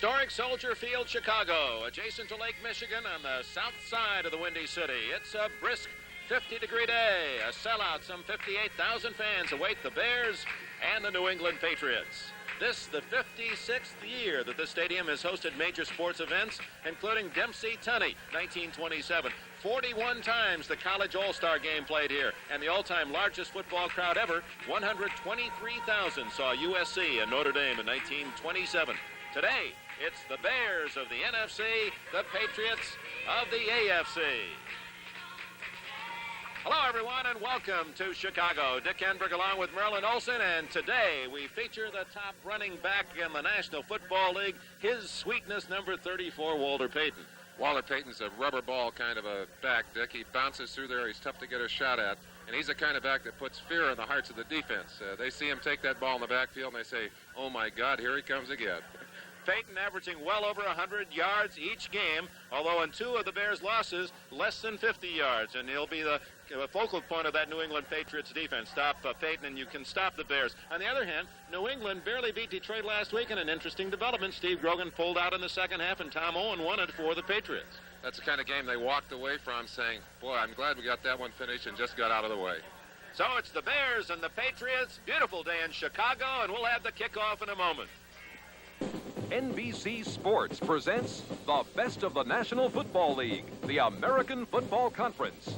Historic Soldier Field, Chicago, adjacent to Lake Michigan on the south side of the Windy City. It's a brisk 50-degree day. A sellout, some 58,000 fans await the Bears and the New England Patriots. This the 56th year that the stadium has hosted major sports events, including Dempsey Tunney, 1927. 41 times the college all-star game played here, and the all-time largest football crowd ever, 123,000, saw USC and Notre Dame in 1927. Today, it's the Bears of the NFC, the Patriots of the AFC. Hello, everyone, and welcome to Chicago. Dick Enberg along with Merlin Olsen, and today we feature the top running back in the National Football League, his sweetness, number 34, Walter Payton. Walter Payton's a rubber ball kind of a back, Dick. He bounces through there. He's tough to get a shot at, and he's the kind of back that puts fear in the hearts of the defense. They see him take that ball in the backfield, and they say, oh, my God, here he comes again. Payton averaging well over 100 yards each game, although in two of the Bears' losses, less than 50 yards. And he'll be the focal point of that New England Patriots defense. Stop Payton and you can stop the Bears. On the other hand, New England barely beat Detroit last week in an interesting development. Steve Grogan pulled out in the second half, and Tom Owen won it for the Patriots. That's the kind of game they walked away from saying, boy, I'm glad we got that one finished and just got out of the way. So it's the Bears and the Patriots. Beautiful day in Chicago, and we'll have the kickoff in a moment. NBC Sports presents the best of the National Football League, the American Football Conference.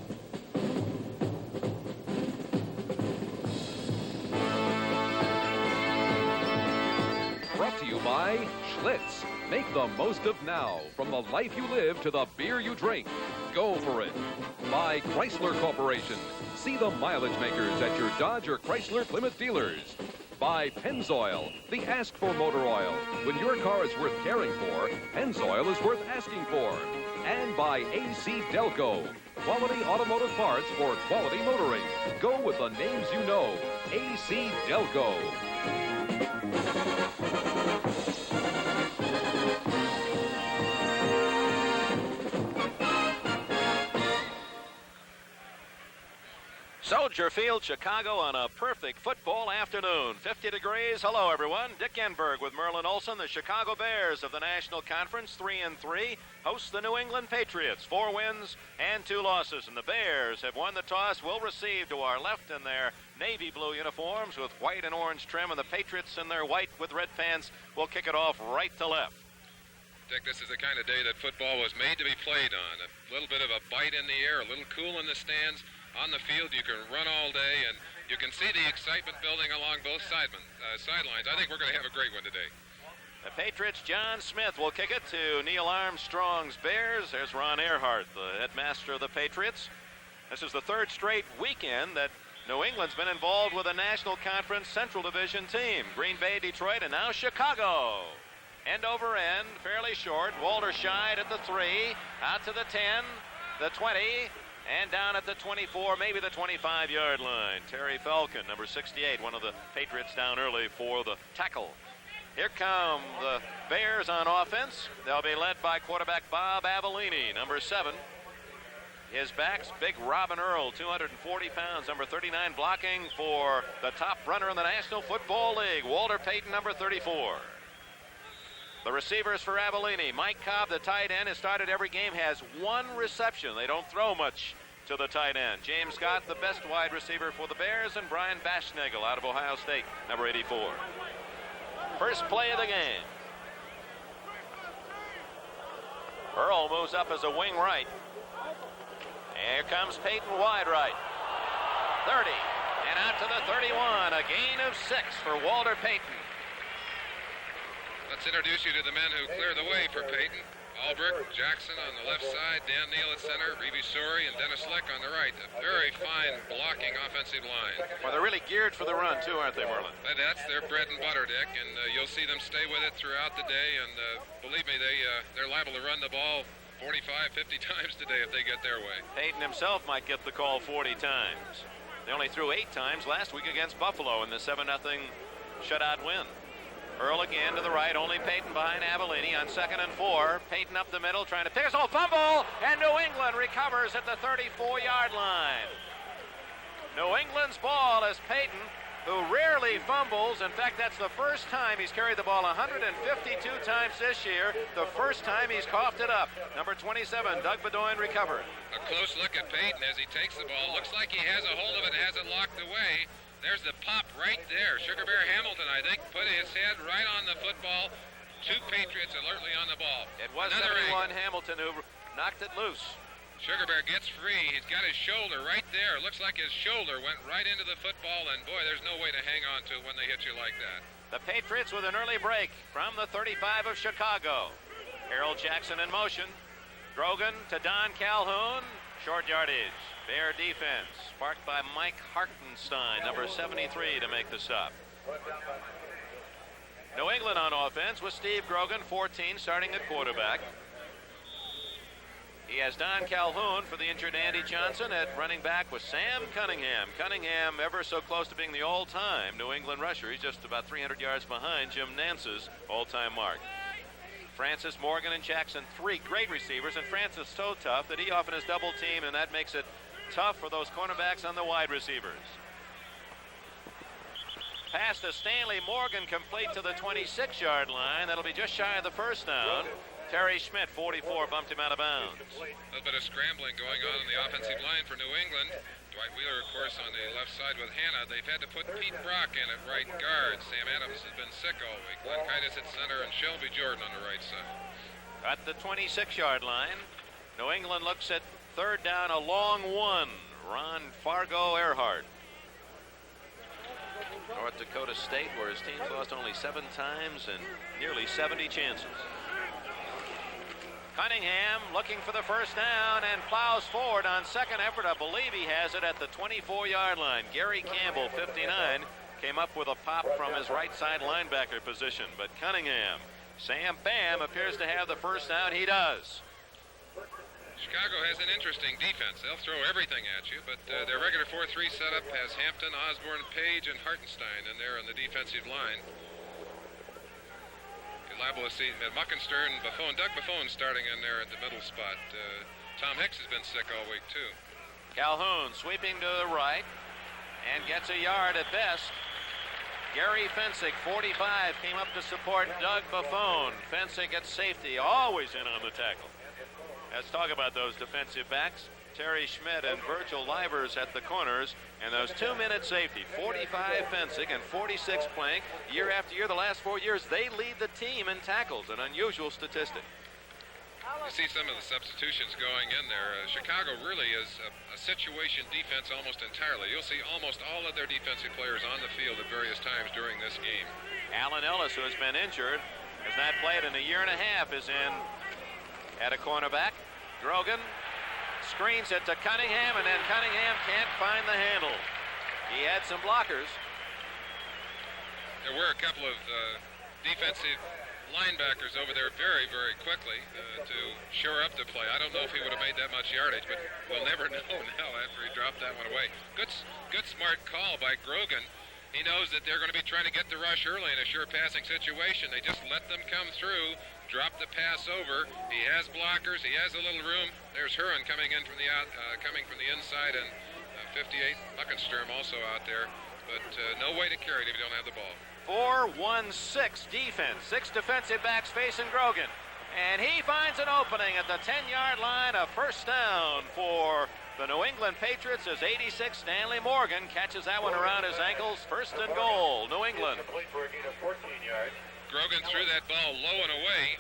Brought to you by Schlitz. Make the most of now, from the life you live to the beer you drink. Go for it. By Chrysler Corporation. See the mileage makers at your Dodge or Chrysler Plymouth dealers. By Pennzoil, the Ask for Motor Oil. When your car is worth caring for, Pennzoil is worth asking for. And by AC Delco, quality automotive parts for quality motoring. Go with the names you know. AC Delco. Soldier Field, Chicago, on a perfect football afternoon. 50 degrees. Hello, everyone. Dick Enberg with Merlin Olsen. The Chicago Bears of the National Conference, 3-3, host the New England Patriots. 4 wins and 2 losses. And the Bears have won the toss. Will receive to our left in their navy blue uniforms with white and orange trim. And the Patriots in their white with red pants will kick it off right to left. Dick, this is the kind of day that football was made to be played on. A little bit of a bite in the air, a little cool in the stands. On the field, you can run all day, and you can see the excitement building along both sidelines. I think we're going to have a great one today. The Patriots' John Smith will kick it to Neil Armstrong's Bears. There's Ron Earhart, the headmaster of the Patriots. This is the third straight weekend that New England's been involved with a National Conference Central Division team. Green Bay, Detroit, and now Chicago. End over end, fairly short. Walter Scheid at the 3, out to the 10, the 20, and down at the 24, maybe the 25-yard line. Terry Falcon, number 68, one of the Patriots down early for the tackle. Here come the Bears on offense. They'll be led by quarterback Bob Avellini, number 7. His back's big Robin Earl, 240 pounds, number 39, blocking for the top runner in the National Football League, Walter Payton, number 34. The receivers for Avellini. Mike Cobb, the tight end, has started every game, has 1 reception. They don't throw much to the tight end. James Scott, the best wide receiver for the Bears, and Brian Baschnagel out of Ohio State, number 84. First play of the game. Earl moves up as a wing right. Here comes Payton wide right. 30, and out to the 31. A gain of 6 for Walter Payton. Let's introduce you to the men who clear the way for Payton. Albrecht, Jackson on the left side, Dan Neal at center, Reeve Sori, and Dennis Leck on the right. A very fine blocking offensive line. Well, they're really geared for the run, too, aren't they, Merlin? That's their bread and butter, Dick, and you'll see them stay with it throughout the day, and believe me, they're liable to run the ball 45, 50 times today if they get their way. Payton himself might get the call 40 times. They only threw 8 times last week against Buffalo in the 7-0 shutout win. Earl again to the right, only Payton behind Avellini on 2nd and 4. Payton up the middle, trying to pick his old fumble, and New England recovers at the 34-yard line. New England's ball as Payton who rarely fumbles. In fact, that's the first time he's carried the ball 152 times this year. The first time he's coughed it up. Number 27, Doug Bedoin recovered. A close look at Payton as he takes the ball. Looks like he has a hold of it, has it locked away. There's the pop right there. Sugar Bear Hamilton, I think, put his head right on the football. Two Patriots alertly on the ball. It was Another 71 Hamilton who knocked it loose. Sugar Bear gets free. He's got his shoulder right there. Looks like his shoulder went right into the football, and boy, there's no way to hang on to it when they hit you like that. The Patriots with an early break from the 35 of Chicago. Harold Jackson in motion. Grogan to Don Calhoun. Short yardage. Bear defense. Sparked by Mike Hartenstein, number 73, to make the stop. New England on offense with Steve Grogan, 14, starting at quarterback. He has Don Calhoun for the injured Andy Johnson. At running back with Sam Cunningham. Cunningham ever so close to being the all-time New England rusher. He's just about 300 yards behind Jim Nance's all-time mark. Francis, Morgan, and Jackson, three great receivers, and Francis so tough that he often is double-teamed, and that makes it tough for those cornerbacks on the wide receivers. Pass to Stanley Morgan, complete to the 26-yard line. That'll be just shy of the first down. Terry Schmidt, 44, bumped him out of bounds. A little bit of scrambling going on the offensive line for New England. Dwight Wheeler, of course, on the left side with Hanna. They've had to put Pete Brock in at right guard. Sam Adams has been sick all week. Glenn Kitus at center and Shelby Jordan on the right side. At the 26-yard line, New England looks at third down, a long one. Ron Fargo Earhart. North Dakota State, where his team's lost only 7 times and nearly 70 chances. Cunningham looking for the first down and plows forward on second effort. I believe he has it at the 24-yard line. Gary Campbell, 59, came up with a pop from his right side linebacker position. But Cunningham, Sam Bam, appears to have the first down. He does. Chicago has an interesting defense. They'll throw everything at you, but their regular 4-3 setup has Hampton, Osborne, Page, and Hartenstein in there on the defensive line. Liable to see Muckenstern, Buffon, Doug Buffon starting in there at the middle spot. Tom Hicks has been sick all week too. Calhoun sweeping to the right and gets a yard at best. Gary Fensick, 45, came up to support Doug Buffon. Fensick at safety, always in on the tackle. Let's talk about those defensive backs. Terry Schmidt and Virgil Livers at the corners, and those 2-minute safety, 45 Fensick and 46 Plank. Year after year, the last 4 years, they lead the team in tackles, an unusual statistic. You see some of the substitutions going in there. Chicago really is a situation defense almost entirely. You'll see almost all of their defensive players on the field at various times during this game. Alan Ellis, who has been injured, has not played in a year and a half, is in at a cornerback. Grogan screens it to Cunningham, and then Cunningham can't find the handle. He had some blockers. There were a couple of defensive linebackers over there very, very quickly to shore up the play. I don't know if he would have made that much yardage, but we'll never know now after he dropped that one away. Good smart call by Grogan. He knows that they're going to be trying to get the rush early in a sure passing situation. They just let them come through, drop the pass over. He has blockers. He has a little room. There's Huron coming in from the inside, and 58 Muckenstern also out there. But no way to carry it if you don't have the ball. 4-1-6 defense. 6 defensive backs facing Grogan. And he finds an opening at the 10-yard line. A first down for the New England Patriots as 86 Stanley Morgan catches that one around his ankles. First and goal, New England. Grogan threw that ball low and away.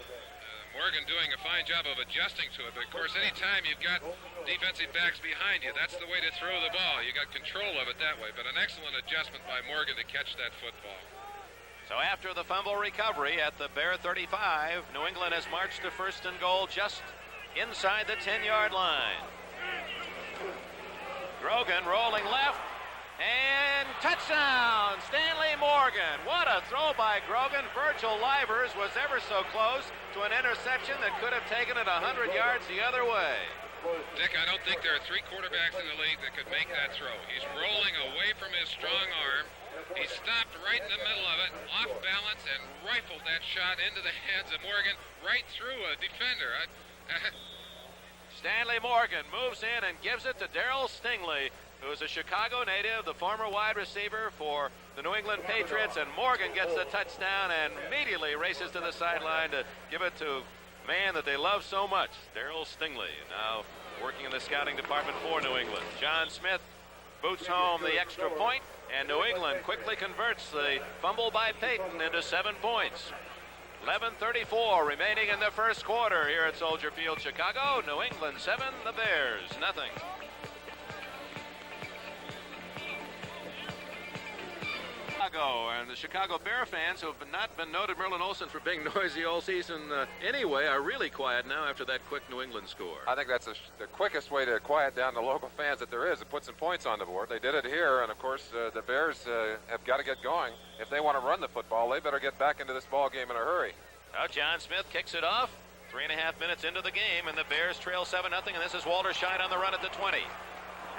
Morgan doing a fine job of adjusting to it. But, of course, anytime you've got defensive backs behind you, that's the way to throw the ball. You got control of it that way. But an excellent adjustment by Morgan to catch that football. So after the fumble recovery at the Bear 35, New England has marched to first and goal just inside the 10-yard line. Grogan rolling left, and touchdown, Stanley Morgan. What a throw by Grogan. Virgil Livers was ever so close to an interception that could have taken it 100 yards the other way. Dick, I don't think there are 3 quarterbacks in the league that could make that throw. He's rolling away from his strong arm. He stopped right in the middle of it, off balance, and rifled that shot into the hands of Morgan right through a defender. Stanley Morgan moves in and gives it to Darryl Stingley, who is a Chicago native, the former wide receiver for the New England Patriots, and Morgan gets the touchdown and immediately races to the sideline to give it to a man that they love so much, Darryl Stingley, now working in the scouting department for New England. John Smith boots home the extra point, and New England quickly converts the fumble by Payton into 7 points. 11:34 remaining in the first quarter here at Soldier Field, Chicago. New England 7, the Bears nothing. Chicago, and the Chicago Bear fans, who have not been noted Merlin Olsen for being noisy all season anyway, are really quiet now after that quick New England score. I think that's the quickest way to quiet down the local fans that there is, to put some points on the board. They did it here, and of course the Bears have got to get going. If they want to run the football, they better get back into this ball game in a hurry. Now John Smith kicks it off. 3.5 minutes into the game, and the Bears trail 7-0, and this is Walter Scheidt on the run at the 20.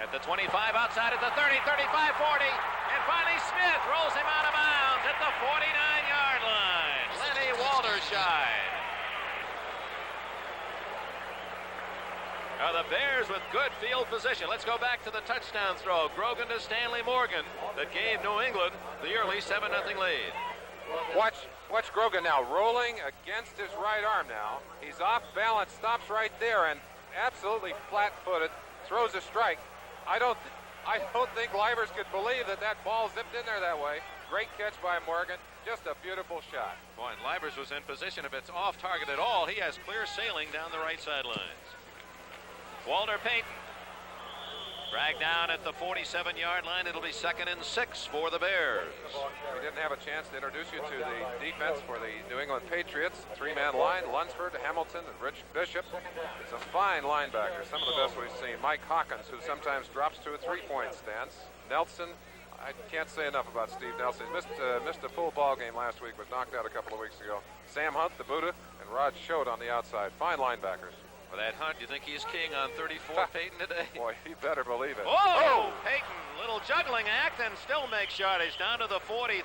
At the 25, outside at the 30, 35, 40, and finally Smith rolls him out of bounds at the 49-yard line. Lenny Walter Scheidt. Now the Bears with good field position. Let's go back to the touchdown throw. Grogan to Stanley Morgan that gave New England the early 7-0 lead. Watch Grogan now rolling against his right arm now. He's off balance, stops right there, and absolutely flat-footed, throws a strike. I don't think Livers could believe that ball zipped in there that way. Great catch by Morgan. Just a beautiful shot. Boy, and Livers was in position. If it's off target at all, he has clear sailing down the right sidelines. Walter Payton dragged down at the 47-yard line. It'll be 2nd and 6 for the Bears. We didn't have a chance to introduce you to the defense for the New England Patriots. 3-man line, Lunsford, Hamilton, and Rich Bishop. It's a fine linebacker, some of the best we've seen. Mike Hawkins, who sometimes drops to a 3-point stance. Nelson, I can't say enough about Steve Nelson. He missed a full ball game last week, was knocked out a couple of weeks ago. Sam Hunt, the Buddha, and Rod Schode on the outside. Fine linebackers. For that Hunt, you think he's king on 34 Payton today? Boy, he better believe it. Oh! Payton, little juggling act, and still makes yardage down to the 43.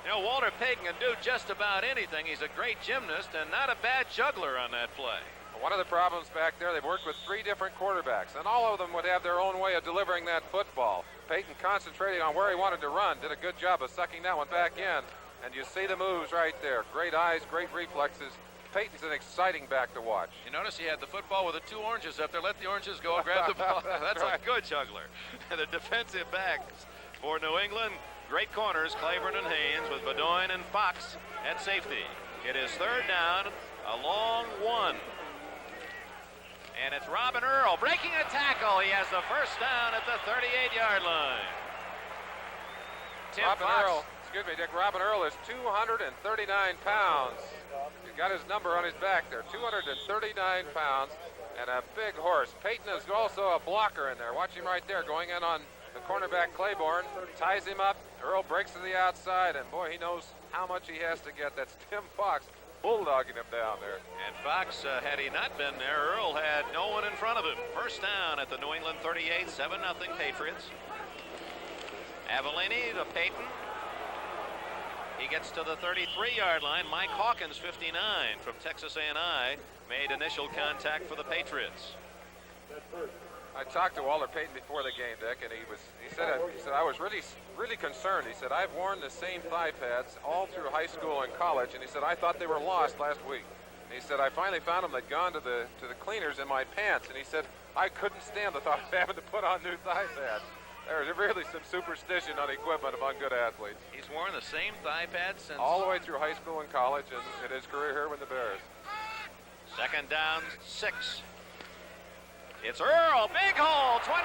You know, Walter Payton can do just about anything. He's a great gymnast and not a bad juggler on that play. One of the problems back there, they've worked with 3 different quarterbacks, and all of them would have their own way of delivering that football. Payton concentrated on where he wanted to run, did a good job of sucking that one back in, and you see the moves right there. Great eyes, great reflexes. Payton's an exciting back to watch. You notice he had the football with the 2 oranges up there. Let the oranges go and grab the ball. That's right. A good juggler. And the defensive backs for New England, great corners, Claiborne and Haynes, with Bedoin and Fox at safety. It is 3rd down, a long 1. And it's Robin Earl breaking a tackle. He has the first down at the 38-yard line. Robin Earl is 239 pounds. He's got his number on his back there, 239 pounds, and a big horse. Payton is also a blocker in there. Watch him right there, going in on the cornerback Claiborne, ties him up. Earl breaks to the outside, and boy, he knows how much he has to get. That's Tim Fox bulldogging him down there. And Fox, had he not been there, Earl had no one in front of him. First down at the New England 38, 7-0 Patriots. Avellini to Payton. He gets to the 33-yard line. Mike Hawkins, 59, from Texas A&I, made initial contact for the Patriots. I talked to Walter Payton before the game, Dick, and he said I was really concerned. He said, I've worn the same thigh pads all through high school and college, and he said I thought they were lost last week. And he said I finally found them. They'd gone to the cleaners in my pants, and he said I couldn't stand the thought of having to put on new thigh pads. There's really some superstition on equipment among good athletes. He's worn the same thigh pads since all the way through high school and college, and in his career here with the Bears. 2nd down, 6. It's Earl, big hole, 25.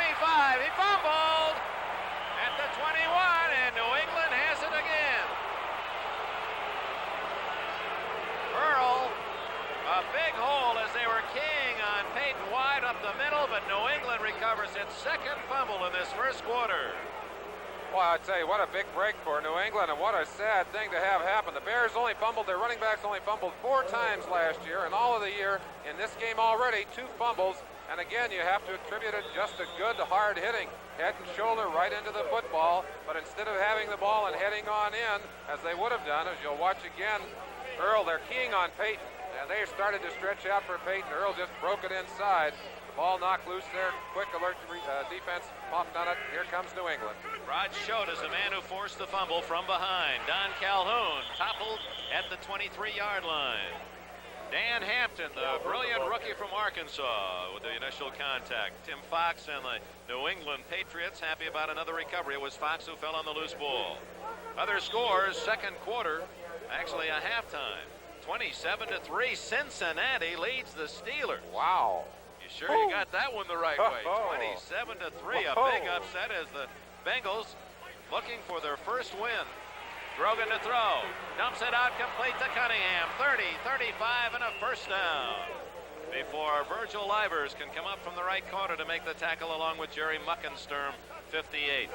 He fumbled at the 21, and New England has it again. Earl, a big hole as they were keying on Payton wide up the middle, but New England recovers its 2nd fumble in this first quarter. Well, I tell you, what a big break for New England, and what a sad thing to have happen. The Bears only fumbled, their running backs only fumbled 4 times last year, and all of the year in this game already, 2 fumbles. And again, you have to attribute it just to good, hard hitting. Head and shoulder right into the football, but instead of having the ball and heading on in, as they would have done, as you'll watch again, Earl, they're keying on Payton. And they started to stretch out for Payton. Earl just broke it inside. The ball knocked loose there. Quick alert defense popped on it. Here comes New England. Rod Schott is the man who forced the fumble from behind. Don Calhoun toppled at the 23-yard line. Dan Hampton, the brilliant rookie from Arkansas, with the initial contact. Tim Fox and the New England Patriots happy about another recovery. It was Fox who fell on the loose ball. Other scores, second quarter, actually a halftime. 27-3, Cincinnati leads the Steelers. Wow. You sure you got that one the right way? 27-3, a big upset as the Bengals looking for their first win. Grogan to throw, dumps it out complete to Cunningham, 30, 35, and a first down. Before Virgil Livers can come up from the right corner to make the tackle along with Jerry Muckensturm, 58.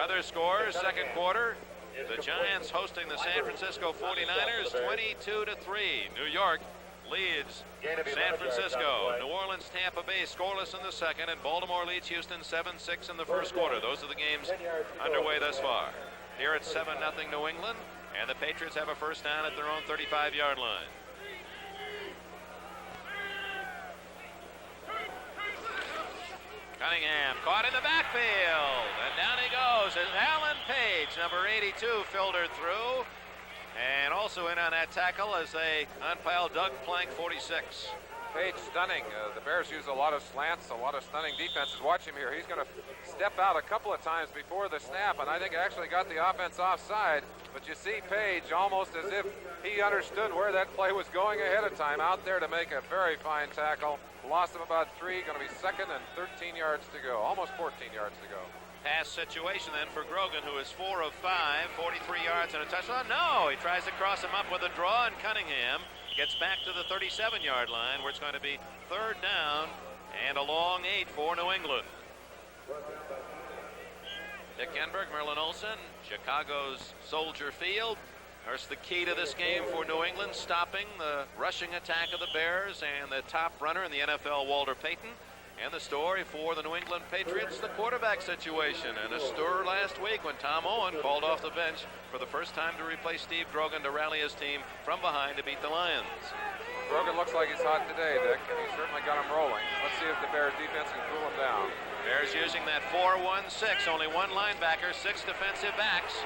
Other scores, second quarter, the Giants hosting the San Francisco 49ers, 22-3. New York leads San Francisco. New Orleans, Tampa Bay scoreless in the second, and Baltimore leads Houston 7-6 in the first quarter. Those are the games underway thus far. Here it's 7-0 New England, and the Patriots have a first down at their own 35-yard line. Cunningham caught in the backfield, and down he goes as Alan Page, number 82, filtered through, and also in on that tackle as they unpile Doug Plank, 46. Page stunning. The Bears use a lot of slants, a lot of stunning defenses. Watch him here. He's going to step out a couple of times before the snap, and I think actually got the offense offside. But you see Page almost as if he understood where that play was going ahead of time, out there to make a very fine tackle. Loss of about 3, going to be second and 13 yards to go, almost 14 yards to go. Pass situation then for Grogan, who is 4 of 5, 43 yards and a touchdown. No, he tries to cross him up with a draw, and Cunningham gets back to the 37-yard line, where it's going to be third down and a long 8 for New England. Dick Enberg, Merlin Olsen, Chicago's Soldier Field. There's the key to this game for New England, stopping the rushing attack of the Bears and the top runner in the NFL, Walter Payton. And the story for the New England Patriots, the quarterback situation, and a stir last week when Tom Owen called off the bench for the first time to replace Steve Grogan to rally his team from behind to beat the Lions. Grogan looks like he's hot today, Dick, and he certainly got him rolling. Let's see if the Bears defense can cool him down. Bears using that 4-1-6, only one linebacker, 6 defensive backs.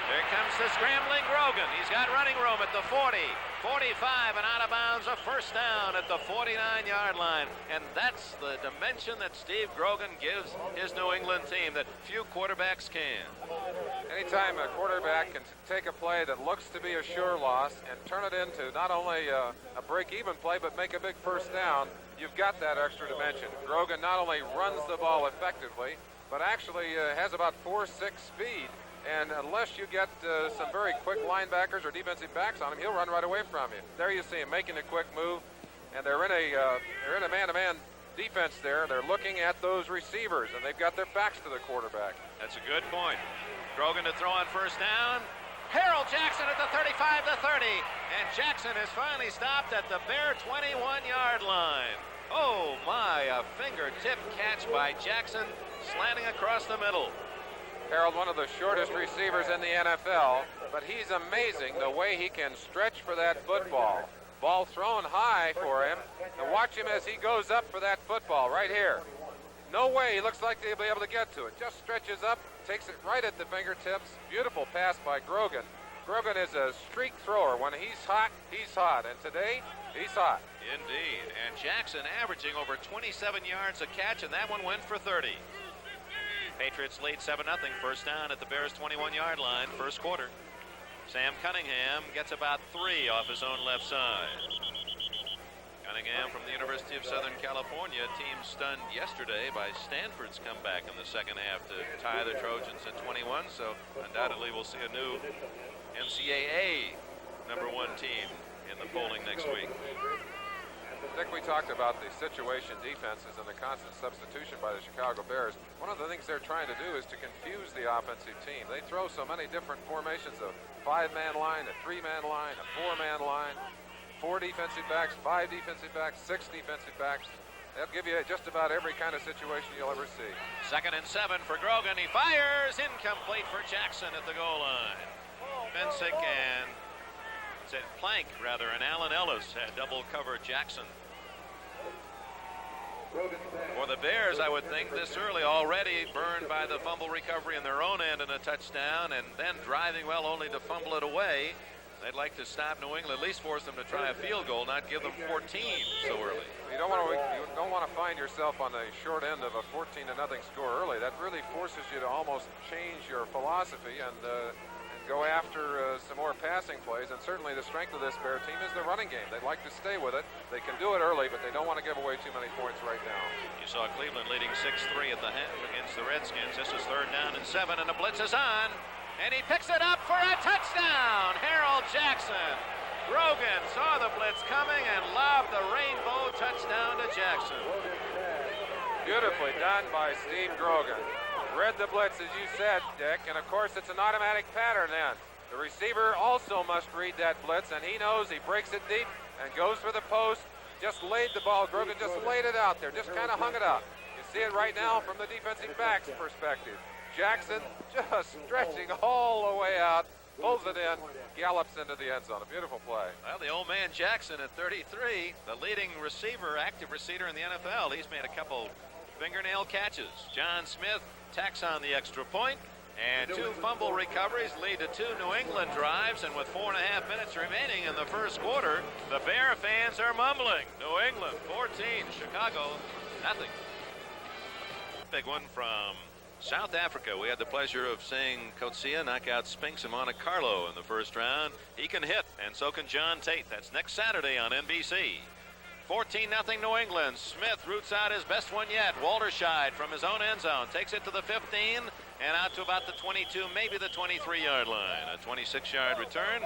Here comes the scrambling Grogan. He's got running room at the 40, 45, and out of bounds, a first down at the 49-yard line. And that's the dimension that Steve Grogan gives his New England team that few quarterbacks can. Anytime a quarterback can take a play that looks to be a sure loss and turn it into not only a break-even play, but make a big first down, you've got that extra dimension. Grogan not only runs the ball effectively, but actually has about 4.6 speed. And unless you get some very quick linebackers or defensive backs on him, he'll run right away from you. There you see him making a quick move, and they're in a man-to-man defense there. They're looking at those receivers, and they've got their backs to the quarterback. That's a good point. Grogan to throw on first down. Harold Jackson at the 35, the 30, and Jackson is finally stopped at the Bear 21-yard line. Oh my, a fingertip catch by Jackson, slanting across the middle. Harold, one of the shortest receivers in the NFL, but he's amazing the way he can stretch for that football. Ball thrown high for him, and watch him as he goes up for that football right here. No way he looks like he'll be able to get to it. Just stretches up, takes it right at the fingertips. Beautiful pass by Grogan. Grogan is a streak thrower. When he's hot, and today, he's hot. Indeed, and Jackson averaging over 27 yards a catch, and that one went for 30. Patriots lead 7-0, first down at the Bears' 21-yard line, first quarter. Sam Cunningham gets about 3 off his own left side. Cunningham from the University of Southern California, team stunned yesterday by Stanford's comeback in the second half to tie the Trojans at 21, so undoubtedly we'll see a new NCAA #1 team in the polling next week. Dick, we talked about the situation defenses and the constant substitution by the Chicago Bears. One of the things they're trying to do is to confuse the offensive team. They throw so many different formations, a 5-man line, a 3-man line, a 4-man line, 4 defensive backs, 5 defensive backs, 6 defensive backs. They'll give you just about every kind of situation you'll ever see. 2nd and 7 for Grogan. He fires, incomplete for Jackson at the goal line. Bensick and said Plank rather, and Allen Ellis had double covered Jackson. For the Bears, I would think this early already burned by the fumble recovery in their own end and a touchdown, and then driving well only to fumble it away. They'd like to stop New England, at least force them to try a field goal, not give them 14 so early. You don't want to find yourself on the short end of a 14-0 score early. That really forces you to almost change your philosophy and go after some more passing plays. And certainly the strength of this Bear team is the running game. They'd like to stay with it. They can do it early, but they don't want to give away too many points right now. You saw Cleveland leading 6-3 at the half against the Redskins. This is 3rd down and 7, and the blitz is on. And he picks it up for a touchdown. Harold Jackson. Grogan saw the blitz coming and lobbed the rainbow touchdown to Jackson. Beautifully done by Steve Grogan. Read the blitz, as you said, Dick, and of course it's an automatic pattern then. The receiver also must read that blitz, and he knows he breaks it deep and goes for the post. Just laid the ball. Grogan just laid it out there, just kind of hung it up. You see it right now from the defensive back's perspective. Jackson just stretching all the way out, pulls it in, gallops into the end zone. A beautiful play. Well, the old man Jackson at 33, the leading receiver, active receiver in the NFL. He's made a couple fingernail catches. John Smith tacks on the extra point, and 2 fumble recoveries lead to 2 New England drives, and with 4.5 minutes remaining in the first quarter, the Bear fans are mumbling. New England 14, Chicago nothing. Big one from South Africa. We had the pleasure of seeing Coetzee knock out Spinks in Monte Carlo in the first round. He can hit, and so can John Tate. That's next Saturday on NBC. 14-0 New England. Smith roots out his best one yet. Walter Scheid from his own end zone takes it to the 15 and out to about the 22, maybe the 23-yard line. A 26-yard return,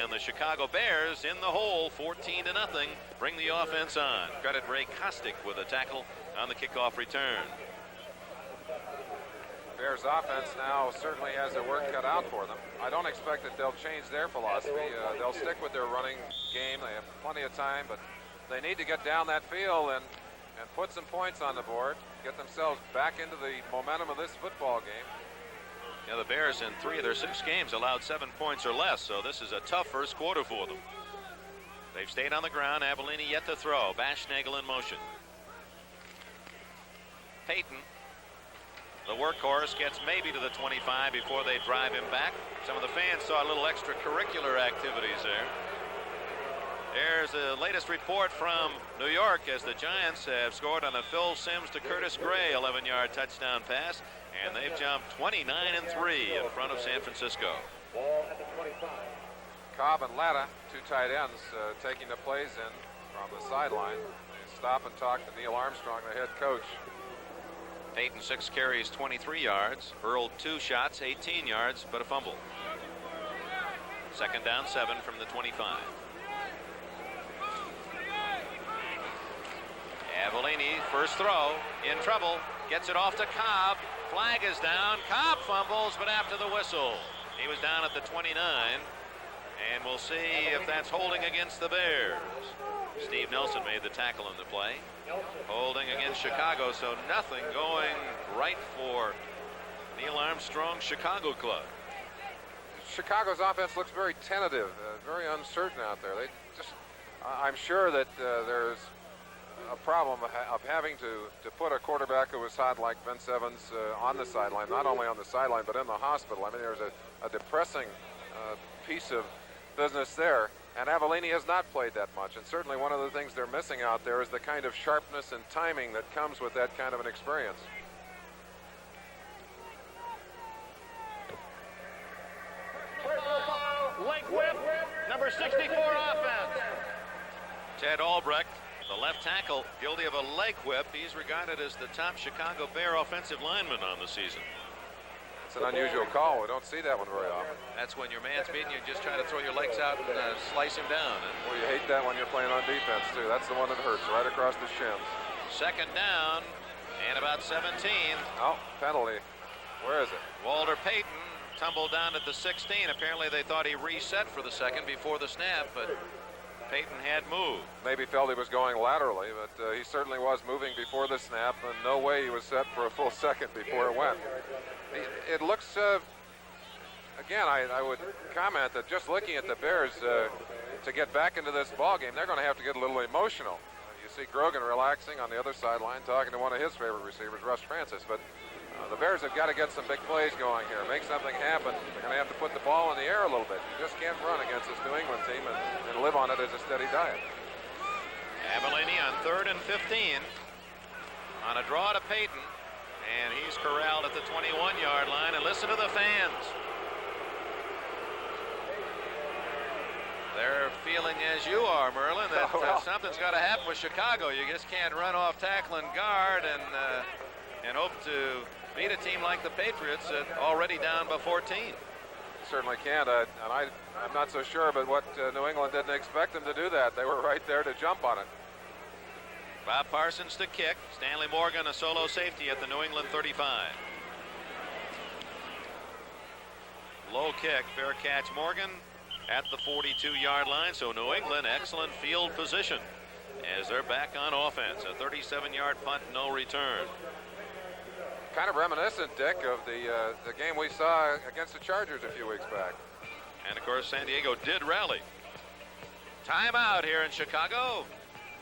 and the Chicago Bears in the hole, 14-0. Bring the offense on. Credit Ray Kostick with a tackle on the kickoff return. Bears offense now certainly has their work cut out for them. I don't expect that they'll change their philosophy. They'll stick with their running game. They have plenty of time, but they need to get down that field and put some points on the board, get themselves back into the momentum of this football game. Yeah, the Bears in 3 of their 6 games allowed 7 points or less, so this is a tough first quarter for them. They've stayed on the ground. Avellini yet to throw. Bashnagel in motion. Payton, the workhorse, gets maybe to the 25 before they drive him back. Some of the fans saw a little extracurricular activities there. There's the latest report from New York as the Giants have scored on a Phil Simms to Curtis Gray 11-yard touchdown pass, and they've jumped 29-3 in front of San Francisco. Cobb and Latta, 2 tight ends, taking the plays in from the sideline. They stop and talk to Neil Armstrong, the head coach. Payton 6 carries, 23 yards, hurled 2 shots, 18 yards, but a fumble. 2nd down, 7 from the 25. Avellini, first throw, in trouble, gets it off to Cobb. Flag is down. Cobb fumbles, but after the whistle. He was down at the 29, and we'll see if that's holding against the Bears. Steve Nelson made the tackle in the play. Holding against Chicago, so nothing going right for Neil Armstrong's Chicago club. Chicago's offense looks very tentative, very uncertain out there. I'm sure that there's a problem of having to put a quarterback who was hot like Vince Evans on the sideline, not only on the sideline but in the hospital. I mean, there's a depressing piece of business there, and Avellini has not played that much, and certainly one of the things they're missing out there is the kind of sharpness and timing that comes with that kind of an experience. Leg whip, number 64 offense. Ted Albrecht, the left tackle, guilty of a leg whip. He's regarded as the top Chicago Bear offensive lineman on the season. It's an unusual call. We don't see that one very often. That's when your man's beating you, just try to throw your legs out and slice him down. Well, you hate that when you're playing on defense, too. That's the one that hurts, right across the shins. 2nd down and about 17. Oh, penalty. Where is it? Walter Payton tumbled down at the 16. Apparently they thought he reset for the second before the snap, but Payton had moved. Maybe felt he was going laterally, but he certainly was moving before the snap, and no way he was set for a full second before it went. It looks again, I would comment that just looking at the Bears to get back into this ball game, they're going to have to get a little emotional. You see Grogan relaxing on the other sideline, talking to one of his favorite receivers, Russ Francis. But the Bears have got to get some big plays going here, make something happen. They're going to have to put the ball in the air a little bit. You just can't run against this New England team and live on it as a steady diet. Avellini on 3rd and 15 on a draw to Payton, and he's corralled at the 21-yard line. And listen to the fans. They're feeling as you are, Merlin, that something's got to happen with Chicago. You just can't run off tackle and guard and hope to beat a team like the Patriots already down by 14. Certainly can't, and I'm not so sure, but what New England didn't expect them to do that. They were right there to jump on it. Bob Parsons to kick. Stanley Morgan a solo safety at the New England 35. Low kick, fair catch Morgan at the 42-yard line. So New England, excellent field position as they're back on offense. A 37-yard punt, no return. Kind of reminiscent, Dick, of the game we saw against the Chargers a few weeks back. And of course, San Diego did rally. Timeout here in Chicago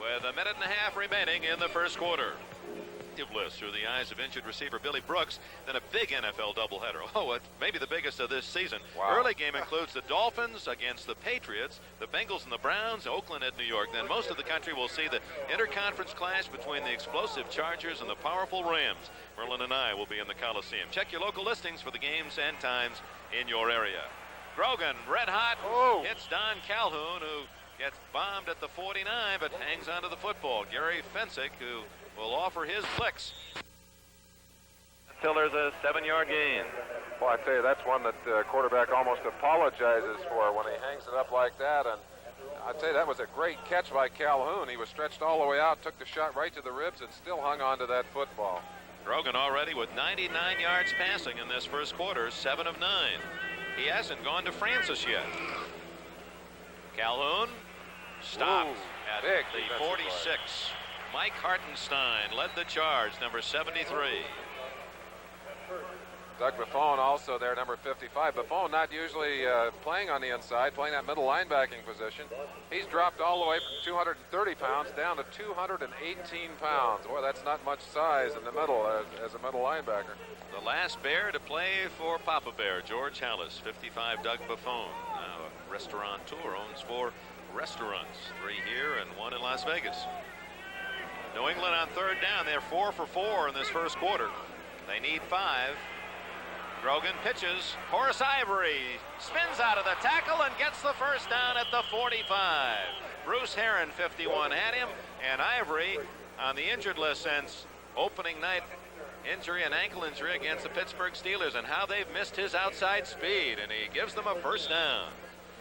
with a minute and a half remaining in the first quarter. List through the eyes of injured receiver Billy Brooks, then a big NFL doubleheader. Oh, maybe the biggest of this season. Wow. Early game includes the Dolphins against the Patriots, the Bengals and the Browns, Oakland at New York. Then most of the country will see the interconference clash between the explosive Chargers and the powerful Rams. Merlin and I will be in the Coliseum. Check your local listings for the games and times in your area. Grogan, red hot, hits Don Calhoun, who gets bombed at the 49, but hangs onto the football. Gary Fensick, who will offer his flicks until there's a 7-yard gain. Well, I tell you, that's one that the quarterback almost apologizes for when he hangs it up like that. And I tell you, that was a great catch by Calhoun. He was stretched all the way out, took the shot right to the ribs, and still hung on to that football. Grogan already with 99 yards passing in this first quarter, 7 of 9. He hasn't gone to Francis yet. Calhoun stopped at the 46. Mike Hartenstein led the charge, number 73. Doug Buffon also there, number 55. Buffon not usually playing on the inside, playing that middle linebacking position. He's dropped all the way from 230 pounds down to 218 pounds. Boy, that's not much size in the middle as a middle linebacker. The last Bear to play for Papa Bear, George Hallis, 55, Doug Buffon. Now a restaurateur, owns 4 restaurants, 3 here and 1 in Las Vegas. New England on 3rd down. They're 4 for 4 in this first quarter. They need 5. Grogan pitches. Horace Ivory spins out of the tackle and gets the first down at the 45. Bruce Herron, 51, had him, and Ivory on the injured list since opening night injury, an ankle injury against the Pittsburgh Steelers, and how they've missed his outside speed, and he gives them a first down.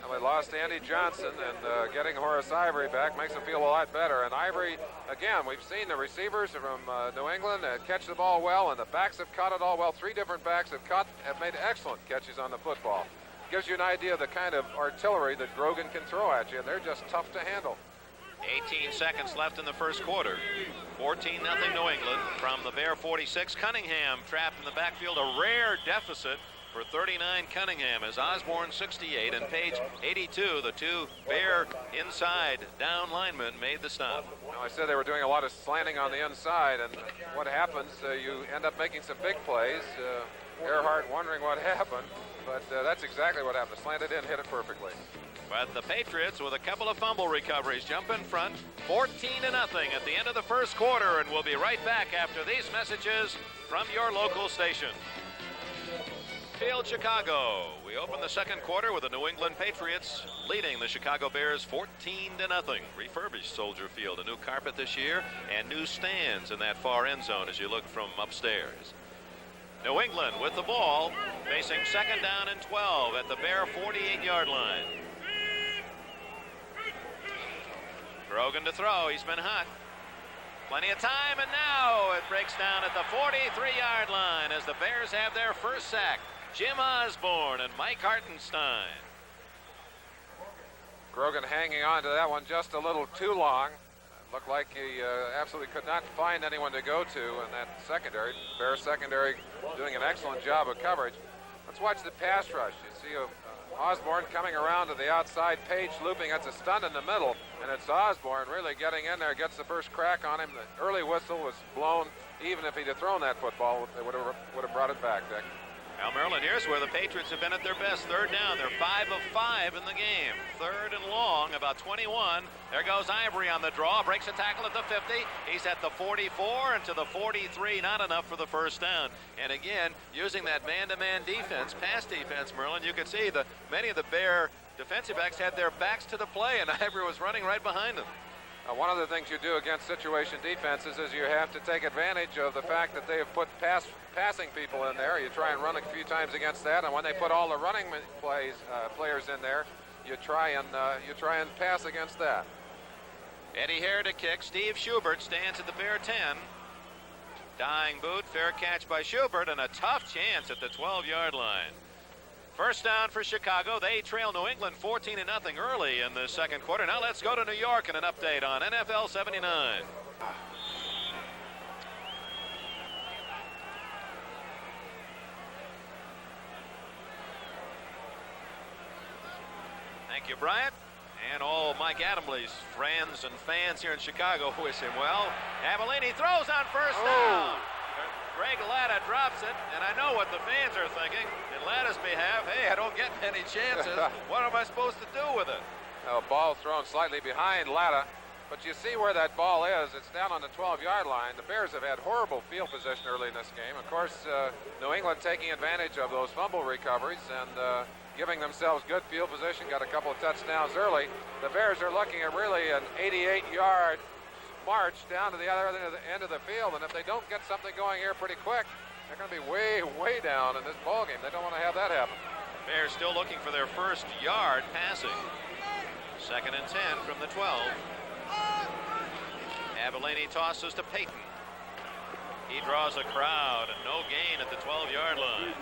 Well, they lost Andy Johnson, and getting Horace Ivory back makes them feel a lot better. And Ivory, again, we've seen the receivers from New England catch the ball well, and the backs have caught it all well. 3 different backs have made excellent catches on the football. Gives you an idea of the kind of artillery that Grogan can throw at you, and they're just tough to handle. 18 seconds left in the first quarter. 14-0 New England from the Bear 46. Cunningham trapped in the backfield, a rare deficit for 39 Cunningham as Osborne 68 and Page 82, the 2 Bear inside down linemen, made the stop. Well, I said they were doing a lot of slanting on the inside, and what happens, you end up making some big plays. Earhart wondering what happened, but that's exactly what happened. Slanted in, hit it perfectly. But the Patriots, with a couple of fumble recoveries, jump in front, 14-0 at the end of the first quarter, and we'll be right back after these messages from your local station. Field, Chicago. We open the second quarter with the New England Patriots leading the Chicago Bears 14-0. Refurbished Soldier Field, a new carpet this year, and new stands in that far end zone as you look from upstairs. New England with the ball, facing 2nd down and 12 at the Bear 48-yard line. Grogan to throw. He's been hot. Plenty of time, and now it breaks down at the 43-yard line as the Bears have their first sack. Jim Osborne and Mike Hartenstein. Grogan hanging on to that one just a little too long. Looked like he absolutely could not find anyone to go to in that secondary. Bears secondary doing an excellent job of coverage. Let's watch the pass rush. You See Osborne coming around to the outside, Page looping. That's a stunt in the middle, and it's Osborne really getting in there, gets the first crack on him. The early whistle was blown. Even if he'd have thrown that football, they would have brought it back, Dick. Now, Merlin, here's where the Patriots have been at their best. Third down. They're 5 of 5 in the game. Third and long, about 21. There goes Ivory on the draw. Breaks a tackle at the 50. He's at the 44 and to the 43. Not enough for the first down. And again, using that man-to-man defense, pass defense, Merlin, you could see many of the Bear defensive backs had their backs to the play, and Ivory was running right behind them. One of the things you do against situation defenses is you have to take advantage of the fact that they have put passing people in there. You try and run a few times against that, and when they put all the running players in there, you try and pass against that. Eddie Hare to kick. Steve Schubert stands at the Bear 10. Dying boot, fair catch by Schubert, and a tough chance at the 12-yard line. First down for Chicago. They trail New England 14-0 early in the second quarter. Now let's go to New York and an update on NFL 79. Thank you, Bryant. And all Mike Adamley's friends and fans here in Chicago wish him well. Avellini throws on first down. Greg Latta drops it, and I know what the fans are thinking. In Latta's behalf, hey, I don't get many chances. What am I supposed to do with it? A ball thrown slightly behind Latta, but you see where that ball is. It's down on the 12-yard line. The Bears have had horrible field position early in this game. Of course, New England taking advantage of those fumble recoveries and giving themselves good field position, got a couple of touchdowns early. The Bears are looking at really an 88-yard march down to the other end of the field, and if they don't get something going here pretty quick, they're going to be way, way down in this ball game. They don't want to have that happen. Bears still looking for their first yard passing. Second and 10 from the 12. Avellini tosses to Payton. He draws a crowd, and no gain at the 12-yard line.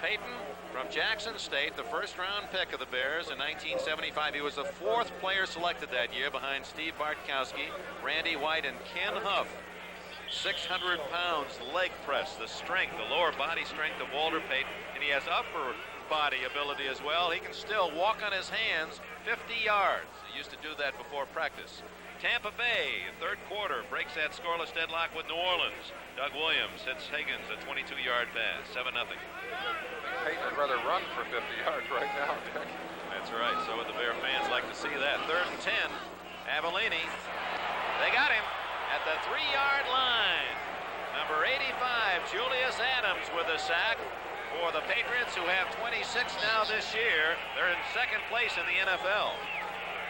Payton from Jackson State, the first-round pick of the Bears in 1975. He was the fourth player selected that year behind Steve Bartkowski, Randy White, and Ken Huff. 600 pounds leg press, the strength, the lower body strength of Walter Payton, and he has upper body ability as well. He can still walk on his hands 50 yards. He used to do that before practice. Tampa Bay, third quarter, breaks that scoreless deadlock with New Orleans. Doug Williams hits Higgins, a 22-yard pass, 7-0. Payton would rather run for 50 yards right now, Dick. That's right. So would the Bear fans like to see that. Third and 10. Avellini. They got him at the 3-yard line. Number 85, Julius Adams with a sack for the Patriots, who have 26 now this year. They're in second place in the NFL.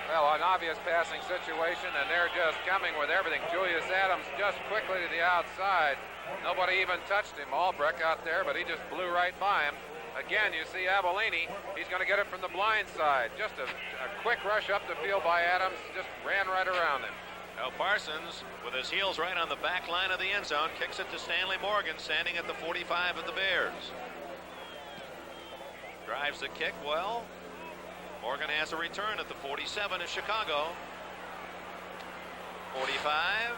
Well, an obvious passing situation, and they're just coming with everything. Julius Adams just quickly to the outside. Nobody even touched him. Albrecht out there, but he just blew right by him. Again, you see Avellini. He's going to get it from the blind side. Just a quick rush up the field by Adams. Just ran right around him. Now Parsons, with his heels right on the back line of the end zone, kicks it to Stanley Morgan, standing at the 45 of the Bears. Drives the kick well. Morgan has a return at the 47 of Chicago. 45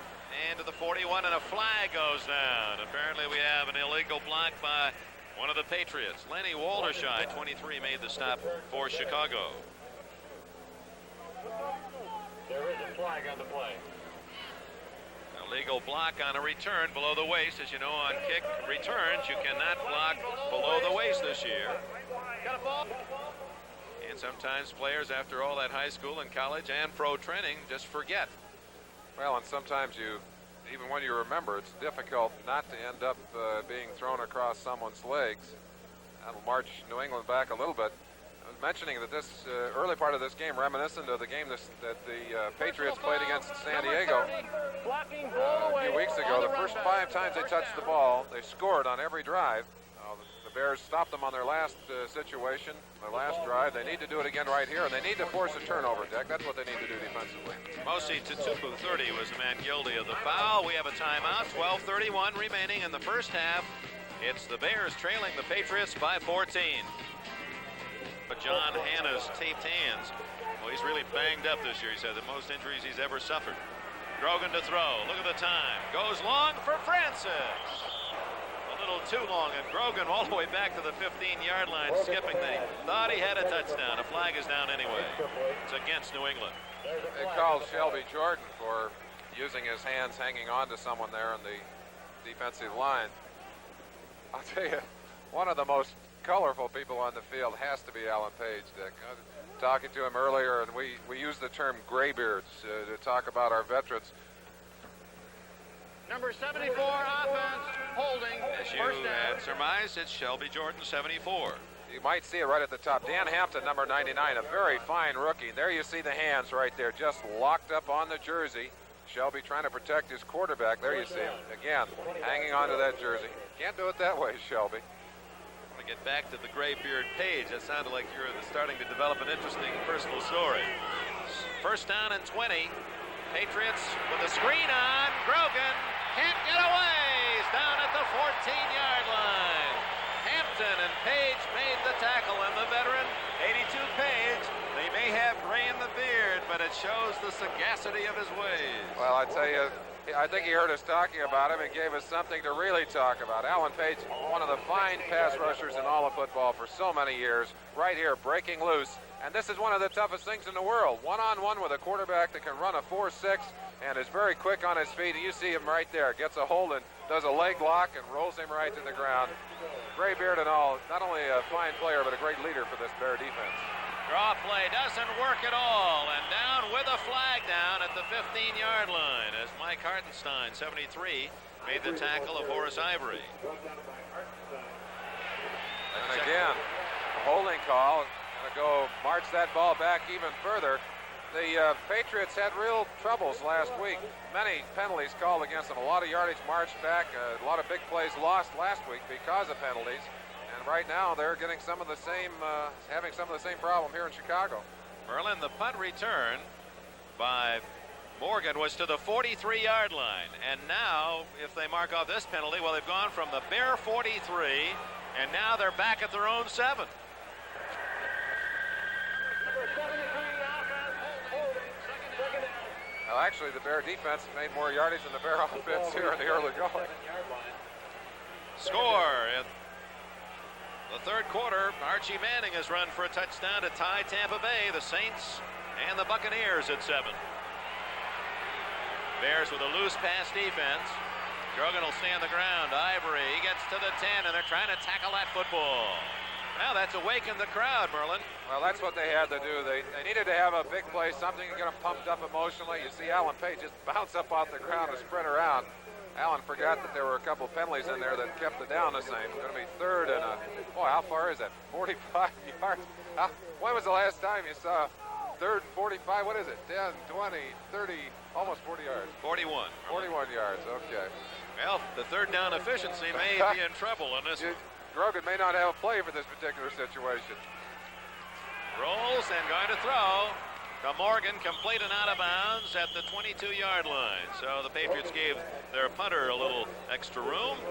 and to the 41, and a flag goes down. Apparently we have an illegal block by one of the Patriots. Lenny Waltershy, 23, made the stop for Chicago. There is a flag on the play. Illegal block on a return below the waist. As you know, on kick returns, you cannot block below the waist this year. Got a ball. And sometimes players, after all that high school and college and pro training, just forget. Well, and sometimes even when you remember, it's difficult not to end up being thrown across someone's legs. That'll march New England back a little bit. I was mentioning that this early part of this game, reminiscent of the game that the Patriots played against San Diego a few weeks ago. The first 5 times they touched the ball, they scored on every drive. The Bears stopped them on their last situation, their last drive. They need to do it again right here, and they need to force a turnover, Dick. That's what they need to do defensively. Mosi Tutupu, 30, was the man guilty of the foul. We have a timeout, 12:31 remaining in the first half. It's the Bears trailing the Patriots by 14. But John Hanna's taped hands. Well, he's really banged up this year. He's had the most injuries he's ever suffered. Grogan to throw. Look at the time. Goes long for Francis. A little too long, and Grogan all the way back to the 15-yard line, skipping. They thought he had a touchdown. A flag is down anyway. It's against New England. They called Shelby Jordan for using his hands hanging on to someone there on the defensive line. I'll tell you, one of the most colorful people on the field has to be Alan Page, Dick. I was talking to him earlier, and we use the term graybeards to talk about our veterans. Number 74 offense holding. As you had surmised, it's Shelby Jordan, 74. You might see it right at the top. Dan Hampton, number 99, a very fine rookie. There you see the hands right there, just locked up on the jersey. Shelby trying to protect his quarterback. There you see him, again, hanging onto that jersey. Can't do it that way, Shelby. I want to get back to the graybeard Page. That sounded like you're starting to develop an interesting personal story. First down and 20. Patriots with a screen on. Grogan can't get away. He's down at the 14-yard line. Hampton and Page made the tackle, and the veteran, 82 Page, they may have gray in the beard, but it shows the sagacity of his ways. Well, I tell you, I think he heard us talking about him and gave us something to really talk about. Alan Page, one of the fine pass rushers in all of football for so many years, right here breaking loose. And this is one of the toughest things in the world. One-on-one with a quarterback that can run a 4.6 and is very quick on his feet. And you see him right there, gets a hold and does a leg lock and rolls him right to the ground. Gray beard and all, not only a fine player, but a great leader for this Bear defense. Draw play doesn't work at all, and down with a flag down at the 15-yard line as Mike Hartenstein, 73, made the tackle of Horace Ivory. And again, a holding call. Going to go march that ball back even further. The Patriots had real troubles last week. Many penalties called against them. A lot of yardage marched back. A lot of big plays lost last week because of penalties. And right now they're getting some of the same, having some of the same problem here in Chicago. Merlin, the punt return by Morgan was to the 43-yard line. And now, if they mark off this penalty, well, they've gone from the Bear 43, and now they're back at their own 7. Well, actually, the Bear defense made more yardage than the Bear offense here in the early going. Score in the third quarter. Archie Manning has run for a touchdown to tie Tampa Bay. The Saints and the Buccaneers at 7. Bears with a loose pass defense. Grogan will stay on the ground. Ivory, he gets to the 10, and they're trying to tackle that football. Now that's awakened the crowd, Merlin. Well, that's what they had to do. They needed to have a big play, something to get them pumped up emotionally. You see Alan Page just bounce up off the ground and sprint around. Alan forgot that there were a couple penalties in there that kept it down the same. It's going to be third and boy, how far is that? 45 yards. When was the last time you saw third 45? What is it? 10, 20, 30, almost 40 yards. 41. 41 yards, okay. Well, the third down efficiency may be in trouble on this one. Grogan may not have a play for this particular situation. Rolls and going to throw to Morgan, complete and out of bounds at the 22-yard line. So the Patriots gave their punter a little extra room,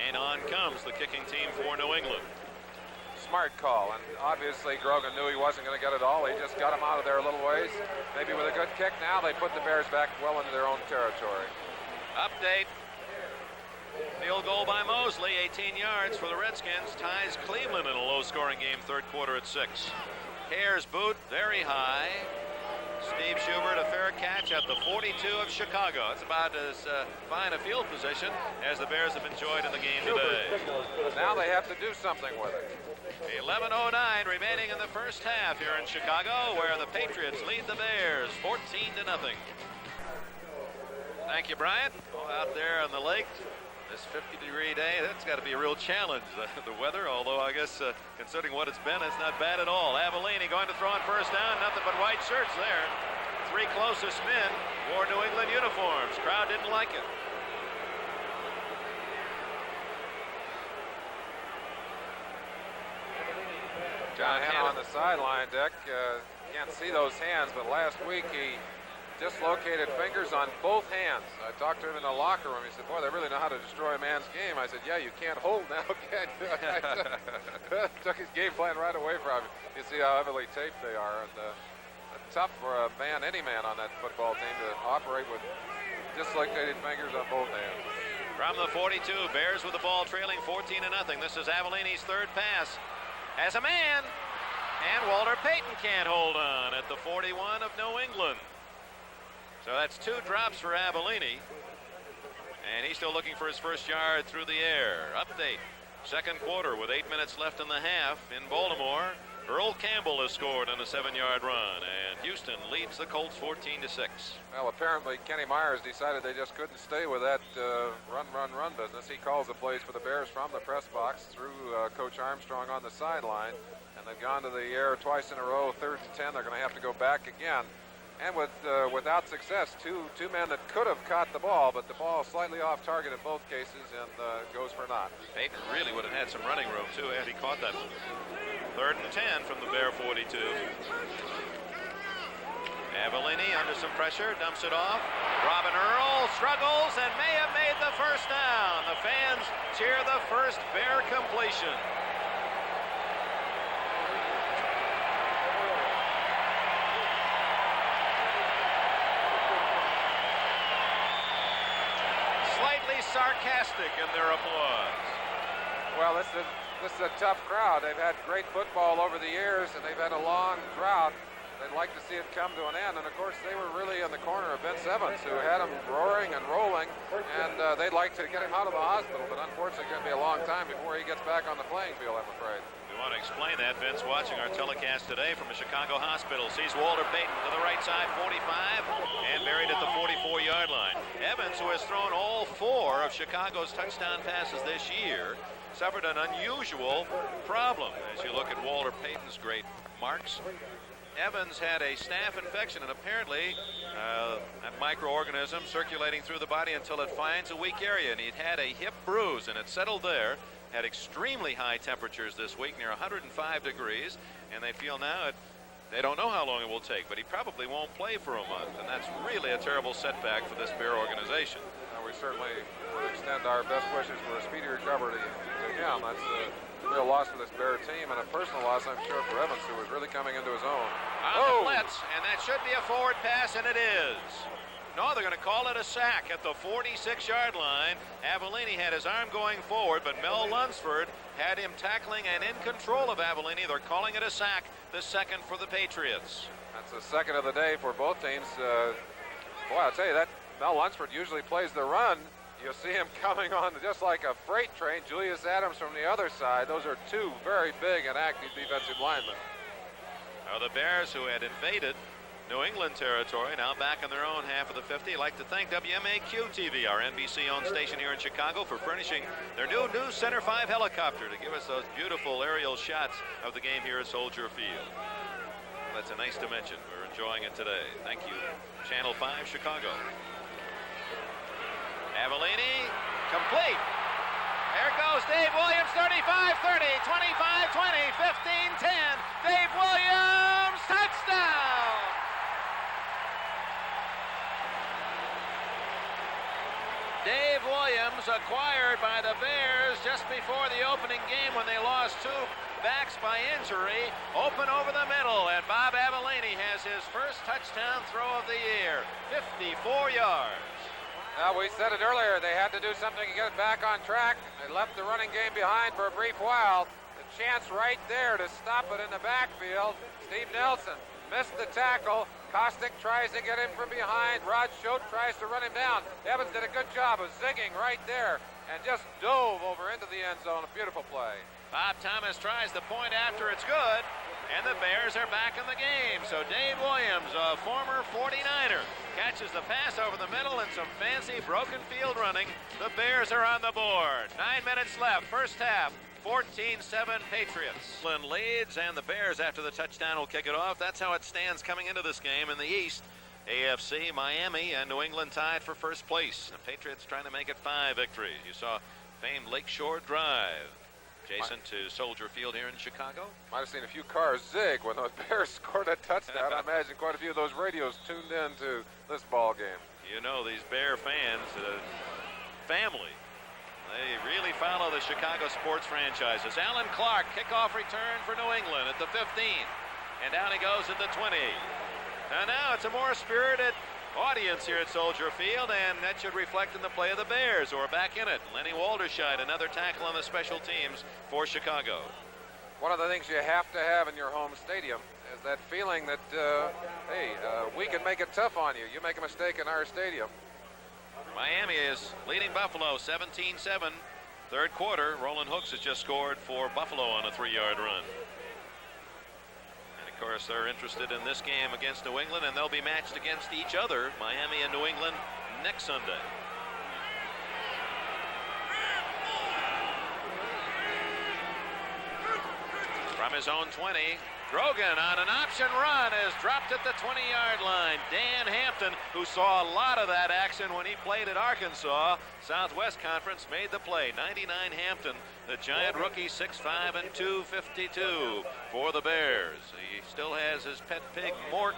and on comes the kicking team for New England. Smart call, and obviously Grogan knew he wasn't going to get it all. He just got him out of there a little ways. Maybe with a good kick now, they put the Bears back well into their own territory. Update. Field goal by Mosley, 18 yards for the Redskins, ties Cleveland in a low-scoring game, third quarter at 6. Hare's boot, very high. Steve Schubert, a fair catch at the 42 of Chicago. It's about as fine a field position as the Bears have enjoyed in the game today. Now they have to do something with it. 11:09 remaining in the first half here in Chicago, where the Patriots lead the Bears 14-0. Thank you, Brian. Out there on the lake. This 50-degree day, that's got to be a real challenge, the weather, although I guess considering what it's been, it's not bad at all. Avellini going to throw on first down, nothing but white shirts there. 3 closest men wore New England uniforms. Crowd didn't like it. John Hanna on the sideline, Dick. Can't see those hands, but last week he dislocated fingers on both hands. I talked to him in the locker room. He said, boy, they really know how to destroy a man's game. I said, yeah, you can't hold now, can you? Took his game plan right away from him. You see how heavily taped they are. And tough for a man, any man on that football team to operate with dislocated fingers on both hands. From the 42, Bears with the ball trailing 14-0. This is Avellini's third pass. Has a man, and Walter Payton can't hold on at the 41 of New England. So that's 2 drops for Avellini, and he's still looking for his first yard through the air. Update, second quarter with 8 minutes left in the half in Baltimore. Earl Campbell has scored on a 7-yard run, and Houston leads the Colts 14-6. Well, apparently Kenny Myers decided they just couldn't stay with that run business. He calls the plays for the Bears from the press box through Coach Armstrong on the sideline, and they've gone to the air twice in a row. 3rd and 10, they're going to have to go back again. And without success, two men that could have caught the ball, but the ball slightly off target in both cases, and goes for naught. Payton really would have had some running room, too, had he caught that one. 3rd and 10 from the Bear 42. Avellini under some pressure, dumps it off. Robin Earl struggles and may have made the first down. The fans cheer the first Bear completion. Slightly sarcastic in their applause. Well, this is a tough crowd. They've had great football over the years, and they've had a long drought. They'd like to see it come to an end, and of course they were really in the corner of Vince Evans, who had them roaring and rolling, and they'd like to get him out of the hospital, but unfortunately it's going to be a long time before he gets back on the playing field, I'm afraid. We want to explain that. Vince, watching our telecast today from a Chicago hospital, sees Walter Payton to the right side, 45, and buried at the 44-yard line. Evans, who has thrown all 4 of Chicago's touchdown passes this year, suffered an unusual problem. As you look at Walter Payton's great marks, Evans had a staph infection, and apparently that microorganism circulating through the body until it finds a weak area, and he'd had a hip bruise, and it settled there. Had extremely high temperatures this week, near 105 degrees, and they feel now they don't know how long it will take, but he probably won't play for a month, and that's really a terrible setback for this Bear organization. We certainly would extend our best wishes for a speedy recovery to him. That's a real loss for this Bear team, and a personal loss, I'm sure, for Evans, who was really coming into his own. On the blitz, and that should be a forward pass, and it is. No, they're going to call it a sack at the 46-yard line. Avellini had his arm going forward, but Mel Lunsford had him tackling and in control of Avellini. They're calling it a sack, the second for the Patriots. That's the second of the day for both teams. Boy, I'll tell you, that Mel Lunsford usually plays the run. You'll see him coming on just like a freight train. Julius Adams from the other side. Those are 2 very big and active defensive linemen. Now the Bears, who had invaded New England territory, now back in their own half of the 50. I'd like to thank WMAQ-TV, our NBC-owned station here in Chicago, for furnishing their new News Center 5 helicopter to give us those beautiful aerial shots of the game here at Soldier Field. That's a nice dimension. We're enjoying it today. Thank you, Channel 5 Chicago. Avellini, complete. There goes Dave Williams, 35-30, 25-20, 15-10. Dave Williams, touchdown! Dave Williams, acquired by the Bears just before the opening game when they lost 2 backs by injury, open over the middle, and Bob Avellini has his first touchdown throw of the year, 54 yards. Now, we said it earlier, they had to do something to get it back on track. They left the running game behind for a brief while. The chance right there to stop it in the backfield. Steve Nelson missed the tackle. Kostick tries to get him from behind. Rod Schote tries to run him down. Evans did a good job of zigging right there and just dove over into the end zone. A beautiful play. Bob Thomas tries the point after it's good, and the Bears are back in the game. So Dave Williams, a former 49er, catches the pass over the middle and some fancy broken field running. The Bears are on the board. 9 minutes left, first half. 14-7 Patriots. England leads, and the Bears, after the touchdown, will kick it off. That's how it stands coming into this game. In the East, AFC, Miami, and New England tied for first place. The Patriots trying to make it 5 victories. You saw famed Lakeshore Drive. Jason, to Soldier Field here in Chicago. Might have seen a few cars zig when those Bears scored a touchdown. I imagine quite a few of those radios tuned in to this ball game. You know, these Bear fans, family, they really follow the Chicago sports franchises. Alan Clark, kickoff return for New England at the 15. And down he goes at the 20. And now it's a more spirited audience here at Soldier Field, and that should reflect in the play of the Bears, who are back in it. Lenny Walderscheid, another tackle on the special teams for Chicago. One of the things you have to have in your home stadium is that feeling that, hey, we can make it tough on you. You make a mistake in our stadium. Miami is leading Buffalo 17-7. Third quarter, Roland Hooks has just scored for Buffalo on a 3-yard run. And of course, they're interested in this game against New England, and they'll be matched against each other, Miami and New England, next Sunday. From his own 20, Grogan on an option run is dropped at the 20-yard line. Dan Hampton, who saw a lot of that action when he played at Arkansas, Southwest Conference, made the play. 99 Hampton, the giant rookie, 6'5" and 252 for the Bears. He still has his pet pig, Pork.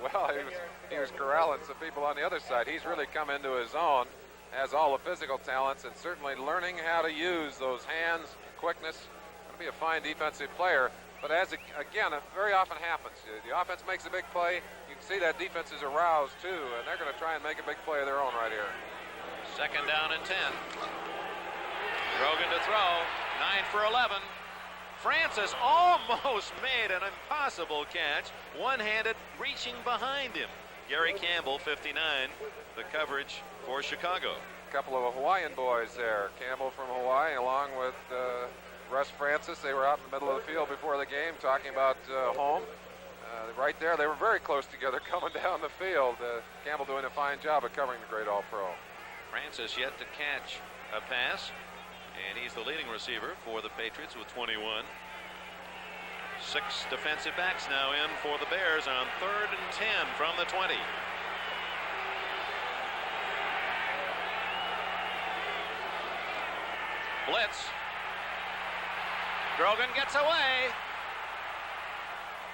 Well, he was corralling some people on the other side. He's really come into his own, has all the physical talents, and certainly learning how to use those hands, quickness. Be a fine defensive player, but as again, it very often happens. The offense makes a big play. You can see that defense is aroused too, and they're going to try and make a big play of their own right here. Second down and 10. Grogan to throw. 9 for 11. Francis almost made an impossible catch. One-handed, reaching behind him. Gary Campbell, 59, the coverage for Chicago. A couple of Hawaiian boys there. Campbell from Hawaii, along with Russ Francis. They were out in the middle of the field before the game talking about home. Right there, they were very close together coming down the field. Campbell doing a fine job of covering the great All-Pro. Francis yet to catch a pass, and he's the leading receiver for the Patriots with 21. 6 defensive backs now in for the Bears on 3rd and 10 from the 20. Blitz. Grogan gets away.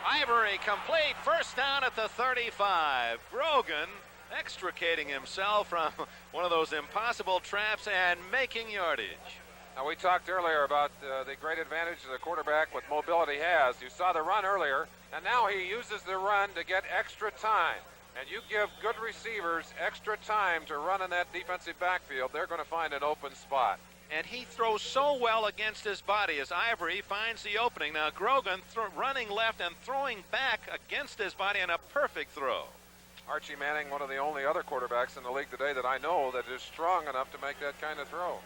Ivory complete. First down at the 35. Grogan extricating himself from one of those impossible traps and making yardage. Now, we talked earlier about the great advantage the quarterback with mobility has. You saw the run earlier, and now he uses the run to get extra time. And you give good receivers extra time to run in that defensive backfield, they're going to find an open spot. And he throws so well against his body as Ivory finds the opening. Now Grogan running left and throwing back against his body, and a perfect throw. Archie Manning, one of the only other quarterbacks in the league today that I know that is strong enough to make that kind of throw.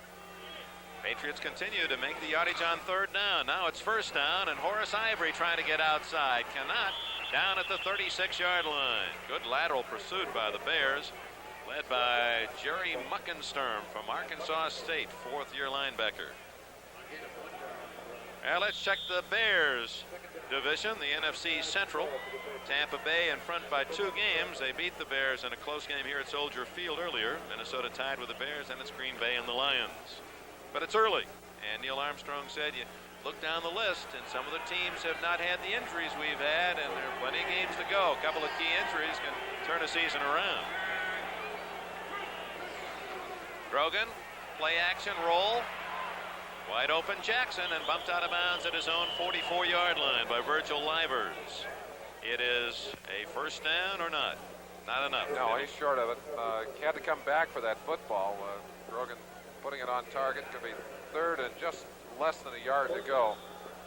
Patriots continue to make the yardage on 3rd down. Now it's 1st down, and Horace Ivory trying to get outside. Cannot. Down at the 36-yard line. Good lateral pursuit by the Bears, led by Jerry Muckensturm from Arkansas State, 4th-year linebacker. Now let's check the Bears division, the NFC Central. Tampa Bay in front by 2 games. They beat the Bears in a close game here at Soldier Field earlier. Minnesota tied with the Bears, and it's Green Bay and the Lions. But it's early, and Neil Armstrong said you look down the list, and some of the teams have not had the injuries we've had, and there are plenty of games to go. A couple of key injuries can turn a season around. Grogan, play action, roll. Wide open Jackson, and bumped out of bounds at his own 44-yard line by Virgil Livers. It is a 1st down or not? Not enough. No, he's short of it. He had to come back for that football. Grogan putting it on target. Could be 3rd and just less than a yard to go.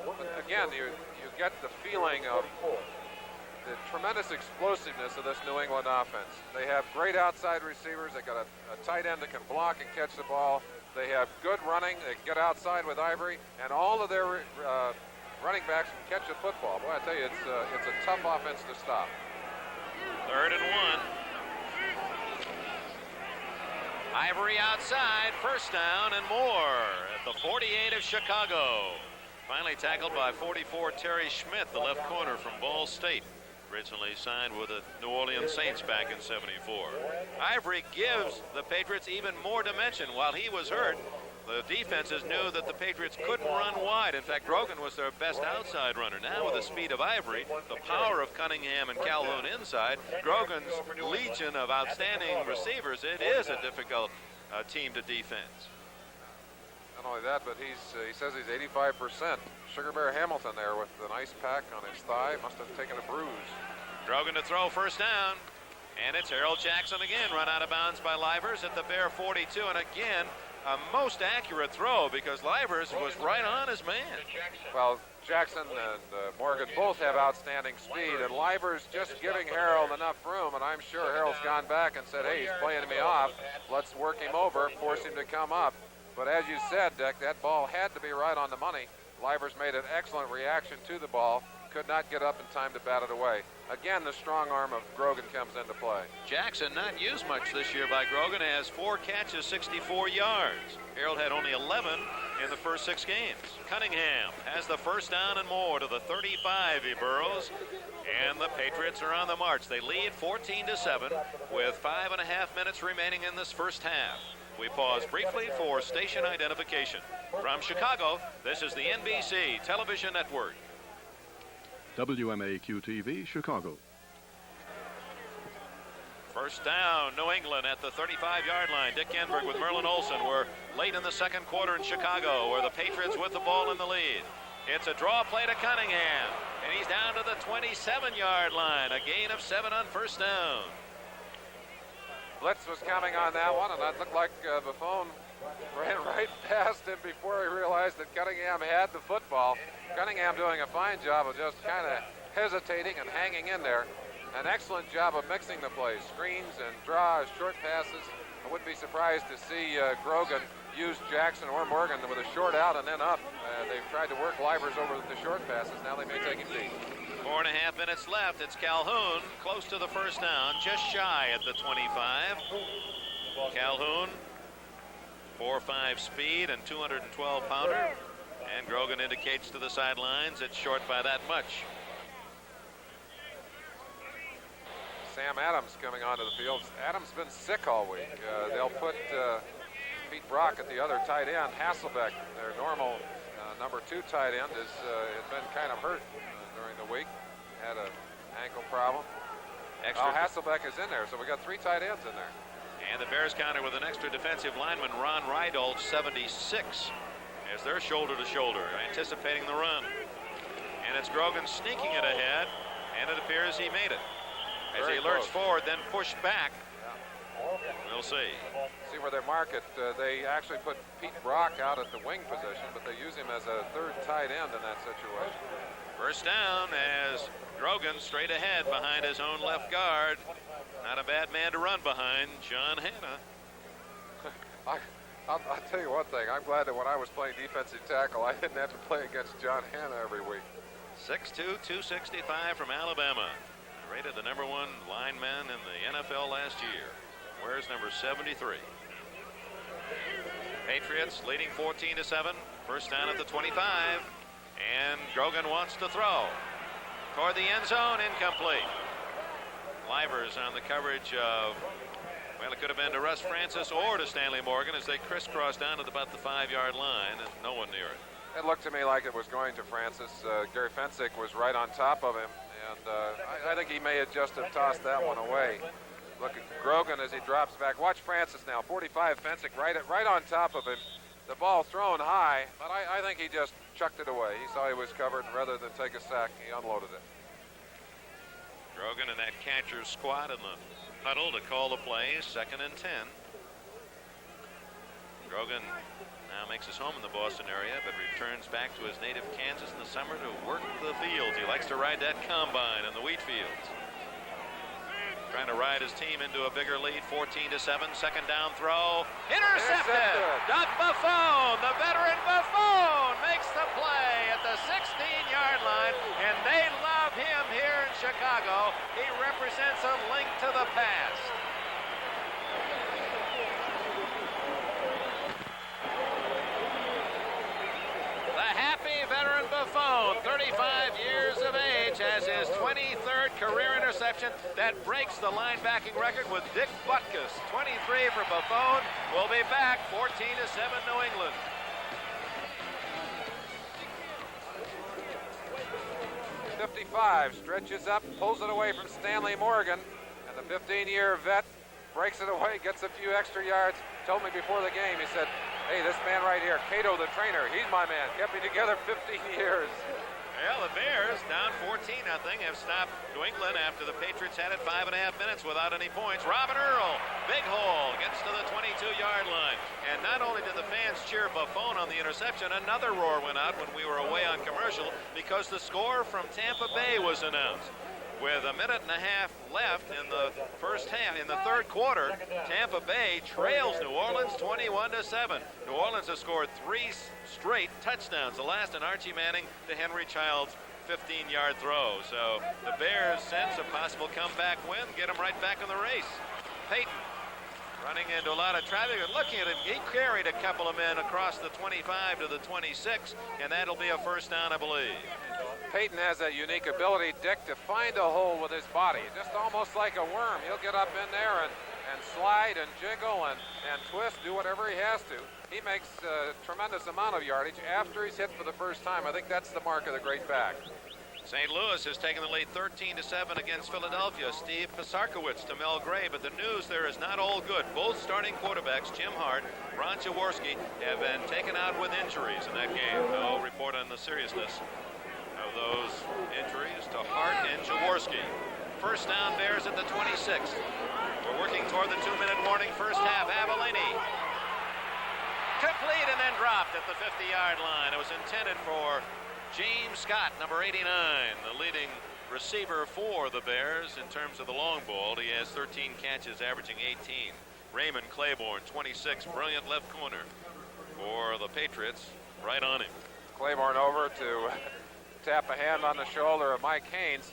But again, you get the feeling of the tremendous explosiveness of this New England offense. They have great outside receivers. They got a tight end that can block and catch the ball. They have good running. They can get outside with Ivory, and all of their running backs can catch the football. Boy, I tell you, it's a tough offense to stop. 3rd and 1. Ivory outside, 1st down and more at the 48 of Chicago. Finally tackled by 44 Terry Schmidt, the left corner from Ball State. Originally signed with the New Orleans Saints back in '74. Ivory gives the Patriots even more dimension. While he was hurt, the defenses knew that the Patriots couldn't run wide. In fact, Grogan was their best outside runner. Now with the speed of Ivory, the power of Cunningham and Calhoun inside, Grogan's legion of outstanding receivers, it is a difficult team to defense. Not only that, but he says he's 85%. Sugar Bear Hamilton there with the nice pack on his thigh. Must have taken a bruise. Grogan to throw, first down. And it's Harold Jackson again, run out of bounds by Livers at the Bear 42. And again, a most accurate throw because Livers was right on his man. Well, Jackson and Morgan both have outstanding speed, and Livers just giving Harold enough room, and I'm sure Harold's gone back and said, hey, he's playing me off. Let's work him over, force him to come up. But as you said, Dick, that ball had to be right on the money. Livers made an excellent reaction to the ball, could not get up in time to bat it away. Again, the strong arm of Grogan comes into play. Jackson not used much this year by Grogan, has 4 catches, 64 yards. Harold had only 11 in the first 6 games. Cunningham has the first down and more to the 35. He burrows, and the Patriots are on the march. They lead 14-7 with 5.5 minutes remaining in this first half. We pause briefly for station identification. From Chicago, this is the NBC Television Network. WMAQ-TV, Chicago. First down, New England at the 35-yard line. Dick Enberg with Merlin Olsen. We're late in the second quarter in Chicago, where the Patriots with the ball in the lead. It's a draw play to Cunningham, and he's down to the 27-yard line. A gain of 7 on first down. Blitz was coming on that one, and that looked like Buffon ran right past him before he realized that Cunningham had the football. Cunningham doing a fine job of just kind of hesitating and hanging in there. An excellent job of mixing the plays, screens and draws, short passes. I wouldn't be surprised to see Grogan use Jackson or Morgan with a short out and then up. They've tried to work Livers over the short passes. Now they may take him deep. 4.5 minutes left. It's Calhoun close to the first down, just shy at the 25. Calhoun, 4.5 speed and 212-pounder. And Grogan indicates to the sidelines it's short by that much. Sam Adams coming onto the field. Adams been sick all week. They'll put Pete Brock at the other tight end. Hasselbeck, their normal number 2 tight end, has been kind of hurt during the week. Had an ankle problem. Hasselbeck is in there, so we got 3 tight ends in there. And the Bears counter with an extra defensive lineman, Ron Rydolph, 76, as they're shoulder to shoulder, anticipating the run. And it's Grogan sneaking it ahead, and it appears he made it. As he lurched forward, then pushed back. Yeah. We'll see. See where they mark it. They actually put Pete Brock out at the wing position, but they use him as a 3rd tight end in that situation. First down as Grogan straight ahead behind his own left guard. Not a bad man to run behind, John Hanna. I'll tell you one thing. I'm glad that when I was playing defensive tackle, I didn't have to play against John Hanna every week. 6'2", 265 from Alabama. Rated the number 1 lineman in the NFL last year. Where's number 73? Patriots leading 14-7. First down at the 25. And Grogan wants to throw. Toward the end zone, incomplete. Livers on the coverage of, well, it could have been to Russ Francis or to Stanley Morgan as they crisscrossed down to about the 5-yard line, and no one near it. It looked to me like it was going to Francis. Gary Fensick was right on top of him, and I think he may have just have tossed that one away. Look at Grogan as he drops back. Watch Francis now, 45, Fensick right on top of him. The ball thrown high, but I think he just chucked it away. He saw he was covered, and rather than take a sack, he unloaded it. Grogan and that catcher's squad in the huddle to call the plays, 2nd and 10. Grogan now makes his home in the Boston area, but returns back to his native Kansas in the summer to work the fields. He likes to ride that combine in the wheat fields. Trying to ride his team into a bigger lead, 14-7, second down throw. Intercepted! Doug Buffon, the veteran Buffon, makes the play at the 16-yard line, and they love him here in Chicago. He represents a link to the past. Veteran Buffon, 35 years of age, has his 23rd career interception that breaks the linebacking record with Dick Butkus. 23 for Buffon. We'll be back, 14-7 New England. .55 stretches up, pulls it away from Stanley Morgan, and the 15-year vet breaks it away, gets a few extra yards. Told me before the game, he said, hey, this man right here, Cato the trainer, he's my man. Kept me together 15 years. Well, the Bears, down 14-0, have stopped New England after the Patriots had it 5.5 minutes without any points. Robin Earl, big hole, gets to the 22-yard line. And not only did the fans cheer Buffon on the interception, another roar went out when we were away on commercial because the score from Tampa Bay was announced. With a minute and a half left in the first half, in the third quarter, Tampa Bay trails New Orleans 21-7. New Orleans has scored 3 straight touchdowns, the last in Archie Manning to Henry Child's 15-yard throw. So the Bears sense a possible comeback win, get them right back in the race. Payton running into a lot of traffic, and looking at him, he carried a couple of men across the 25 to the 26, and that'll be a first down, I believe. Payton has a unique ability, Dick, to find a hole with his body, just almost like a worm. He'll get up in there and slide and jiggle and twist, do whatever he has to. He makes a tremendous amount of yardage after he's hit for the first time. I think that's the mark of the great back. St. Louis has taken the lead 13-7 against Philadelphia. Steve Pisarkowitz to Mel Gray, but the news there is not all good. Both starting quarterbacks, Jim Hart, Ron Jaworski, have been taken out with injuries in that game. No report on the seriousness of those injuries to Hart and Jaworski. First down, Bears at the 26th. We're working toward the 2-minute warning. First half, Avellini. Complete and then dropped at the 50-yard line. It was intended for James Scott, number 89, the leading receiver for the Bears in terms of the long ball. He has 13 catches, averaging 18. Raymond Claiborne, 26, brilliant left corner for the Patriots, right on him. Claiborne over to tap a hand on the shoulder of Mike Haynes.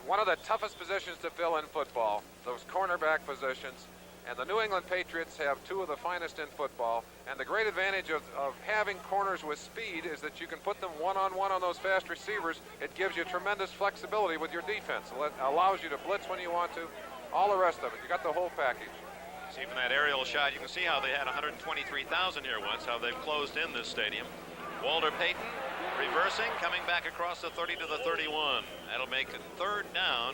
One of the toughest positions to fill in football, those cornerback positions. And the New England Patriots have 2 of the finest in football. And the great advantage of having corners with speed is that you can put them one-on-one on those fast receivers. It gives you tremendous flexibility with your defense. It allows you to blitz when you want to. All the rest of it. You got the whole package. See from that aerial shot, you can see how they had 123,000 here once, how they've closed in this stadium. Walter Payton reversing, coming back across the 30 to the 31. That'll make it third down.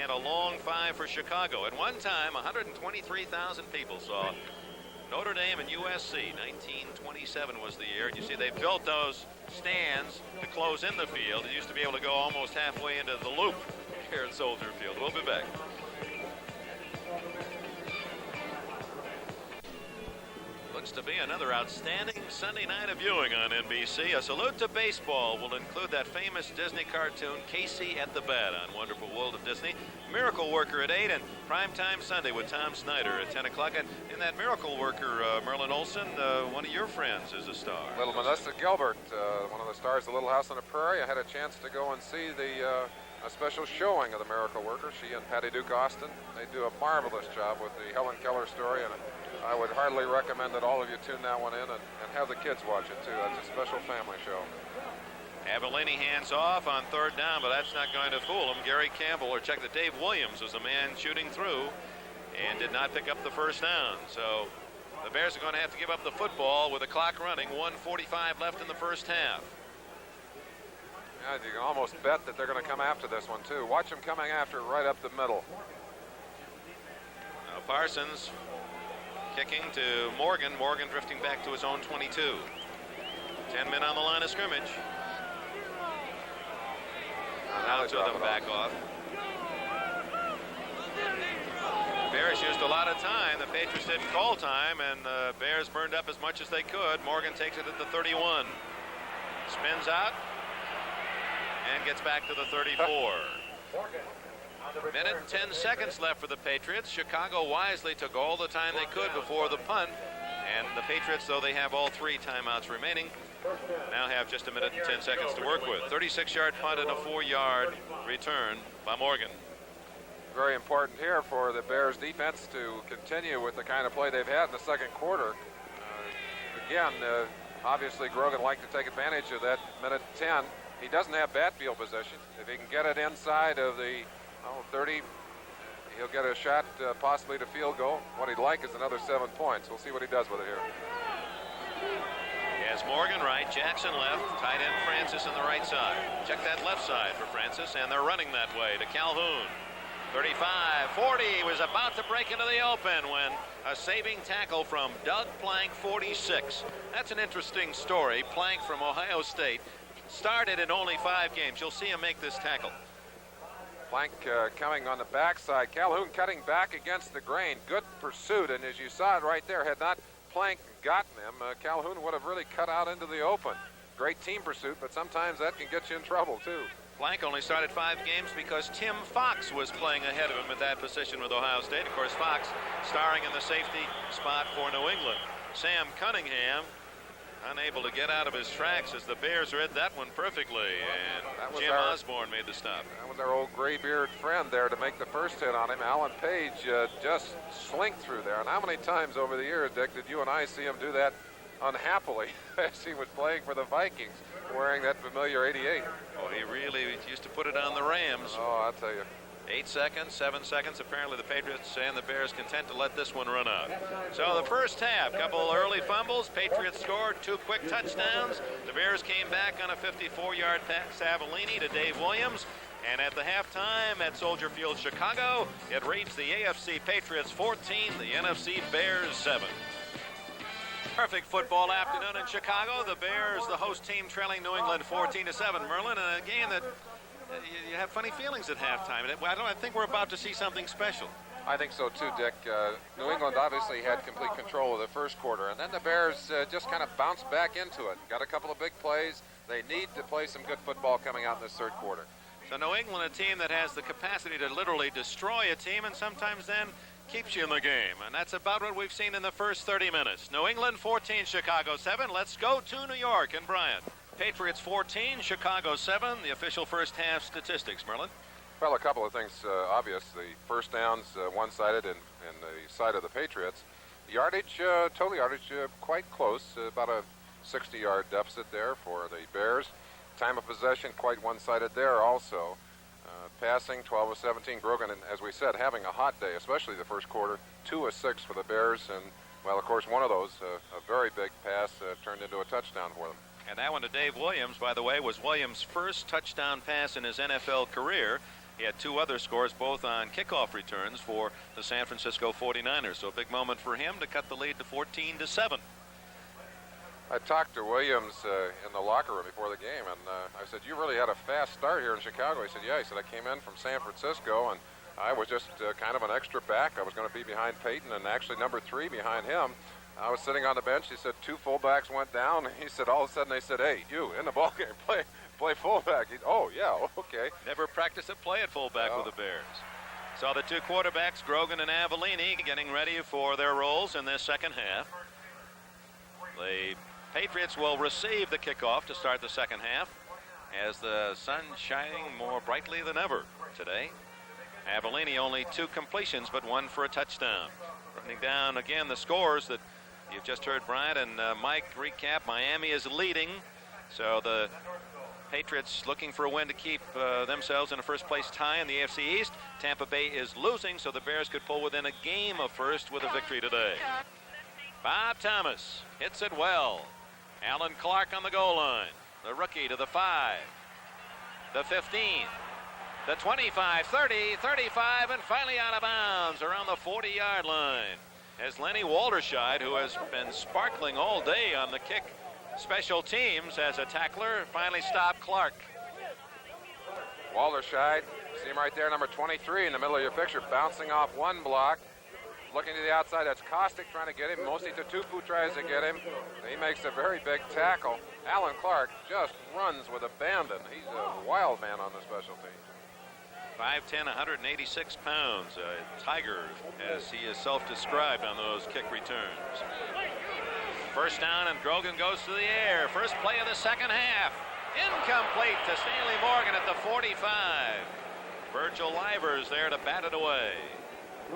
And a long 5 for Chicago. At one time, 123,000 people saw Notre Dame and USC. 1927 was the year. And you see they built those stands to close in the field. It used to be able to go almost halfway into the loop here at Soldier Field. We'll be back. Looks to be another outstanding Sunday night of viewing on NBC. A salute to baseball will include that famous Disney cartoon, Casey at the Bat, on Wonderful World of Disney. Miracle Worker at 8, and Primetime Sunday with Tom Snyder at 10 o'clock. And in that Miracle Worker, Merlin Olsen, one of your friends is a star. Little Melissa Gilbert, one of the stars of Little House on the Prairie. I had a chance to go and see a special showing of the Miracle Worker. She and Patty Duke Austin, they do a marvelous job with the Helen Keller story, and I would heartily recommend that all of you tune that one in and have the kids watch it too. That's a special family show. Avellini hands off on third down, but that's not going to fool him. Gary Campbell, or check that Dave Williams was the man shooting through and did not pick up the first down. So the Bears are going to have to give up the football with the clock running. 1:45 left in the first half. Yeah, you can almost bet that they're going to come after this one too. Watch them coming after it right up the middle. Now Parsons kicking to Morgan. Morgan drifting back to his own 22. 10 men on the line of scrimmage. Now two of them back off. Bears used a lot of time. The Patriots didn't call time, and the Bears burned up as much as they could. Morgan takes it at the 31. Spins out and gets back to the 34. Minute and 10 seconds left for the Patriots. Chicago wisely took all the time they could before the punt. And the Patriots, though they have all 3 timeouts remaining, now have just a minute and 10 seconds to work with. 36-yard punt and a 4-yard return by Morgan. Very important here for the Bears defense to continue with the kind of play they've had in the second quarter. Again, obviously Grogan liked to take advantage of that minute 10. He doesn't have bad field position. If he can get it inside of the 30, he'll get a shot possibly to field goal. What he'd like is another 7 points. We'll see what he does with it here. He has Morgan right, Jackson left, tight end Francis on the right side. Check that left side for Francis, and they're running that way to Calhoun. 35, 40, was about to break into the open when a saving tackle from Doug Plank, 46. That's an interesting story. Plank from Ohio State started in only 5 games. You'll see him make this tackle. Plank coming on the backside. Calhoun cutting back against the grain. Good pursuit, and as you saw it right there, had not Plank gotten him, Calhoun would have really cut out into the open. Great team pursuit, but sometimes that can get you in trouble too. Plank only started 5 games because Tim Fox was playing ahead of him at that position with Ohio State. Of course, Fox starring in the safety spot for New England. Sam Cunningham unable to get out of his tracks as the Bears read that one perfectly, and Jim Osborne made the stop. That was our old gray-beard friend there to make the first hit on him. Alan Page just slinked through there. And how many times over the years, Dick, did you and I see him do that unhappily as he was playing for the Vikings, wearing that familiar 88? Oh, he really used to put it on the Rams. Oh, I'll tell you. 8 seconds, 7 seconds. Apparently the Patriots and the Bears content to let this one run out. So the first half, couple early fumbles. Patriots scored 2 quick touchdowns. The Bears came back on a 54-yard pass, Avellini to Dave Williams. And at the halftime at Soldier Field, Chicago, it reads the AFC Patriots 14, the NFC Bears 7. Perfect football afternoon in Chicago. The Bears, the host team, trailing New England 14-7. Merlin, and a game that you have funny feelings at halftime. I think we're about to see something special. I think so too, Dick. New England obviously had complete control of the first quarter, and then the Bears just kind of bounced back into it. Got a couple of big plays. They need to play some good football coming out in this third quarter. So New England, a team that has the capacity to literally destroy a team and sometimes then keeps you in the game. And that's about what we've seen in the first 30 minutes. New England 14, Chicago 7. Let's go to New York and Bryant. Patriots 14, Chicago 7. The official first half statistics, Merlin. Well, a couple of things obvious. The first downs one-sided in the side of the Patriots. Yardage, total yardage, quite close. About a 60-yard deficit there for the Bears. Time of possession quite one-sided there also. Passing 12 of 17. Grogan, as we said, having a hot day, especially the first quarter. 2 of 6 for the Bears, and well, of course, one of those, a very big pass, turned into a touchdown for them. And that one to Dave Williams, by the way, was Williams' first touchdown pass in his NFL career. He had 2 other scores, both on kickoff returns for the San Francisco 49ers. So a big moment for him to cut the lead to 14-7. I talked to Williams in the locker room before the game, and I said, "You really had a fast start here in Chicago." He said, "Yeah." He said, "I came in from San Francisco, and I was just kind of an extra back. I was going to be behind Payton, and actually number 3 behind him. I was sitting on the bench." He said 2 fullbacks went down. He said all of a sudden they said, "Hey, you in the ball game, play fullback." Oh yeah, okay. Never practiced a play at fullback with the Bears. So the 2 quarterbacks, Grogan and Avellini, getting ready for their roles in this second half. The Patriots will receive the kickoff to start the second half as the sun shining more brightly than ever today. Avellini only 2 completions, but 1 for a touchdown. Running down again the scores that you've just heard Bryant and Mike recap. Miami is leading, so the Patriots looking for a win to keep themselves in a first-place tie in the AFC East. Tampa Bay is losing, so the Bears could pull within a game of first with a victory today. Bob Thomas hits it well. Alan Clark on the goal line. The rookie to the 5, the 15, the 25, 30, 35, and finally out of bounds around the 40-yard line. As Lenny Walterscheid, who has been sparkling all day on the kick special teams as a tackler, finally stopped Clark. Walterscheid, see him right there, number 23 in the middle of your picture, bouncing off 1 block. Looking to the outside, that's Kostick trying to get him. Mostly Tutupu tries to get him. He makes a very big tackle. Alan Clark just runs with abandon. He's a wild man on the special teams. 5'10", 186 pounds. A tiger, as he is self-described on those kick returns. First down, and Grogan goes to the air. First play of the second half. Incomplete to Stanley Morgan at the 45. Virgil Livers there to bat it away.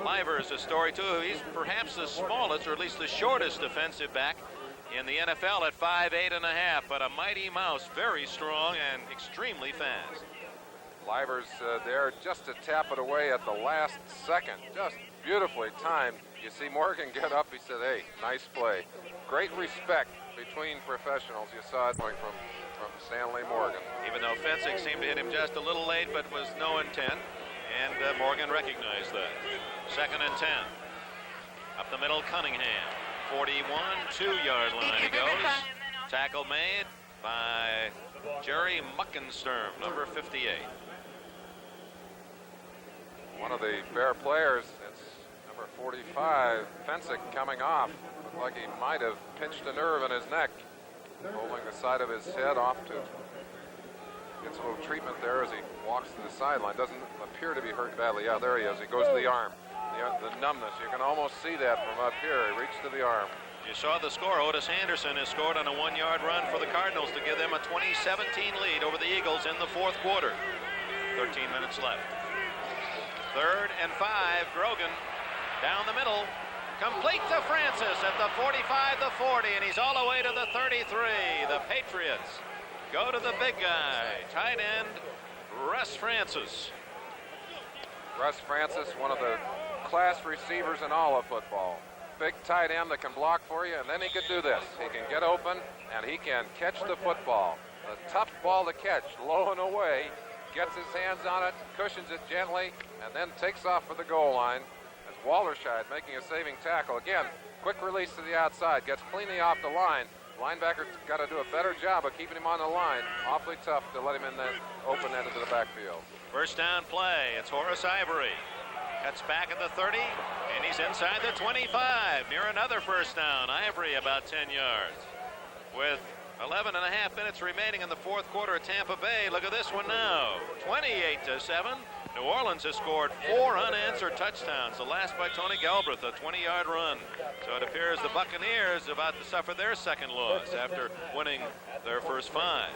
Livers, a story too. He's perhaps the smallest, or at least the shortest defensive back in the NFL at 5'8.5", but a mighty mouse, very strong and extremely fast. Livers there just to tap it away at the last second. Just beautifully timed. You see Morgan get up. He said, "Hey, nice play." Great respect between professionals. You saw it going from Stanley Morgan. Even though Fensick seemed to hit him just a little late, but was no intent. And Morgan recognized that. 2nd and 10. Up the middle, Cunningham. 41, 2-yard line he goes. Tackle made by Jerry Muckensturm, number 58. One of the Bear players, it's number 45, Fensick, coming off. Looked like he might have pinched a nerve in his neck. Holding the side of his head off to gets a little treatment there as he walks to the sideline. Doesn't appear to be hurt badly. Yeah, there he is. He goes to the arm. The numbness, you can almost see that from up here. He reached to the arm. You saw the score. Otis Anderson has scored on a 1-yard run for the Cardinals to give them a 20-17 lead over the Eagles in the fourth quarter. 13 minutes left. 3rd and 5. Grogan down the middle. Complete to Francis at the 45, the 40, and he's all the way to the 33. The Patriots go to the big guy, tight end Russ Francis. Russ Francis, one of the class receivers in all of football. Big tight end that can block for you, and then he can do this. He can get open, and he can catch the football. A tough ball to catch, low and away. Gets his hands on it, cushions it gently, and then takes off for the goal line. That's Walterscheid making a saving tackle. Again, quick release to the outside, gets cleanly off the line. Linebacker's got to do a better job of keeping him on the line. Awfully tough to let him in that open end into the backfield. First down play, it's Horace Ivory. Cuts back at the 30, and he's inside the 25, near another first down. Ivory about 10 yards. With 11 and a half minutes remaining in the fourth quarter at Tampa Bay. Look at this one now. 28-7. New Orleans has scored 4 unanswered touchdowns. The last by Tony Galbraith, a 20-yard run. So it appears the Buccaneers about to suffer their second loss after winning their first 5.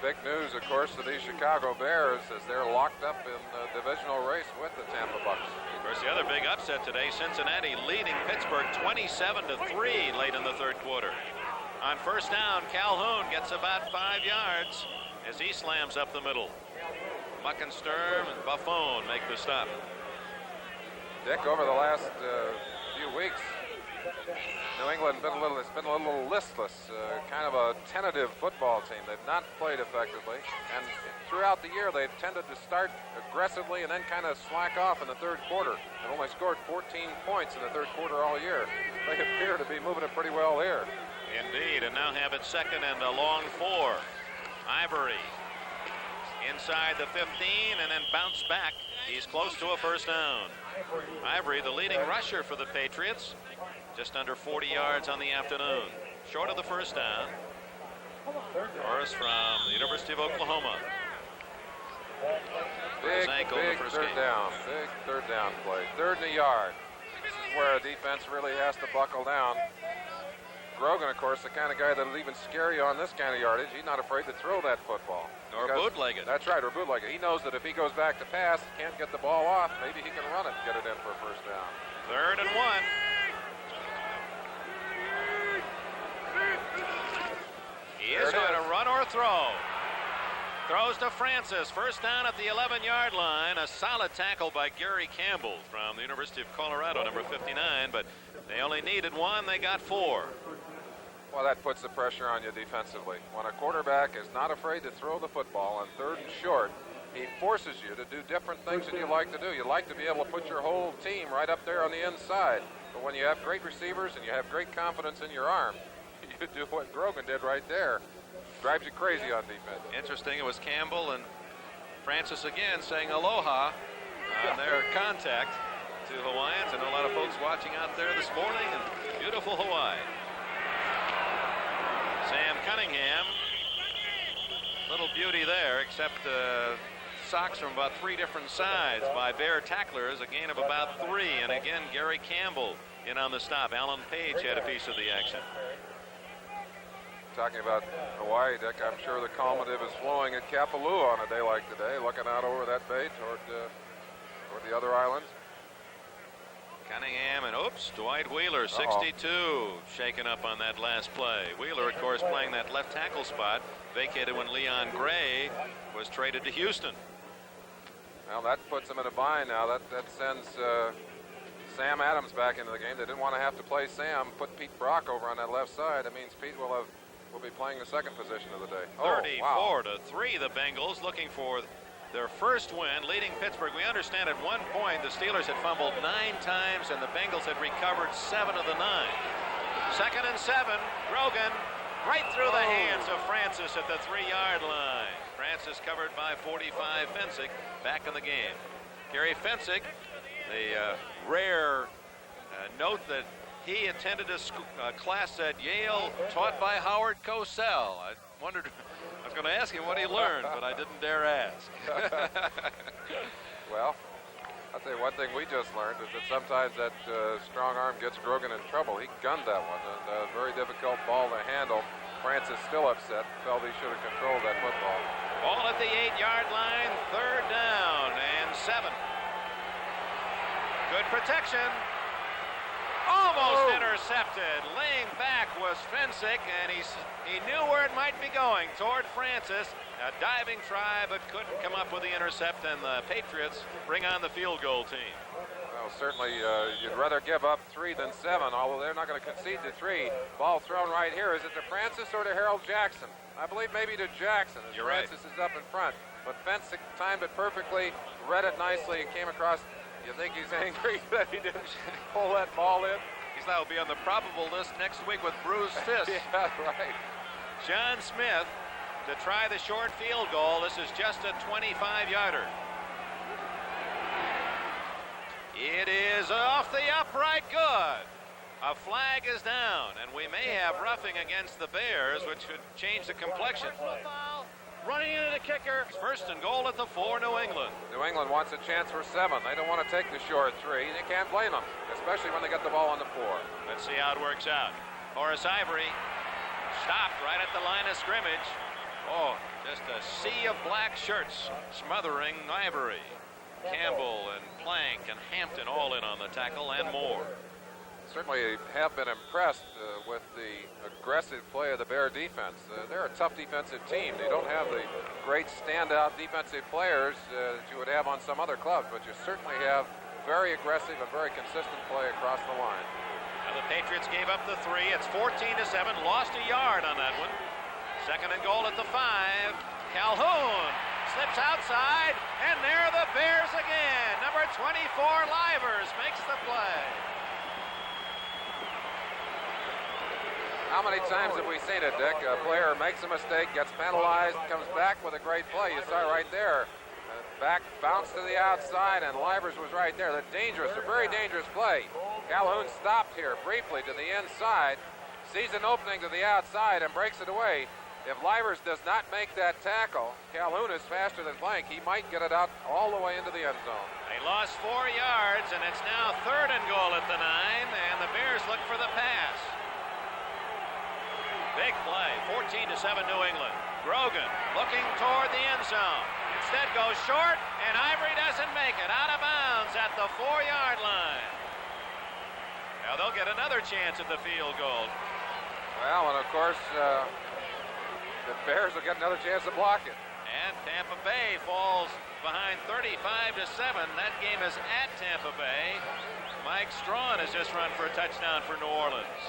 Big news, of course, to these Chicago Bears as they're locked up in the divisional race with the Tampa Bucs. Of course, the other big upset today, Cincinnati leading Pittsburgh 27-3 late in the third quarter. On first down, Calhoun gets about 5 yards as he slams up the middle. Muckensturm and Buffon make the stop. Dick, over the last few weeks, New England has been a little listless, kind of a tentative football team. They've not played effectively, and throughout the year they've tended to start aggressively and then kind of slack off in the third quarter. They've only scored 14 points in the third quarter all year. They appear to be moving it pretty well here. Indeed, and now have it second and a long 4. Ivory inside the 15 and then bounce back. He's close to a first down. Ivory, the leading rusher for the Patriots, just under 40 yards on the afternoon. Short of the first down. Horace from the University of Oklahoma. Big third down. Big third down play. 3rd and a yard. This is where a defense really has to buckle down. Grogan, of course, the kind of guy that'll even scare you on this kind of yardage. He's not afraid to throw that football. Or bootleg it. That's right, or bootleg it. He knows that if he goes back to pass, can't get the ball off, maybe he can run it and get it in for a first down. 3rd and 1. He is going to run or throw. Throws to Francis. First down at the 11-yard line. A solid tackle by Gary Campbell from the University of Colorado, number 59, but they only needed 1. They got 4. Well, that puts the pressure on you defensively. When a quarterback is not afraid to throw the football on 3rd and short, he forces you to do different things than you like to do. You like to be able to put your whole team right up there on the inside. But when you have great receivers and you have great confidence in your arm, you do what Grogan did right there. Drives you crazy on defense. Interesting, it was Campbell and Francis again saying aloha on their contact to Hawaiians. And a lot of folks watching out there this morning in beautiful Hawaii. Sam Cunningham, little beauty there, except socks from about 3 different sides by Bear tacklers, a gain of about 3. And again, Gary Campbell in on the stop. Alan Page had a piece of the action. Talking about Hawaii, Dick, I'm sure the calmative is flowing at Kapalua on a day like today, looking out over that bay toward the other islands. Cunningham and Dwight Wheeler, 62, shaken up on that last play. Wheeler, of course, playing that left tackle spot, vacated when Leon Gray was traded to Houston. Well, that puts him in a bind now. That sends Sam Adams back into the game. They didn't want to have to play Sam, put Pete Brock over on that left side. That means Pete will be playing the second position of the day. 34-3, the Bengals looking for their first win, leading Pittsburgh. We understand at one point the Steelers had fumbled 9 times and the Bengals had recovered 7 of the 9. 2nd and 7, Grogan right through the hands of Francis at the 3-yard line. Francis covered by 45 Fensick, back in the game. Gary Fensick, the rare note that he attended a class at Yale taught by Howard Cosell. I was going to ask him what he learned, but I didn't dare ask. Well, I'll tell you one thing we just learned is that sometimes that strong arm gets Grogan in trouble. He gunned that one, and a very difficult ball to handle. Francis still upset, felt he should have controlled that football. Ball at the 8-yard line, 3rd down and 7. Good protection. Almost intercepted. Laying back was Fensick, and he knew where it might be going, toward Francis. A diving try, but couldn't come up with the intercept, and the Patriots bring on the field goal team. Well, certainly you'd rather give up 3 than 7, although they're not going to concede to 3. Ball thrown right here. Is it to Francis or to Harold Jackson? I believe maybe to Jackson, as Francis is up in front. But Fensick timed it perfectly, read it nicely, and came across. You think he's angry that he didn't pull that ball in? He's now be on the probable list next week with bruised fists. Yeah, right. John Smith to try the short field goal. This is just a 25-yarder. It is off the upright. Good. A flag is down, and we may have roughing against the Bears, which would change the complexion. Running into the kicker. 1st and goal at the 4, New England. New England wants a chance for 7. They don't want to take the short 3. They can't blame them, especially when they get the ball on the 4. Let's see how it works out. Horace Ivory stopped right at the line of scrimmage. Oh, just a sea of black shirts smothering Ivory. Campbell and Plank and Hampton all in on the tackle and more. Certainly have been impressed with the aggressive play of the Bear defense. They're a tough defensive team. They don't have the great standout defensive players that you would have on some other clubs, but you certainly have very aggressive and very consistent play across the line. Now the Patriots gave up the 3. It's 14-7. Lost a yard on that one. 2nd and goal at the 5. Calhoun slips outside, and there are the Bears again. Number 24, Livers, makes the play. How many times have we seen it, Dick? A player makes a mistake, gets penalized, comes back with a great play. You saw it right there. Back, bounce to the outside, and Livers was right there. A very dangerous play. Calhoun stopped here briefly to the inside, sees an opening to the outside, and breaks it away. If Livers does not make that tackle, Calhoun is faster than Blank. He might get it out all the way into the end zone. They lost 4 yards, and it's now 3rd and goal at the 9, and the Bears look for the pass. Big play, 14-7 New England. Grogan looking toward the end zone. Instead goes short, and Ivory doesn't make it. Out of bounds at the 4-yard line. Now they'll get another chance at the field goal. Well, and of course, the Bears will get another chance to block it. And Tampa Bay falls behind 35-7. That game is at Tampa Bay. Mike Strawn has just run for a touchdown for New Orleans.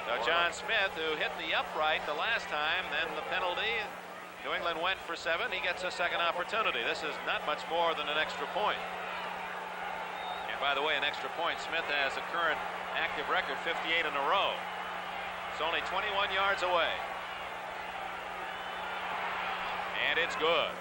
Now John Smith, who hit the upright the last time, then the penalty. New England went for 7. He gets a second opportunity. This is not much more than an extra point. And by the way, an extra point, Smith has a current active record, 58 in a row. It's only 21 yards away. And it's good.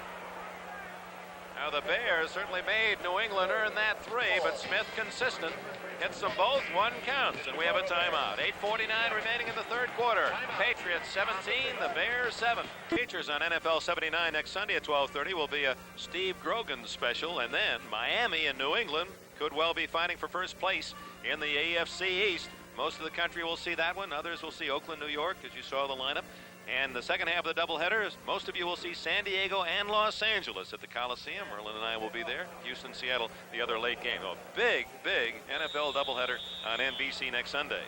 Now the Bears certainly made New England earn that 3, but Smith consistent. Hits them both, 1 counts, and we have a timeout. 8:49 remaining in the 3rd quarter. Patriots 17, the Bears 7. Features on NFL 79 next Sunday at 12:30 will be a Steve Grogan special, and then Miami and New England could well be fighting for first place in the AFC East. Most of the country will see that one. Others will see Oakland, New York, as you saw the lineup. And the second half of the doubleheader, most of you will see San Diego and Los Angeles at the Coliseum. Merlin and I will be there. Houston, Seattle, the other late game. A big, big NFL doubleheader on NBC next Sunday.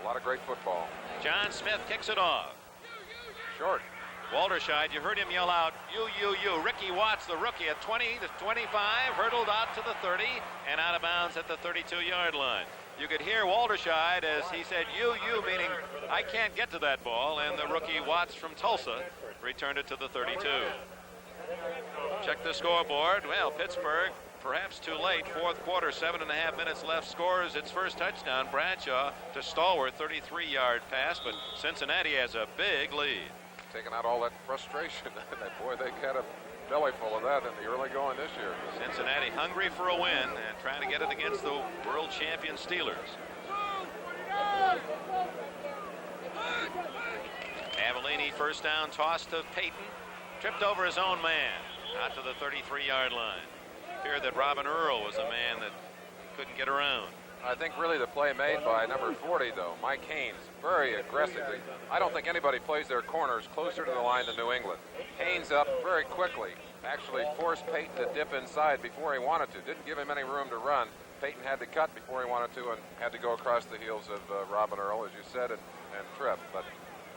A lot of great football. John Smith kicks it off. Short. Walterscheid, you heard him yell out, you. Ricky Watts, the rookie, at 20 to 25, hurdled out to the 30 and out of bounds at the 32-yard line. You could hear Walterscheid as he said, you, meaning I can't get to that ball, and the rookie Watts from Tulsa returned it to the 32. Check the scoreboard. Well, Pittsburgh perhaps too late. Fourth quarter, 7.5 minutes left, scores its first touchdown. Bradshaw to Stallworth, 33-yard pass, but Cincinnati has a big lead. Taking out all that frustration. Boy, they got a belly full of that in the early going this year. Cincinnati hungry for a win and trying to get it against the world champion Steelers. Avellini, first down, toss to Payton. Tripped over his own man out to the 33-yard line. Feared that Robin Earl was a man that couldn't get around. I think really the play made by number 40, though, Mike Haynes, very aggressively. I don't think anybody plays their corners closer to the line than New England. Haynes up very quickly, actually forced Payton to dip inside before he wanted to. Didn't give him any room to run. Payton had to cut before he wanted to and had to go across the heels of Robin Earl, as you said, and trip. But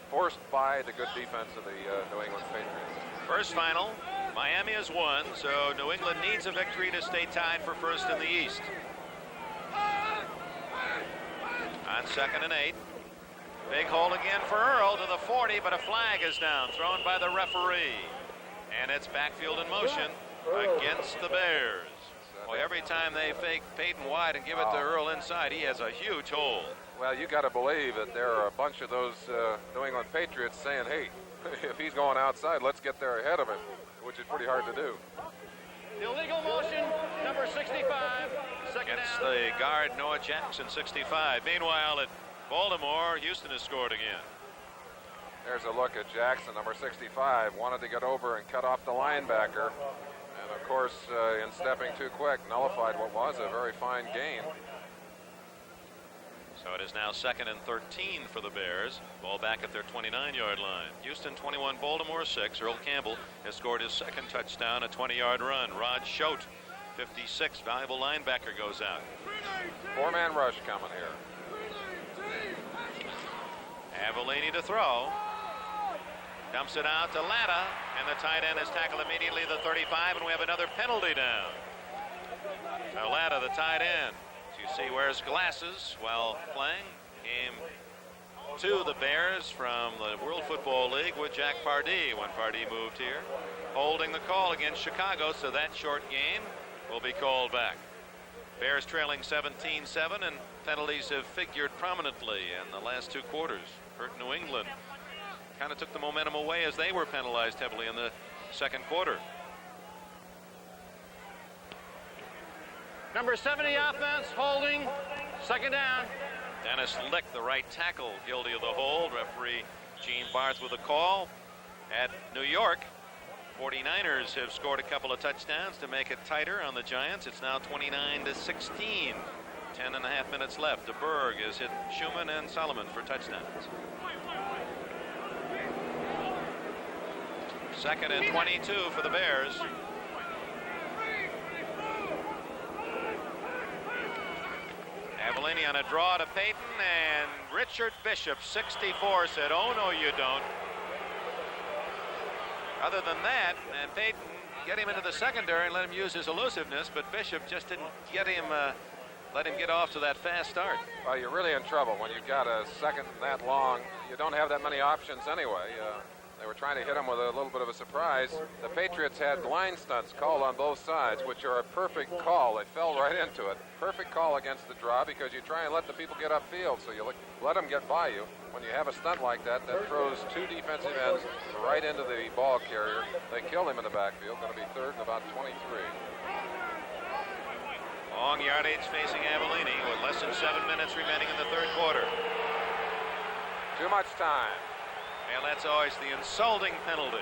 forced by the good defense of the New England Patriots. First final, Miami has won, so New England needs a victory to stay tied for first in the East. On 2nd and 8. Big hole again for Earl to the 40, but a flag is down, thrown by the referee. And it's backfield in motion against the Bears. Boy, every time they fake Payton wide and give it to Earl inside, he has a huge hole. Well, you got to believe that there are a bunch of those New England Patriots saying, hey, if he's going outside, let's get there ahead of him, which is pretty hard to do. Illegal motion, number 65. Against the guard, Noah Jackson, 65. Meanwhile, at Baltimore, Houston has scored again. There's a look at Jackson, number 65. Wanted to get over and cut off the linebacker. And, of course, in stepping too quick, nullified what was a very fine gain. So it is now 2nd and 13 for the Bears. Ball back at their 29-yard line. Houston 21, Baltimore 6. Earl Campbell has scored his second touchdown, a 20-yard run. Rod Schote, 56, valuable linebacker, goes out. Four-man rush coming here. Avellini to throw. Dumps it out to Latta, and the tight end is tackled immediately at the 35, and we have another penalty down. So Latta, the tight end, as you see, wears glasses while playing. Came to the Bears from the World Football League with Jack Pardee when Pardee moved here. Holding the call against Chicago, so that short game will be called back. Bears trailing 17-7, and penalties have figured prominently in the last two quarters. Hurt New England. Kind of took the momentum away as they were penalized heavily in the second quarter. Number 70 offense, holding, second down. Dennis Lick, the right tackle, guilty of the hold. Referee Gene Barth with a call. At New York, 49ers have scored a couple of touchdowns to make it tighter on the Giants. It's now 29-16. 10.5 minutes left. DeBerg has hit Schumann and Solomon for touchdowns. 2nd and 22 for the Bears. Avellini on a draw to Payton, and Richard Bishop, 64, said, oh, no, you don't. Other than that, and Payton get him into the secondary and let him use his elusiveness, but Bishop just didn't get him, let him get off to that fast start. Well, you're really in trouble when you've got a second that long. You don't have that many options anyway. They were trying to hit him with a little bit of a surprise. The Patriots had line stunts called on both sides, which are a perfect call. They fell right into it. Perfect call against the draw because you try and let the people get upfield, so you let them get by you. When you have a stunt like that, that throws two defensive ends right into the ball carrier. They killed him in the backfield. Going to be third and about 23. Long yardage facing Avellini with less than 7 minutes remaining in the third quarter. Too much time. Well, that's always the insulting penalty.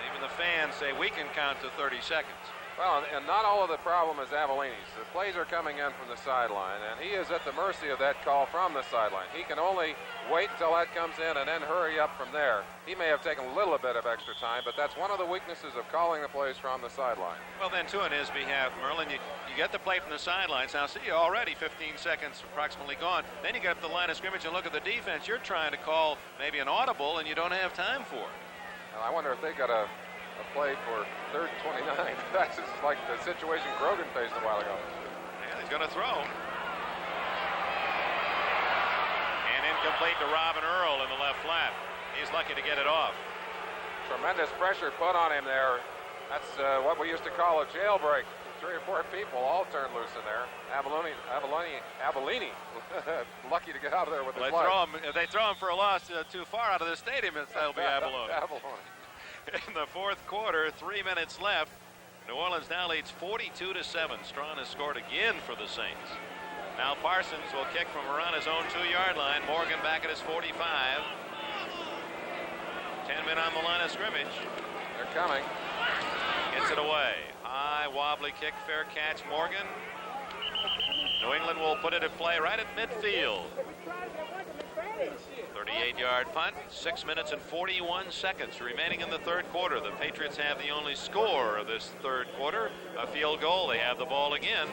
Even the fans say we can count to 30 seconds. Well, and not all of the problem is Avellini's. The plays are coming in from the sideline, and he is at the mercy of that call from the sideline. He can only wait until that comes in and then hurry up from there. He may have taken a little bit of extra time, but that's one of the weaknesses of calling the plays from the sideline. Well, then, too, on his behalf, Merlin, you get the play from the sidelines. Now, see, already 15 seconds approximately gone. Then you get up the line of scrimmage and look at the defense. You're trying to call maybe an audible, and you don't have time for it. And I wonder if they got a play for third 29. That's just like the situation Grogan faced a while ago. Yeah, he's going to throw. And incomplete to Robin Earl in the left flat. He's lucky to get it off. Tremendous pressure put on him there. That's what we used to call a jailbreak. 3 or 4 people all turned loose in there. Avellini, lucky to get out of there with his life. If they throw him for a loss too far out of the stadium, that'll be Avellini. In the fourth quarter, 3 minutes left. New Orleans now leads 42-7. Strawn has scored again for the Saints. Now Parsons will kick from around his own 2-yard line. Morgan back at his 45. 10 men on the line of scrimmage. They're coming. Gets it away. High wobbly kick, fair catch. Morgan. New England will put it in play right at midfield. 38-yard punt. 6 minutes and 41 seconds remaining in the third quarter. The Patriots have the only score of this third quarter, a field goal. They have the ball again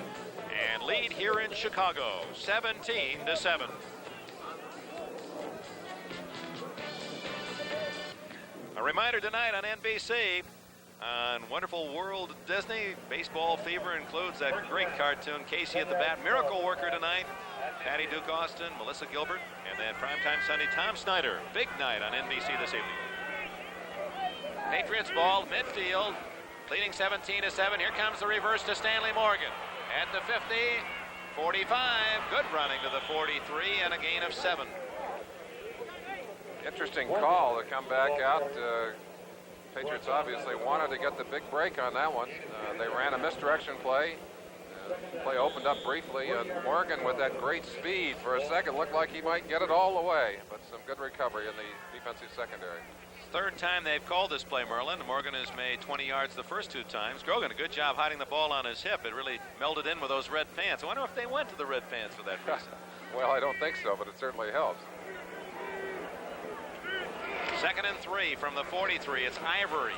and lead here in Chicago, 17-7. A reminder tonight on NBC, on Wonderful World Disney, Baseball Fever includes that great cartoon, Casey at the Bat. Miracle Worker tonight, Patty Duke Austin, Melissa Gilbert, and then primetime Sunday, Tom Snyder. Big night on NBC this evening. Patriots ball, midfield, leading 17-7. Here comes the reverse to Stanley Morgan. At the 50, 45, good running to the 43, and a gain of 7. Interesting call to come back out. Patriots obviously wanted to get the big break on that one. They ran a misdirection play. Play opened up briefly, and Morgan with that great speed for a second looked like he might get it all the way, but some good recovery in the defensive secondary. Third time they've called this play, Merlin. Morgan has made 20 yards the first 2 times. Grogan, a good job hiding the ball on his hip. It really melded in with those red pants. I wonder if they went to the red pants for that reason. Well, I don't think so, but it certainly helps. 2nd and 3 from the 43. It's Ivory.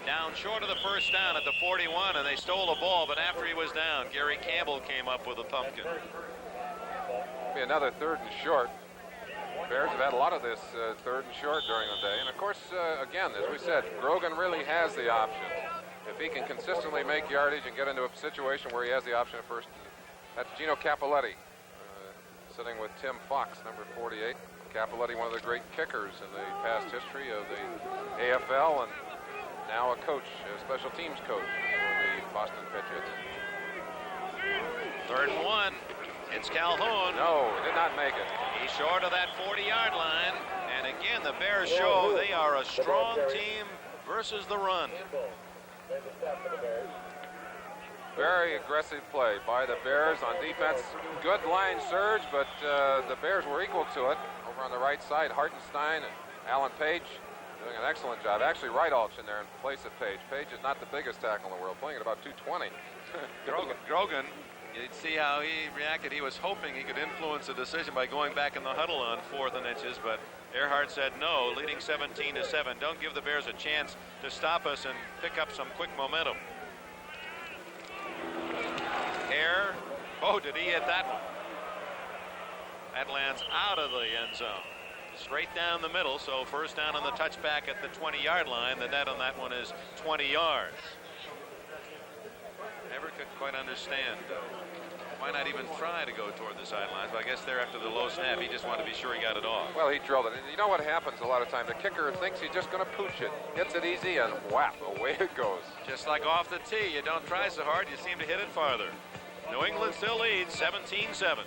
Down short of the first down at the 41, and they stole the ball, but after he was down, Gary Campbell came up with a pumpkin. Be another 3rd and short. Bears have had a lot of this 3rd and short during the day. And of course, again, as we said, Grogan really has the option. If he can consistently make yardage and get into a situation where he has the option at first. That's Gino Cappelletti, sitting with Tim Fox, number 48. Cappelletti, one of the great kickers in the past history of the AFL, and now a coach, a special teams coach for the Boston Patriots. 3rd and 1. It's Calhoun. No, did not make it. He's short of that 40-yard line. And again, the Bears show they are a strong team versus the run. Very aggressive play by the Bears on defense. Good line surge, but the Bears were equal to it. Over on the right side, Hartenstein and Alan Page doing an excellent job. Actually, Ridehalgh in there in place of Page. Page is not the biggest tackle in the world, playing at about 220. Grogan, you'd see how he reacted. He was hoping he could influence the decision by going back in the huddle on 4th and inches, but Earhart said no, leading 17-7. Don't give the Bears a chance to stop us and pick up some quick momentum. Hare, oh, did he hit that one? That lands out of the end zone. Straight down the middle, so first down on the touchback at the 20-yard line. The net on that one is 20 yards. Never could quite understand why not even try to go toward the sidelines. But I guess there after the low snap, he just wanted to be sure he got it off. Well, he drilled it. And you know what happens a lot of times? The kicker thinks he's just going to pooch it. Hits it easy, and whap, away it goes. Just like off the tee, you don't try so hard, you seem to hit it farther. New England still leads 17-7.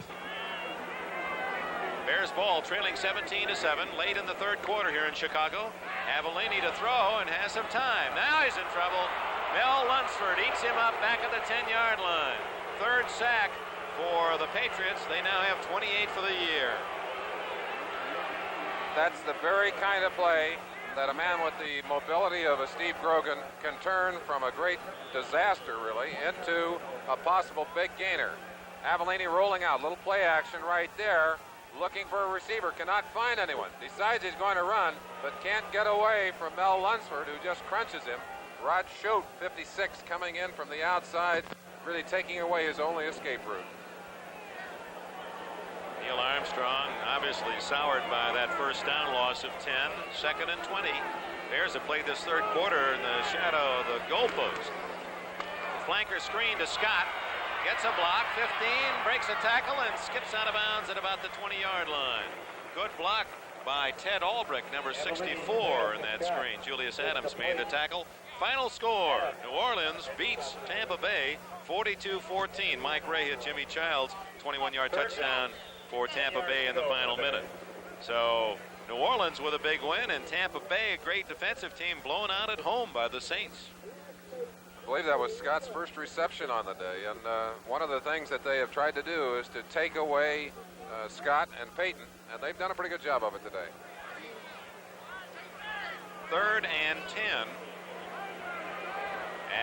Bears ball trailing 17-7 late in the third quarter here in Chicago. Avellini to throw and has some time. Now he's in trouble. Mel Lunsford eats him up back at the 10-yard line. 3rd sack for the Patriots. They now have 28 for the year. That's the very kind of play that a man with the mobility of a Steve Grogan can turn from a great disaster, really, into a possible big gainer. Avellini rolling out, little play action right there, looking for a receiver, cannot find anyone. Decides he's going to run, but can't get away from Mel Lunsford, who just crunches him. Rod Schote, 56, coming in from the outside, really taking away his only escape route. Neil Armstrong obviously soured by that first down loss of 10. 2nd and 20. Bears have played this third quarter in the shadow of the goalpost. Flanker screen to Scott. Gets a block. 15. Breaks a tackle and skips out of bounds at about the 20-yard line. Good block by Ted Albrecht, number 64 in that screen. Julius Adams made the tackle. Final score, New Orleans beats Tampa Bay 42-14. Mike Ray hit Jimmy Childs' 21-yard touchdown for Tampa Bay in the final minute. So New Orleans with a big win, and Tampa Bay, a great defensive team, blown out at home by the Saints. I believe that was Scott's first reception on the day, and one of the things that they have tried to do is to take away Scott and Payton, and they've done a pretty good job of it today. 3rd and 10.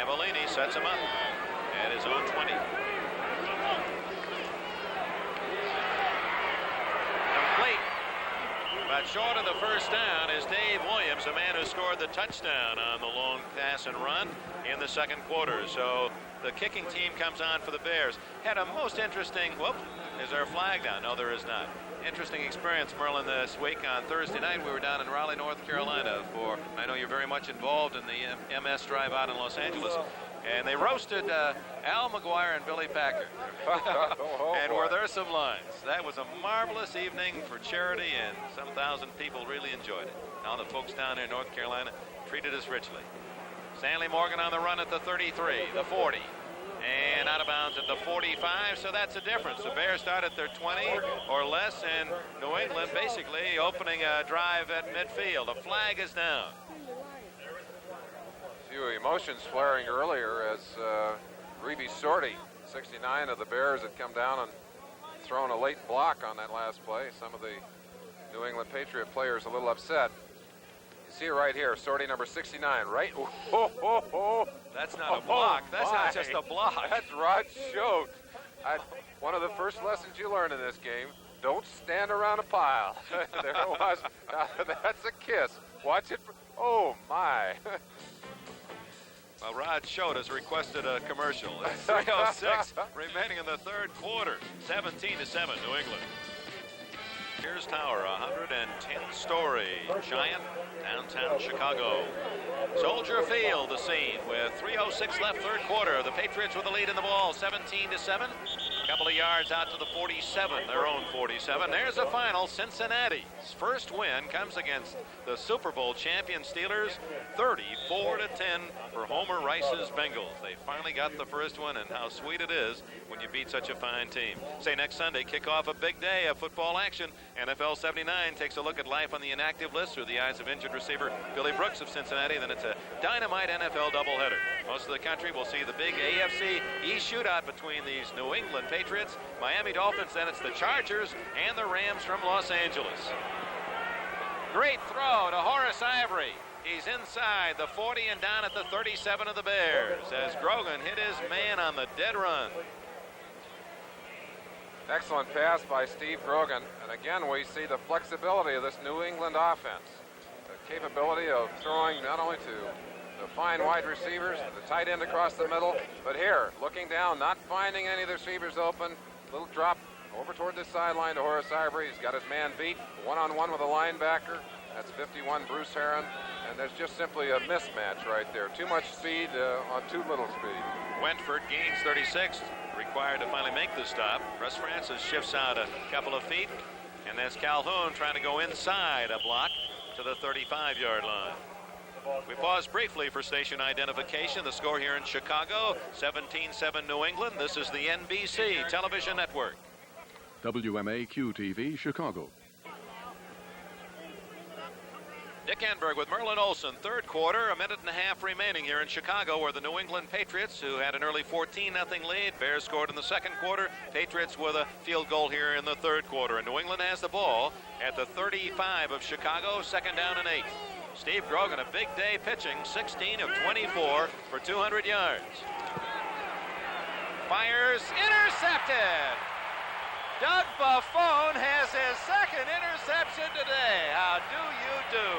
Avellini sets him up at his own 20. Complete, but short of the first down is Dave Williams, the man who scored the touchdown on the long pass and run in the second quarter. So the kicking team comes on for the Bears. Had a most interesting, is there a flag down? No, there is not. Interesting experience, Merlin, this week. On Thursday night, we were down in Raleigh, North Carolina I know you're very much involved in the MS drive out in Los Angeles. And they roasted Al McGuire and Billy Packer. And were there some lines. That was a marvelous evening for charity, and some thousand people really enjoyed it. Now the folks down there in North Carolina treated us richly. Stanley Morgan on the run at the 33, the 40. And out of bounds at the 45, so that's a difference. The Bears start at their 20 or less, and New England basically opening a drive at midfield. A flag is down. A few emotions flaring earlier as Reeve Sorty, 69 of the Bears, had come down and thrown a late block on that last play. Some of the New England Patriot players a little upset. You see it right here, Sorty number 69, right? That's not a block. That's not just a block. That's Rod Schott. One of the first lessons you learn in this game, don't stand around a pile. There it was. That's a kiss. Watch it. Oh, my. Well, Rod Schott has requested a commercial. It's 3:06 remaining in the third quarter. 17-7, New England. Sears Tower, 110-story giant, downtown Chicago. Soldier Field, the scene, with 3:06 left, third quarter. The Patriots with the lead in the ball, 17-7. A couple of yards out to the 47, their own 47. There's the final. Cincinnati's first win comes against the Super Bowl champion Steelers, 34-10 for Homer Rice's Bengals. They finally got the first one, and how sweet it is when you beat such a fine team. Say next Sunday, kick off a big day of football action. NFL 79 takes a look at life on the inactive list through the eyes of injured receiver Billy Brooks of Cincinnati. Then it's a dynamite NFL doubleheader. Most of the country will see the big AFC East shootout between these New England Patriots, Miami Dolphins, then it's the Chargers and the Rams from Los Angeles. Great throw to Horace Ivory. He's inside the 40 and down at the 37 of the Bears as Grogan hit his man on the dead run. Excellent pass by Steve Grogan. And again, we see the flexibility of this New England offense. The capability of throwing not only to the fine wide receivers, the tight end across the middle, but here, looking down, not finding any of the receivers open. Little drop over toward the sideline to Horace Ivory. He's got his man beat, one-on-one with a linebacker. That's 51, Bruce Herron. And there's just simply a mismatch right there. Too much speed on too little speed. Wentford gains 36, required to finally make the stop. Russ Francis shifts out a couple of feet, and there's Calhoun trying to go inside a block to the 35-yard line. We pause briefly for station identification. The score here in Chicago, 17-7 New England. This is the NBC television network. WMAQ-TV, Chicago. Dick Enberg with Merlin Olsen. Third quarter, a minute and a half remaining here in Chicago, where the New England Patriots, who had an early 14-0 lead, Bears scored in the second quarter. Patriots with a field goal here in the third quarter. And New England has the ball at the 35 of Chicago, second down and 8. Steve Grogan, a big day pitching, 16 of 24 for 200 yards. Fires, intercepted! Doug Buffone has his second interception today. How do you do?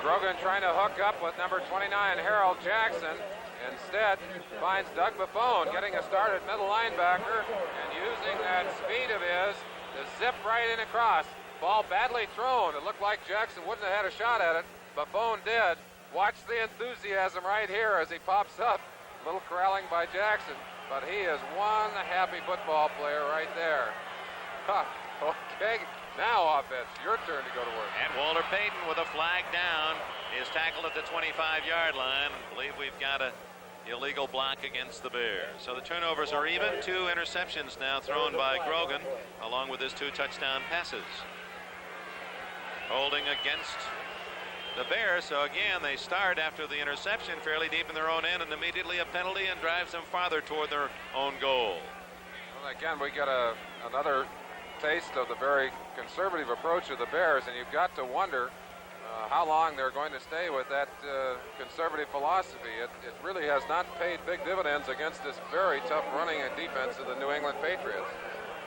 Grogan trying to hook up with number 29, Harold Jackson. Instead, finds Doug Buffone getting a start at middle linebacker and using that speed of his to zip right in across. Ball badly thrown. It looked like Jackson wouldn't have had a shot at it. Buffone did. Watch the enthusiasm right here as he pops up. A little corralling by Jackson, but he is one happy football player right there. Okay. Okay, now offense. Your turn to go to work. And Walter Payton with a flag down is tackled at the 25-yard line. I believe we've got a illegal block against the Bears. So the turnovers are even. 2 interceptions now thrown by Grogan, along with his 2 touchdown passes. Holding against the Bears. So again, they start after the interception fairly deep in their own end, and immediately a penalty and drives them farther toward their own goal. Well, again, we get another taste of the very conservative approach of the Bears, and you've got to wonder how long they're going to stay with that conservative philosophy. It really has not paid big dividends against this very tough running and defense of the New England Patriots.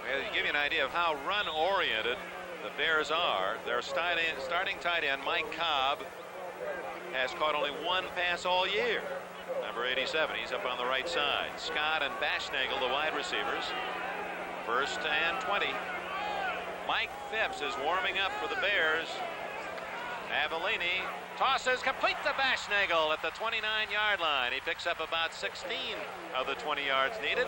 Well, to give you an idea of how run-oriented the Bears are, their starting tight end, Mike Cobb, has caught only 1 pass all year. Number 87, he's up on the right side. Scott and Bashnagel, the wide receivers. 1st and 20. Mike Phipps is warming up for the Bears. Avellini tosses, complete to Bashnagel at the 29-yard line. He picks up about 16 of the 20 yards needed,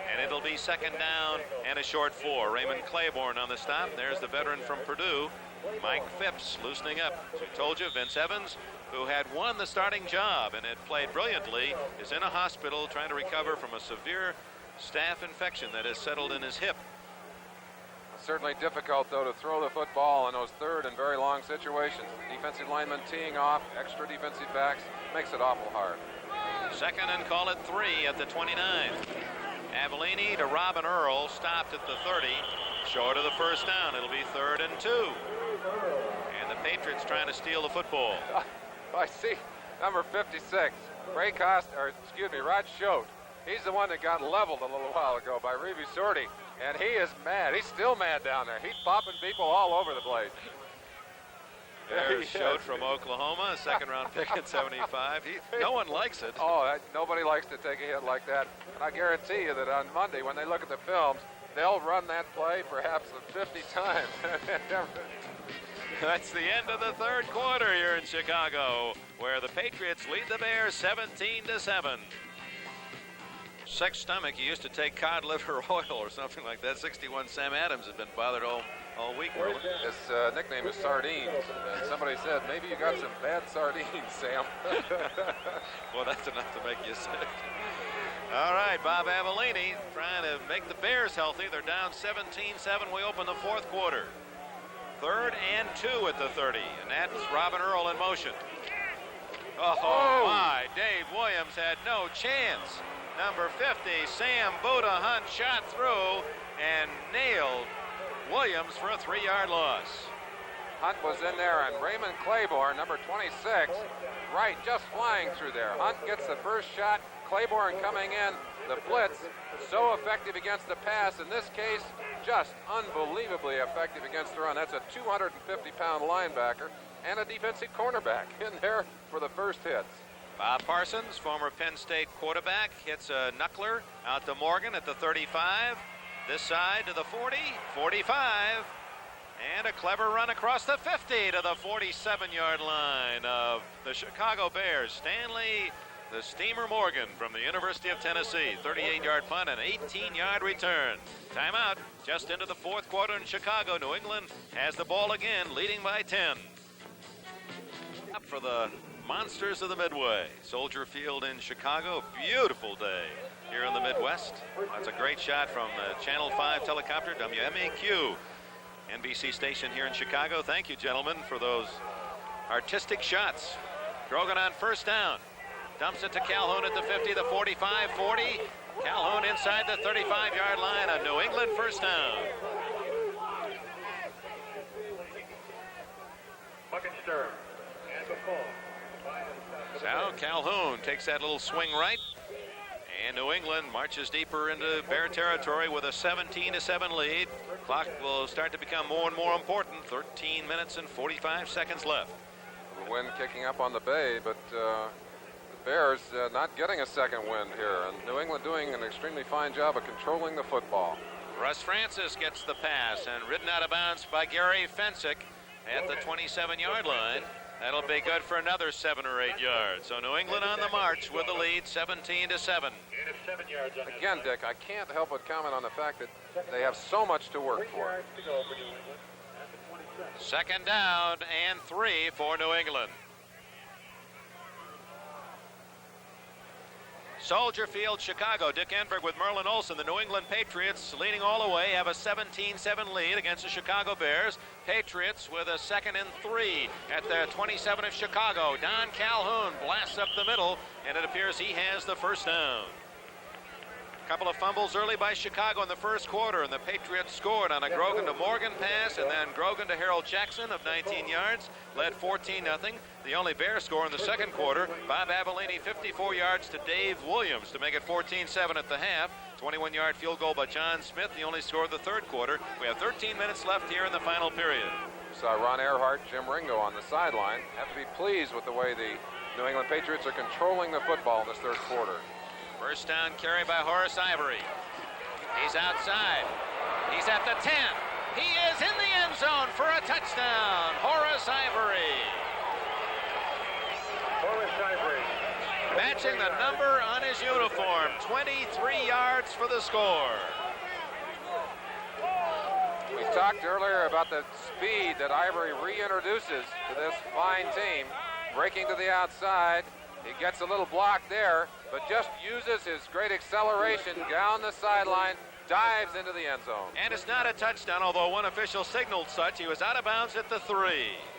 and it'll be 2nd down and a short 4. Raymond Claiborne on the stop. There's the veteran from Purdue, Mike Phipps, loosening up. As we told you, Vince Evans, who had won the starting job and had played brilliantly, is in a hospital trying to recover from a severe staph infection that has settled in his hip. Certainly difficult, though, to throw the football in those 3rd and very long situations. Defensive linemen teeing off, extra defensive backs, makes it awful hard. 2nd and call it 3 at the 29. Avellini to Robin Earl, stopped at the 30, short of the 1st down. It'll be 3rd and 2. And the Patriots trying to steal the football. I see number 56, Rod Schote. He's the one that got leveled a little while ago by Reeve Sorty, and he is mad. He's still mad down there. He's popping people all over the place. There's Schote from Oklahoma, a 2nd-round pick at 75. No one likes it. Nobody likes to take a hit like that. And I guarantee you that on Monday, when they look at the films, they'll run that play perhaps 50 times. That's the end of the 3rd quarter here in Chicago, where the Patriots lead the Bears 17-7. Sick stomach, he used to take cod liver oil or something like that. 61 Sam Adams has been bothered all week. His nickname is Sardines. And somebody said, maybe you got some bad sardines, Sam. Well, that's enough to make you sick. All right, Bob Avellini trying to make the Bears healthy. They're down 17-7. We open the 4th quarter. 3rd and 2 at the 30. And that's Robin Earl in motion. Oh my, Dave Williams had no chance. Number 50, Sam Buddha Hunt, shot through and nailed Williams for a 3-yard loss. Hunt was in there, and Raymond Claiborne, number 26, right, just flying through there. Hunt gets the first shot. Claiborne coming in. The blitz, so effective against the pass. In this case, just unbelievably effective against the run. That's a 250-pound linebacker and a defensive cornerback in there for the first hits. Bob Parsons, former Penn State quarterback, hits a knuckler out to Morgan at the 35. This side to the 40, 45, and a clever run across the 50 to the 47-yard line of the Chicago Bears. Stanley, the Steamer Morgan from the University of Tennessee. 38-yard punt and 18-yard return. Timeout just into the 4th quarter in Chicago. New England has the ball again, leading by 10. Up for the Monsters of the Midway. Soldier Field in Chicago. Beautiful day here in the Midwest. That's a great shot from the Channel 5 telecopter, WMAQ, NBC station here in Chicago. Thank you, gentlemen, for those artistic shots. Grogan on 1st down. Dumps it to Calhoun at the 50, the 45, 40. Calhoun inside the 35-yard line. A New England 1st down. So Calhoun takes that little swing right, and New England marches deeper into Bear territory with a 17-7 lead. Clock will start to become more and more important. 13 minutes and 45 seconds left. The wind kicking up on the bay, but the Bears not getting a second wind here, and New England doing an extremely fine job of controlling the football. Russ Francis gets the pass and ridden out of bounds by Gary Fensick at the 27-yard line. That'll be good for another 7 or 8 yards. So New England on the march with the lead, 17-7. Again, Dick, I can't help but comment on the fact that they have so much to work for. 2nd down and 3 for New England. Soldier Field, Chicago. Dick Enberg with Merlin Olsen. The New England Patriots leading all the way, have a 17-7 lead against the Chicago Bears. Patriots with a 2nd and 3 at the 27 of Chicago. Don Calhoun blasts up the middle, and it appears he has the first down. Couple of fumbles early by Chicago in the first quarter, and the Patriots scored on a Grogan to Morgan pass, and then Grogan to Harold Jackson of 19 yards, led 14-0. The only Bear score in the second quarter, Bob Avellini 54 yards to Dave Williams to make it 14-7 at the half. 21-yard field goal by John Smith, the only score of the third quarter. We have 13 minutes left here in the final period. Saw Ron Earhart, Jim Ringo on the sideline. Have to be pleased with the way the New England Patriots are controlling the football in this third quarter. First down carry by Horace Ivory. He's outside. He's at the 10. He is in the end zone for a touchdown. Horace Ivory. Matching the number on his uniform. 23 yards for the score. We talked earlier about the speed that Ivory reintroduces to this fine team. Breaking to the outside. He gets a little block there, but just uses his great acceleration down the sideline, dives into the end zone. And it's not a touchdown, although one official signaled such. He was out of bounds at the 3.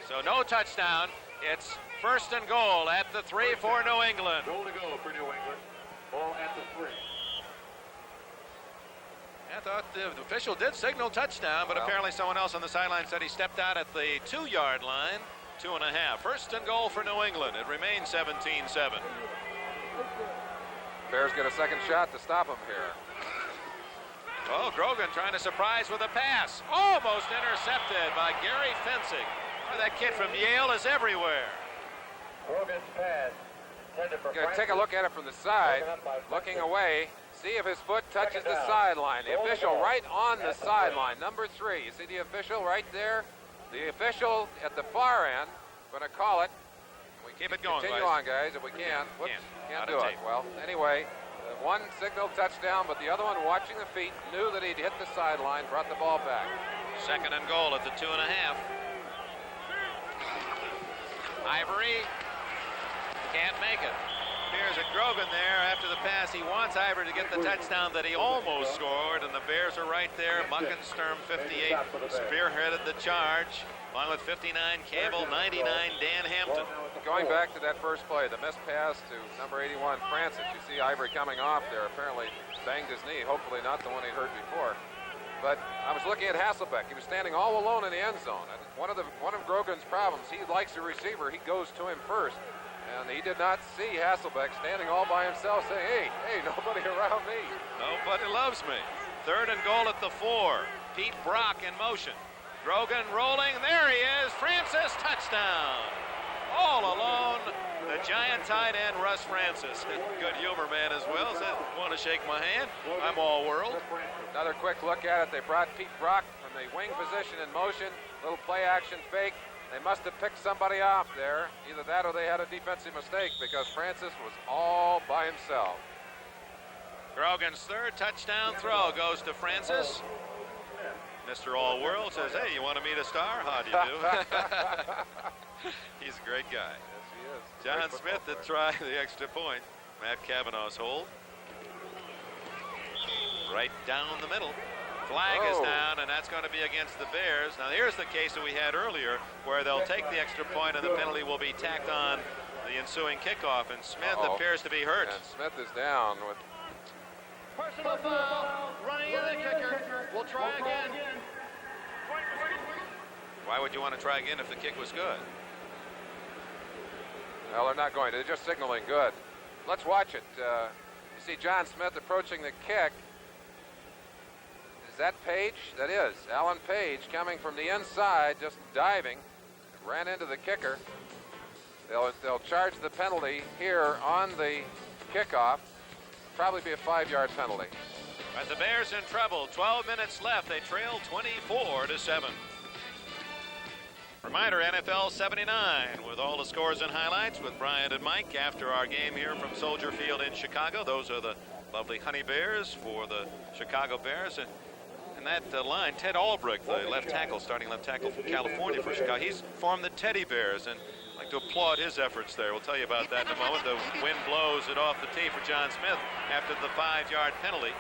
So no touchdown. It's 1st and goal at the 3 for New England. Goal to go for New England. Ball at the 3. I thought the official did signal touchdown, but apparently someone else on the sideline said he stepped out at the 2-yard line. 2.5. 1st and goal for New England. It remains 17-7. Bears get a second shot to stop him here. Oh, Grogan trying to surprise with a pass. Almost intercepted by Gary Fencing. Oh, that kid from Yale is everywhere. Grogan's pass. Going to take a look at it from the side, looking away, see if his foot touches the sideline. The official right on the sideline, number 3. You see the official right there? The official at the far end, going to call it. We keep it going, Continue on, guys, if we can. Whoops, can't do it. Well, anyway, one signaled touchdown, but the other one, watching the feet, knew that he'd hit the sideline, brought the ball back. 2nd and goal at the 2.5. Ivory can't make it. Here's a Grogan there after the pass. He wants Ivory to get the touchdown that he almost scored, and the Bears are right there. Muckensturm, 58, spearheaded the charge, along with 59, Campbell, 99, Dan Hampton. Going back to that first play, the missed pass to number 81, Francis. You see Ivory coming off there, apparently banged his knee, hopefully not the one he'd heard before. But I was looking at Hasselbeck. He was standing all alone in the end zone. And one of Grogan's problems, he likes a receiver. He goes to him first. And he did not see Hasselbeck standing all by himself saying, hey, nobody around me. Nobody loves me. 3rd and goal at the 4. Pete Brock in motion. Grogan rolling. There he is. Francis, touchdown. All alone, the giant tight end, Russ Francis. Good humor man as well. Said, want to shake my hand? I'm all world. Another quick look at it. They brought Pete Brock from the wing position in motion. Little play action fake. They must have picked somebody off there. Either that or they had a defensive mistake because Francis was all by himself. Grogan's 3rd touchdown throw goes to Francis. Mr. All-World says, hey, you want to meet a star? How do you do? He's a great guy. Yes, he is. John Smith did try the extra point. Matt Kavanaugh's hold. Right down the middle. Flag is down, and that's going to be against the Bears. Now, here's the case that we had earlier where they'll take the extra point and the penalty will be tacked on the ensuing kickoff, and Smith appears to be hurt. And Smith is down with... Personal foul, running in the kicker. We'll try again. Why would you want to try again if the kick was good? Well, they're not going to. They're just signaling good. Let's watch it. You see John Smith approaching the kick. Is that Page? That is. Alan Page coming from the inside, just diving. Ran into the kicker. They'll charge the penalty here on the kickoff. Probably be a 5-yard penalty. But the Bears in trouble. 12 minutes left. They trail 24-7. Reminder, NFL 79 with all the scores and highlights with Brian and Mike after our game here from Soldier Field in Chicago. Those are the lovely Honey Bears for the Chicago Bears. And that line, Ted Albrecht, the left tackle, starting left tackle from California for Chicago, he's formed the Teddy Bears, and I'd like to applaud his efforts there. We'll tell you about that in a moment. The wind blows it off the tee for John Smith after the 5-yard penalty.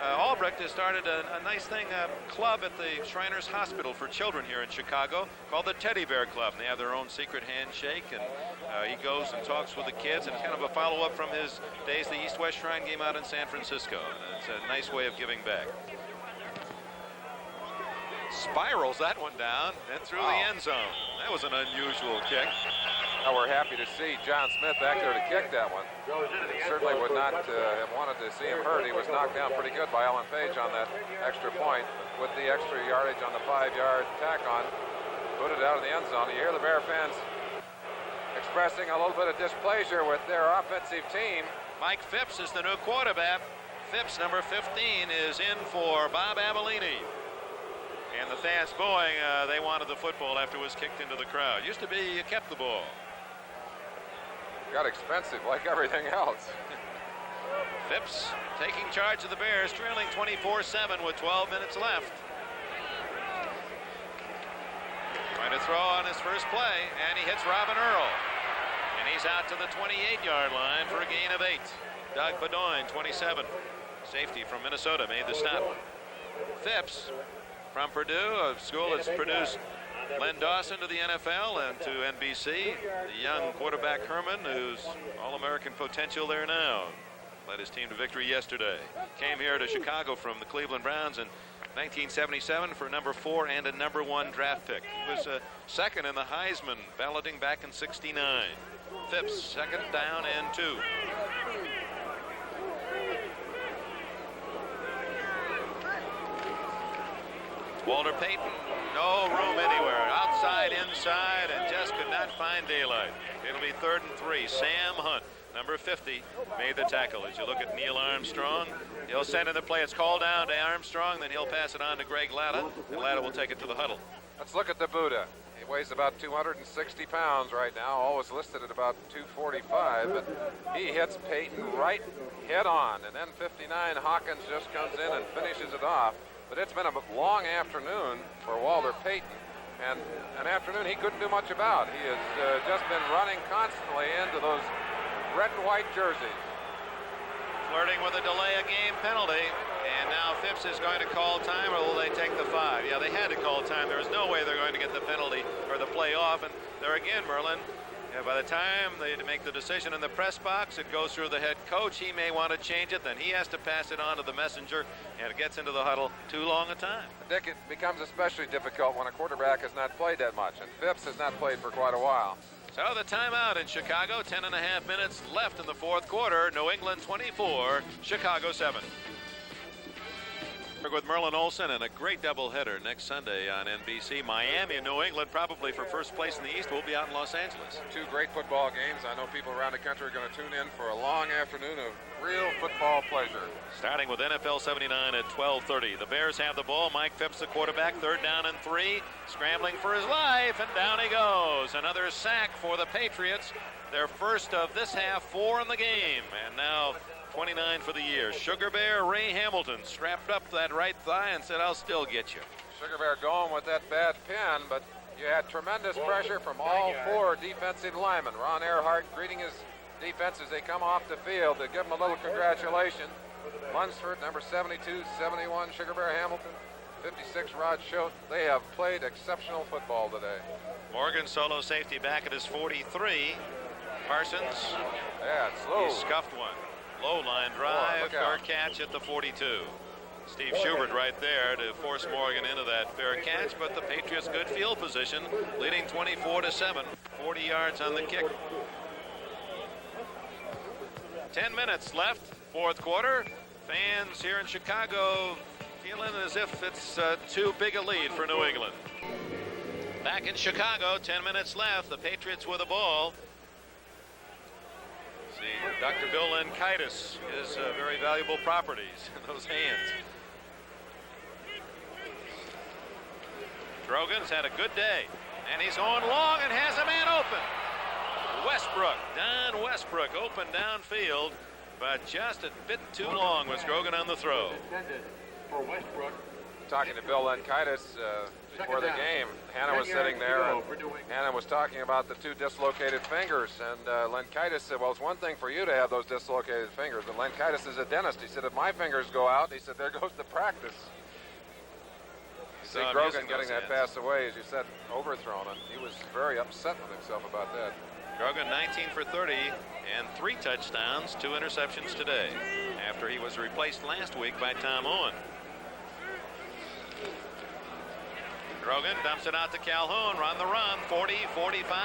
Albrecht has started a nice thing, a club at the Shriners Hospital for children here in Chicago called the Teddy Bear Club. And they have their own secret handshake, and he goes and talks with the kids, and it's kind of a follow-up from his days, the East-West Shrine game out in San Francisco. And it's a nice way of giving back. Spirals that one down and through the end zone. That was an unusual kick. Now we're happy to see John Smith back there to kick that one. Certainly would not have wanted to see him hurt. He was knocked down pretty good by Ellen Page on that extra point. With the extra yardage on the 5-yard tack on, put it out of the end zone. You hear the Bear fans expressing a little bit of displeasure with their offensive team. Mike Phipps is the new quarterback. Phipps, number 15, is in for Bob Avellini. And the fans booing, they wanted the football after it was kicked into the crowd. Used to be you kept the ball. Got expensive like everything else. Phipps taking charge of the Bears, trailing 24-7 with 12 minutes left. Trying to throw on his first play, and he hits Robin Earl. And he's out to the 28-yard line for a gain of 8. Doug Bedoin, 27. Safety from Minnesota made the stop. Phipps from Purdue, a school that's produced Len Dawson to the NFL and to NBC. The young quarterback Herman, who's All-American potential there now. Led his team to victory yesterday. Came here to Chicago from the Cleveland Browns in 1977 for number 4 and a number 1 draft pick. He was second in the Heisman, balloting back in '69. Phipps, second down and 2. Walter Payton, no room anywhere. Outside, inside, and just could not find daylight. It'll be 3rd and 3. Sam Hunt, number 50, made the tackle. As you look at Neil Armstrong, he'll send in the play. It's called down to Armstrong, then he'll pass it on to Greg Latta, and Latta will take it to the huddle. Let's look at the Buddha. He weighs about 260 pounds right now, always listed at about 245, but he hits Payton right head on, and then 59 Hawkins just comes in and finishes it off. But it's been a long afternoon for Walter Payton, and an afternoon he couldn't do much about. He has just been running constantly into those red and white jerseys. Flirting with a delay of game penalty, and now Phipps is going to call time, or will they take the 5? Yeah, they had to call time. There was no way they're going to get the penalty or the play off, and there again, Merlin. By the time they make the decision in the press box, it goes through the head coach. He may want to change it. Then he has to pass it on to the messenger, and it gets into the huddle too long a time. Dick, it becomes especially difficult when a quarterback has not played that much, and Phipps has not played for quite a while. So the timeout in Chicago, 10.5 minutes left in the 4th quarter. New England 24, Chicago 7. With Merlin Olsen and a great doubleheader next Sunday on NBC. Miami and New England, probably for first place in the East, will be out in Los Angeles. 2 great football games. I know people around the country are going to tune in for a long afternoon of real football pleasure. Starting with NFL 79 at 12:30. The Bears have the ball. Mike Phipps, the quarterback, 3rd down and 3. Scrambling for his life, and down he goes. Another sack for the Patriots. Their first of this half, 4 in the game. And now 29 for the year. Sugar Bear Ray Hamilton strapped up that right thigh and said, "I'll still get you." Sugar Bear going with that bad pin, but you had tremendous pressure from all 4 defensive linemen. Ron Earhart greeting his defense as they come off the field to give him a little congratulation. Lunsford, number 72, 71, Sugar Bear Hamilton, 56, Rod Schote. They have played exceptional football today. Morgan, solo safety, back at his 43. Parsons, Yeah, it's low. he scuffed one. Low line drive, fair catch at the 42. Steve Schubert right there to force Morgan into that fair catch, but the Patriots good field position, leading 24-7, 40 yards on the kick. 10 minutes left, 4th quarter. Fans here in Chicago feeling as if it's too big a lead for New England. Back in Chicago, 10 minutes left, the Patriots with the ball. Dr. Bill Lenkaitis, his very valuable properties in those hands. Drogan's had a good day. And he's going long and has a man open. Westbrook, Don Westbrook, open downfield, but just a bit too long was Grogan on the throw. For Westbrook. Talking to Bill Lenkaitis before the game, Hannah was sitting there, and Hannah was talking about the 2 dislocated fingers, and Lenkaitis said, well, it's one thing for you to have those dislocated fingers, but Lenkaitis is a dentist. He said, if my fingers go out, he said, there goes the practice. You see Grogan getting that pass away, as you said, overthrown, and he was very upset with himself about that. Grogan 19 for 30 and 3 touchdowns, 2 interceptions today, after he was replaced last week by Tom Owen. Grogan dumps it out to Calhoun, on the run, 40, 45,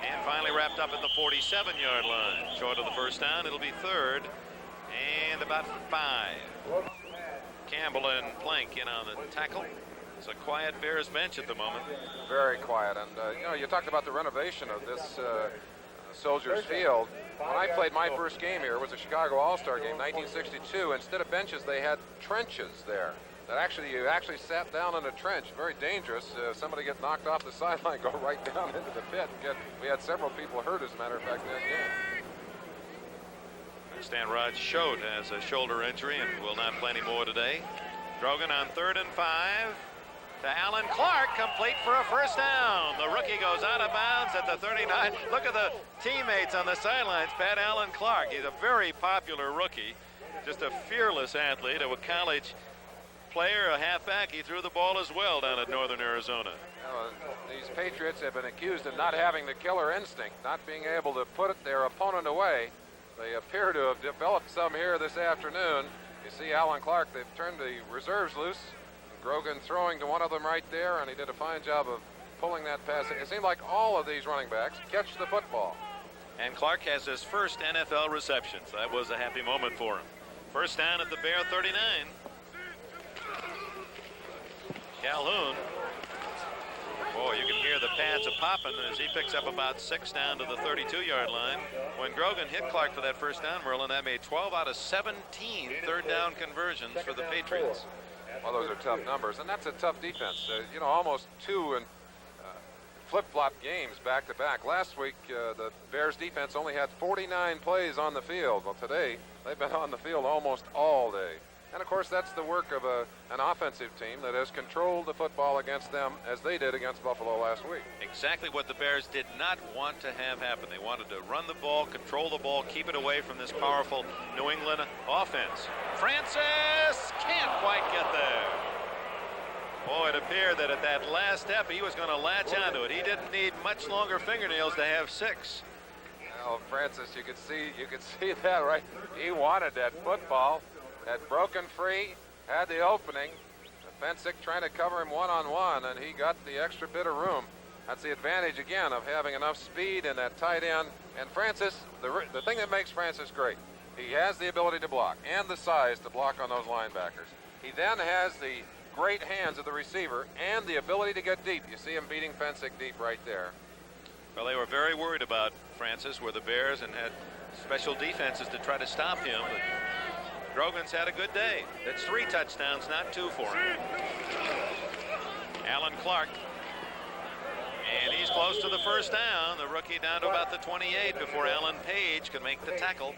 and finally wrapped up at the 47-yard line. Short of the first down, it'll be 3rd and about 5. Campbell and Plank in on the tackle. It's a quiet Bears bench at the moment. Very quiet, and you know, you talked about the renovation of this Soldiers Field. When I played my first game here, it was a Chicago All-Star game, 1962. Instead of benches, they had trenches there. That you actually sat down in a trench, very dangerous. Somebody get knocked off the sideline, go right down into the pit. We had several people hurt, as a matter of fact, that game. Stan Rod Schott has a shoulder injury and will not play anymore today. Grogan on 3rd and 5 to Alan Clark, complete for a first down. The rookie goes out of bounds at the 39. Look at the teammates on the sidelines. Pat Alan Clark, he's a very popular rookie, just a fearless athlete, a college player, a halfback. He threw the ball as well down at Northern Arizona. These Patriots have been accused of not having the killer instinct, not being able to put their opponent away. They appear to have developed some here this afternoon. You see Alan Clark, they've turned the reserves loose. Grogan throwing to one of them right there, and he did a fine job of pulling that pass. It seemed like all of these running backs catch the football. And Clark has his first NFL reception, so that was a happy moment for him. First down at the Bear 39. Calhoun. Boy, you can hear the pads a popping as he picks up about 6 down to the 32-yard line. When Grogan hit Clark for that first down, Merlin, that made 12 out of 17 third down conversions for the Patriots. Well, those are tough numbers, and that's a tough defense. You know, almost 2 and flip-flop games back-to-back. Last week, the Bears defense only had 49 plays on the field. Well, today, they've been on the field almost all day. And, of course, that's the work of an offensive team that has controlled the football against them as they did against Buffalo last week. Exactly what the Bears did not want to have happen. They wanted to run the ball, control the ball, keep it away from this powerful New England offense. Francis can't quite get there. Boy, it appeared that at that last step, he was going to latch onto it. He didn't need much longer fingernails to have 6. Well, Francis, you could see that, right? He wanted that football. Had broken free, had the opening. Fensick trying to cover him one-on-one, and he got the extra bit of room. That's the advantage, again, of having enough speed in that tight end. And Francis, the thing that makes Francis great, he has the ability to block and the size to block on those linebackers. He then has the great hands of the receiver and the ability to get deep. You see him beating Fensick deep right there. Well, they were very worried about Francis, were the Bears, and had special defenses to try to stop him. But Grogan's had a good day. That's 3 touchdowns, not 2 for him. Alan Clark. And he's close to the first down. The rookie down to about the 28 before Alan Page can make the tackle.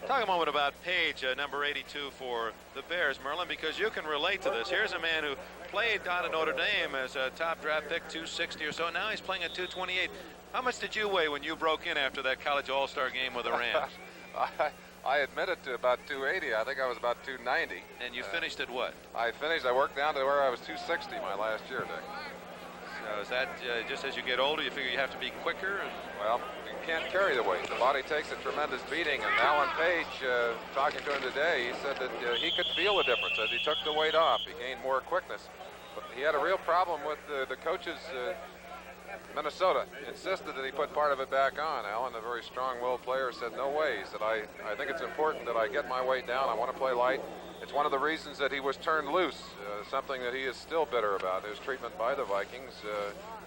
Talk a moment about Page, number 82 for the Bears, Merlin, because you can relate to this. Here's a man who played down at Notre Dame as a top draft pick, 260 or so. Now he's playing at 228. How much did you weigh when you broke in after that college all-star game with the Rams? I admitted to about 280. I think I was about 290. And you finished at what? I worked down to where I was 260 my last year, Dick. So is that just as you get older, you figure you have to be quicker? Well, you can't carry the weight. The body takes a tremendous beating. And Alan Page, talking to him today, he said that he could feel the difference as he took the weight off. He gained more quickness. But he had a real problem with the coaches. Minnesota insisted that he put part of it back on. Alan, a very strong-willed player, said, no way. He said, I think it's important that I get my weight down. I want to play light. It's one of the reasons that he was turned loose, something that he is still bitter about, his treatment by the Vikings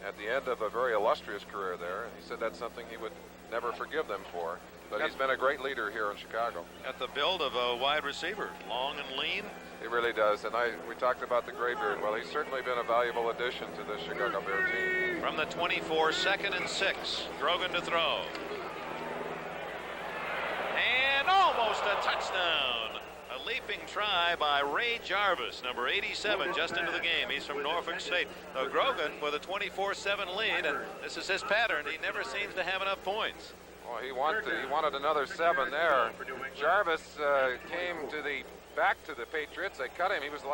at the end of a very illustrious career there. And he said that's something he would never forgive them for. But he's been a great leader here in Chicago. Got the build of a wide receiver, long and lean. He really does. And we talked about the gray beard. Well, he's certainly been a valuable addition to the Chicago Bear team. From the 24, 2nd and 6. Grogan to throw. And almost a touchdown. A leaping try by Ray Jarvis, number 87, just into the game. He's from Norfolk State. So Grogan with a 24-7 lead, and this is his pattern. He never seems to have enough points. Well, he wanted another 7 there. Jarvis came back to the Patriots. They cut him. He was the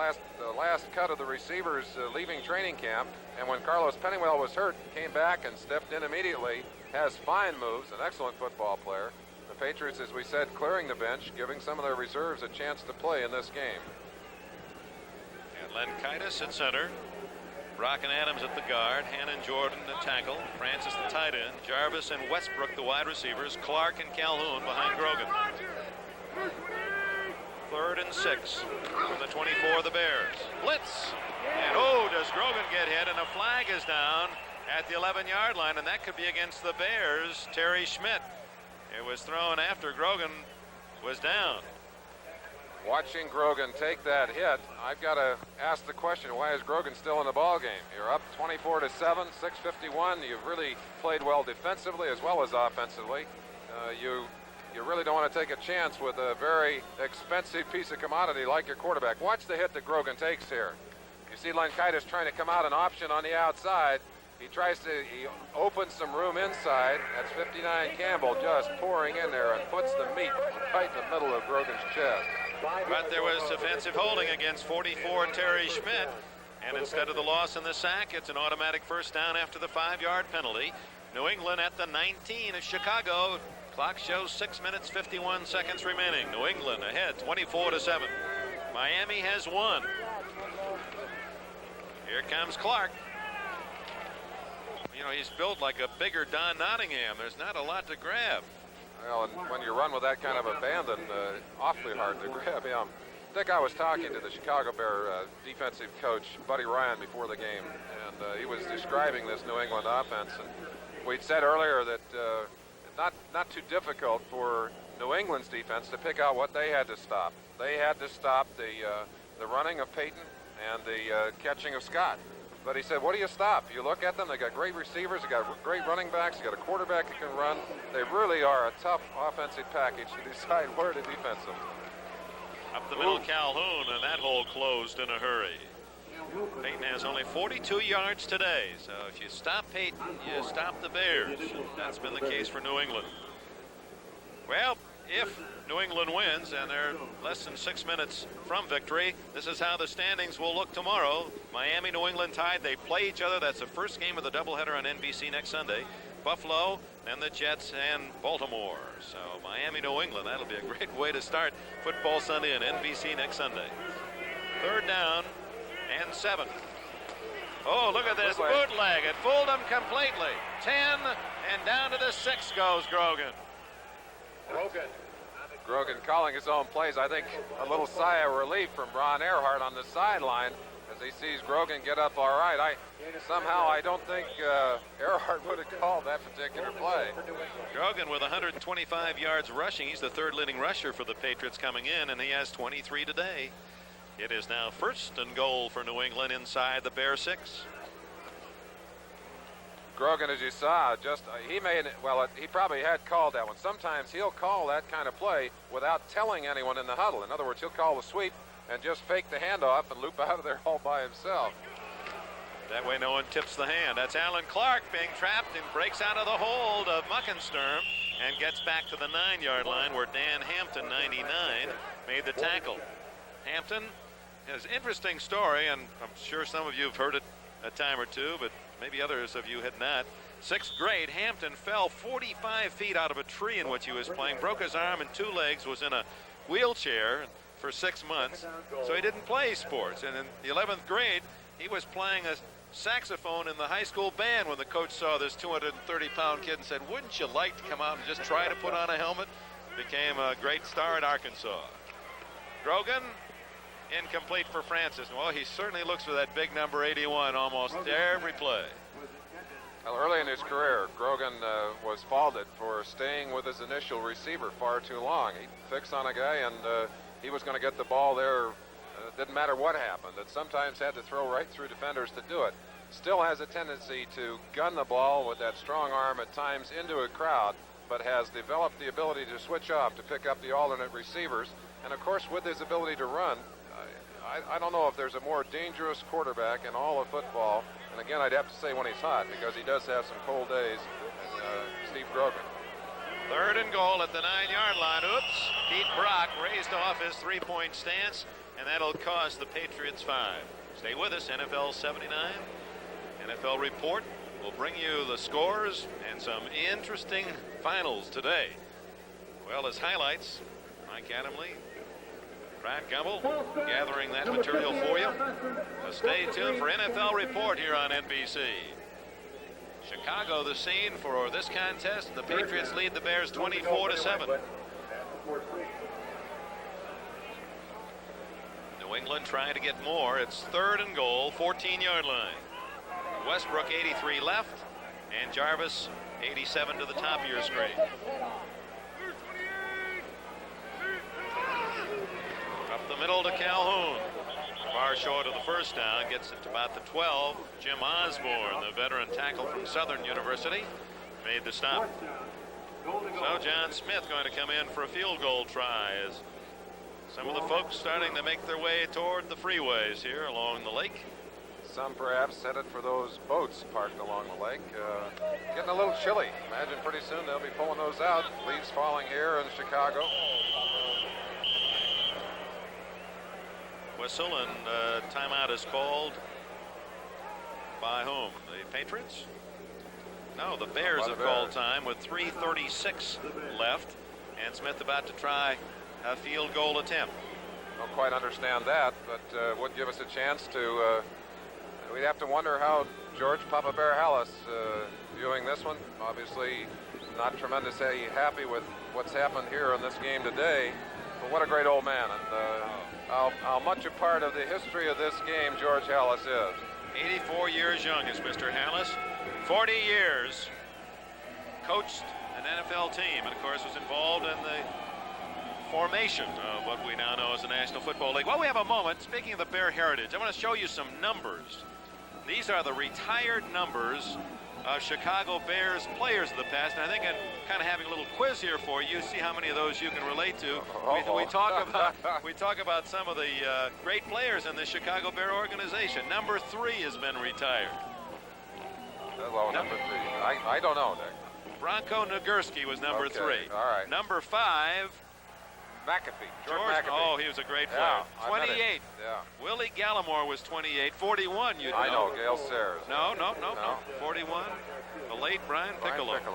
last cut of the receivers leaving training camp. And when Carlos Pennywell was hurt, came back and stepped in immediately. Has fine moves, an excellent football player. The Patriots, as we said, clearing the bench, giving some of their reserves a chance to play in this game. And Lenkaitis at center. Brock and Adams at the guard. Hannon Jordan the tackle. Francis the tight end. Jarvis and Westbrook the wide receivers. Clark and Calhoun behind Grogan. 3rd and 6 from the 24 of the Bears. Blitz. And does Grogan get hit? And a flag is down at the 11-yard line, and that could be against the Bears. Terry Schmidt. It was thrown after Grogan was down. Watching Grogan take that hit, I've got to ask the question, why is Grogan still in the ball game? You're up 24-7, 6:51. You've really played well defensively as well as offensively. You really don't want to take a chance with a very expensive piece of commodity like your quarterback. Watch the hit that Grogan takes here. You see Lenkaitis trying to come out an option on the outside. He opens some room inside. That's 59 Campbell just pouring in there and puts the meat right in the middle of Grogan's chest. But there was defensive holding against 44 Terry Schmidt. And instead of the loss in the sack, it's an automatic first down after the 5-yard penalty. New England at the 19 of Chicago. Clock shows 6 minutes, 51 seconds remaining. New England ahead, 24-7. Miami has won. Here comes Clark. You know, he's built like a bigger Don Nottingham. There's not a lot to grab. Well, and when you run with that kind of abandon, awfully hard to grab him. Dick, I was talking to the Chicago Bear defensive coach, Buddy Ryan, before the game, and he was describing this New England offense. And we'd said earlier that not too difficult for New England's defense to pick out what they had to stop. They had to stop the running of Payton and the catching of Scott. But he said, what do you stop? You look at them, they got great receivers, they got great running backs, they got a quarterback that can run. They really are a tough offensive package to decide where to defense them. Up the middle, Calhoun, and that hole closed in a hurry. Payton has only 42 yards today, so if you stop Payton, you stop the Bears. That's been the case for New England. Well, if New England wins, and they're less than 6 minutes from victory, this is how the standings will look tomorrow. Miami, New England tied. They play each other. That's the first game of the doubleheader on NBC next Sunday. Buffalo, then the Jets, and Baltimore. So Miami, New England, that'll be a great way to start Football Sunday on NBC next Sunday. 3rd down and 7. Oh, look at this bootleg. It fooled him completely. 10, and down to the 6 goes Grogan. Grogan calling his own plays. I think a little sigh of relief from Ron Earhart on the sideline as he sees Grogan get up all right. I don't think Earhart would have called that particular play. Grogan with 125 yards rushing. He's the 3rd leading rusher for the Patriots coming in, and he has 23 today. It is now 1st and goal for New England inside the Bear 6. Grogan, as you saw, he probably had called that one. Sometimes he'll call that kind of play without telling anyone in the huddle. In other words, he'll call the sweep and just fake the handoff and loop out of there all by himself. That way no one tips the hand. That's Alan Clark being trapped and breaks out of the hold of Muckensturm and gets back to the 9-yard line where Dan Hampton, 99, made the tackle. Hampton has an interesting story, and I'm sure some of you have heard it a time or two, but maybe others of you had not. 6th grade, Hampton fell 45 feet out of a tree in which he was playing, broke his arm and 2 legs, was in a wheelchair for 6 months, so he didn't play sports. And in the 11th grade, he was playing a saxophone in the high school band when the coach saw this 230-pound kid and said, wouldn't you like to come out and just try to put on a helmet? Became a great star at Arkansas. Grogan, incomplete for Francis. Well, he certainly looks for that big number 81 almost every play. Well, early in his career, Grogan was faulted for staying with his initial receiver far too long. He'd fix on a guy, and he was going to get the ball there. Didn't matter what happened. It sometimes had to throw right through defenders to do it. Still has a tendency to gun the ball with that strong arm at times into a crowd, but has developed the ability to switch off to pick up the alternate receivers. And of course, with his ability to run, I don't know if there's a more dangerous quarterback in all of football. And again, I'd have to say when he's hot, because he does have some cold days. Steve Grogan. 3rd and goal at the 9-yard line. Oops. Pete Brock raised off his 3-point stance, and that'll cost the Patriots 5. Stay with us. NFL 79. NFL Report will bring you the scores and some interesting finals today. Well, as highlights, Mike Adamle, Brad Gumbel gathering that material for you. So stay tuned for NFL Report here on NBC. Chicago the scene for this contest. The Patriots lead the Bears 24-7. New England trying to get more. It's 3rd and goal, 14-yard line. Westbrook 83 left, and Jarvis 87 to the top of your screen. Up the middle to Calhoun. Far short of the first down, gets it to about the 12. Jim Osborne, the veteran tackle from Southern University, made the stop. So John Smith going to come in for a field goal try as some of the folks starting to make their way toward the freeways here along the lake. Some perhaps headed for those boats parked along the lake. Getting a little chilly. Imagine pretty soon they'll be pulling those out. Leaves falling here in Chicago. Whistle, and timeout is called by whom? The Patriots? No, the Bears have called time with 3:36 left, and Smith about to try a field goal attempt. Don't quite understand that, but would give us a chance to. We'd have to wonder how George Papa Bear Hallis viewing this one. Obviously, not tremendously happy with what's happened here in this game today. But what a great old man, and how much a part of the history of this game George Hallis is. 84 years young is Mr. Hallis. 40 years coached an NFL team, and of course was involved in the formation of what we now know as the National Football League. Well, we have a moment. Speaking of the Bear heritage, I want to show you some numbers. These are the retired numbers of Chicago Bears players of the past, and I think I'm kind of having a little quiz here for you. See how many of those you can relate to. We talk about some of the great players in the Chicago Bear organization. Number 3 has been retired. Hello, number 3. I don't know, Nick. Bronco Nagurski was number 3. All right. Number 5. McAfee. George McAfee. Oh, he was a great player. Yeah, 28. Yeah. Willie Gallimore was 28. 41, you know. I know, Gale Sayers. No. 41. The late Brian Piccolo. Okay.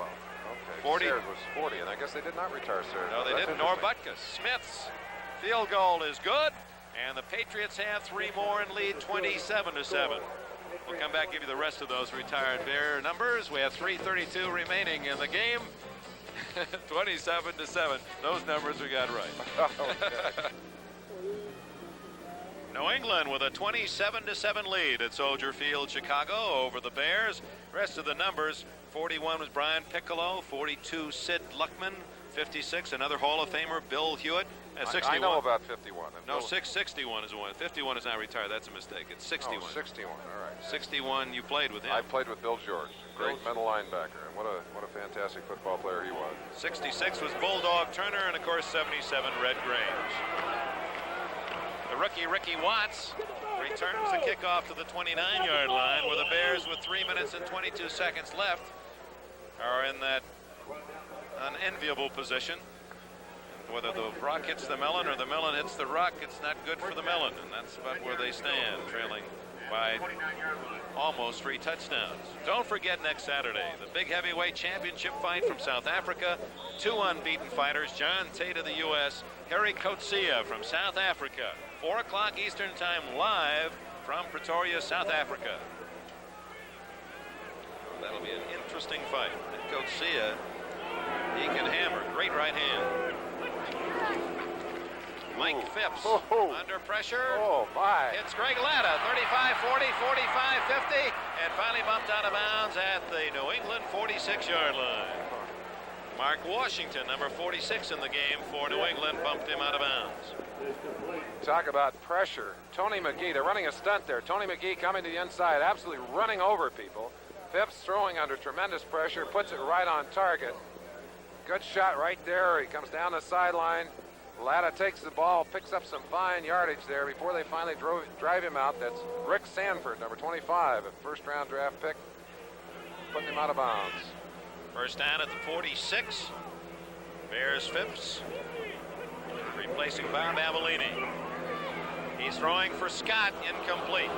40. Sayers was 40, and I guess they did not retire Sayers. No, they didn't. Nor Butkus. Smith's field goal is good, and the Patriots have 3 more and lead 27-7. We'll come back and give you the rest of those retired Bear numbers. We have 3:32 remaining in the game. 27-7. Those numbers we got right. Okay. New England with a 27-7 lead at Soldier Field, Chicago over the Bears. Rest of the numbers: 41 was Brian Piccolo, 42 Sid Luckman, 56 another Hall of Famer Bill Hewitt, 61. I know about 51. No, 61 is the one. 51 is not retired. That's a mistake. It's 61. Oh, 61. All right. 61. You played with him. I played with Bill George. Great middle linebacker, and what a fantastic football player he was. 66 was Bulldog Turner, and of course 77 Red Grange. The rookie Ricky Watts returns the kickoff to the 29-yard line, where the Bears, with 3 minutes and 22 seconds left, are in that unenviable position. Whether the rock hits the melon or the melon hits the rock, it's not good for the melon, and that's about where they stand, trailing by almost 3 touchdowns. Don't forget next Saturday, the big heavyweight championship fight from South Africa. 2 unbeaten fighters, John Tate of the U.S., Harry Coetzee from South Africa. 4 o'clock Eastern Time, live from Pretoria, South Africa. That'll be an interesting fight. And Coetzee, he can hammer. Great right hand. Mike Phipps under pressure. Oh, my. It's Greg Latta, 35-40, 45-50, and finally bumped out of bounds at the New England 46-yard line. Mark Washington, number 46 in the game for New England, bumped him out of bounds. Talk about pressure. Tony McGee, they're running a stunt there. Tony McGee coming to the inside, absolutely running over people. Phipps throwing under tremendous pressure, puts it right on target. Good shot right there. He comes down the sideline. Latta takes the ball, picks up some fine yardage there before they finally drive him out. That's Rick Sanford, number 25, a first-round draft pick, putting him out of bounds. First down at the 46. Bears Phipps replacing Bob Avellini. He's throwing for Scott, incomplete.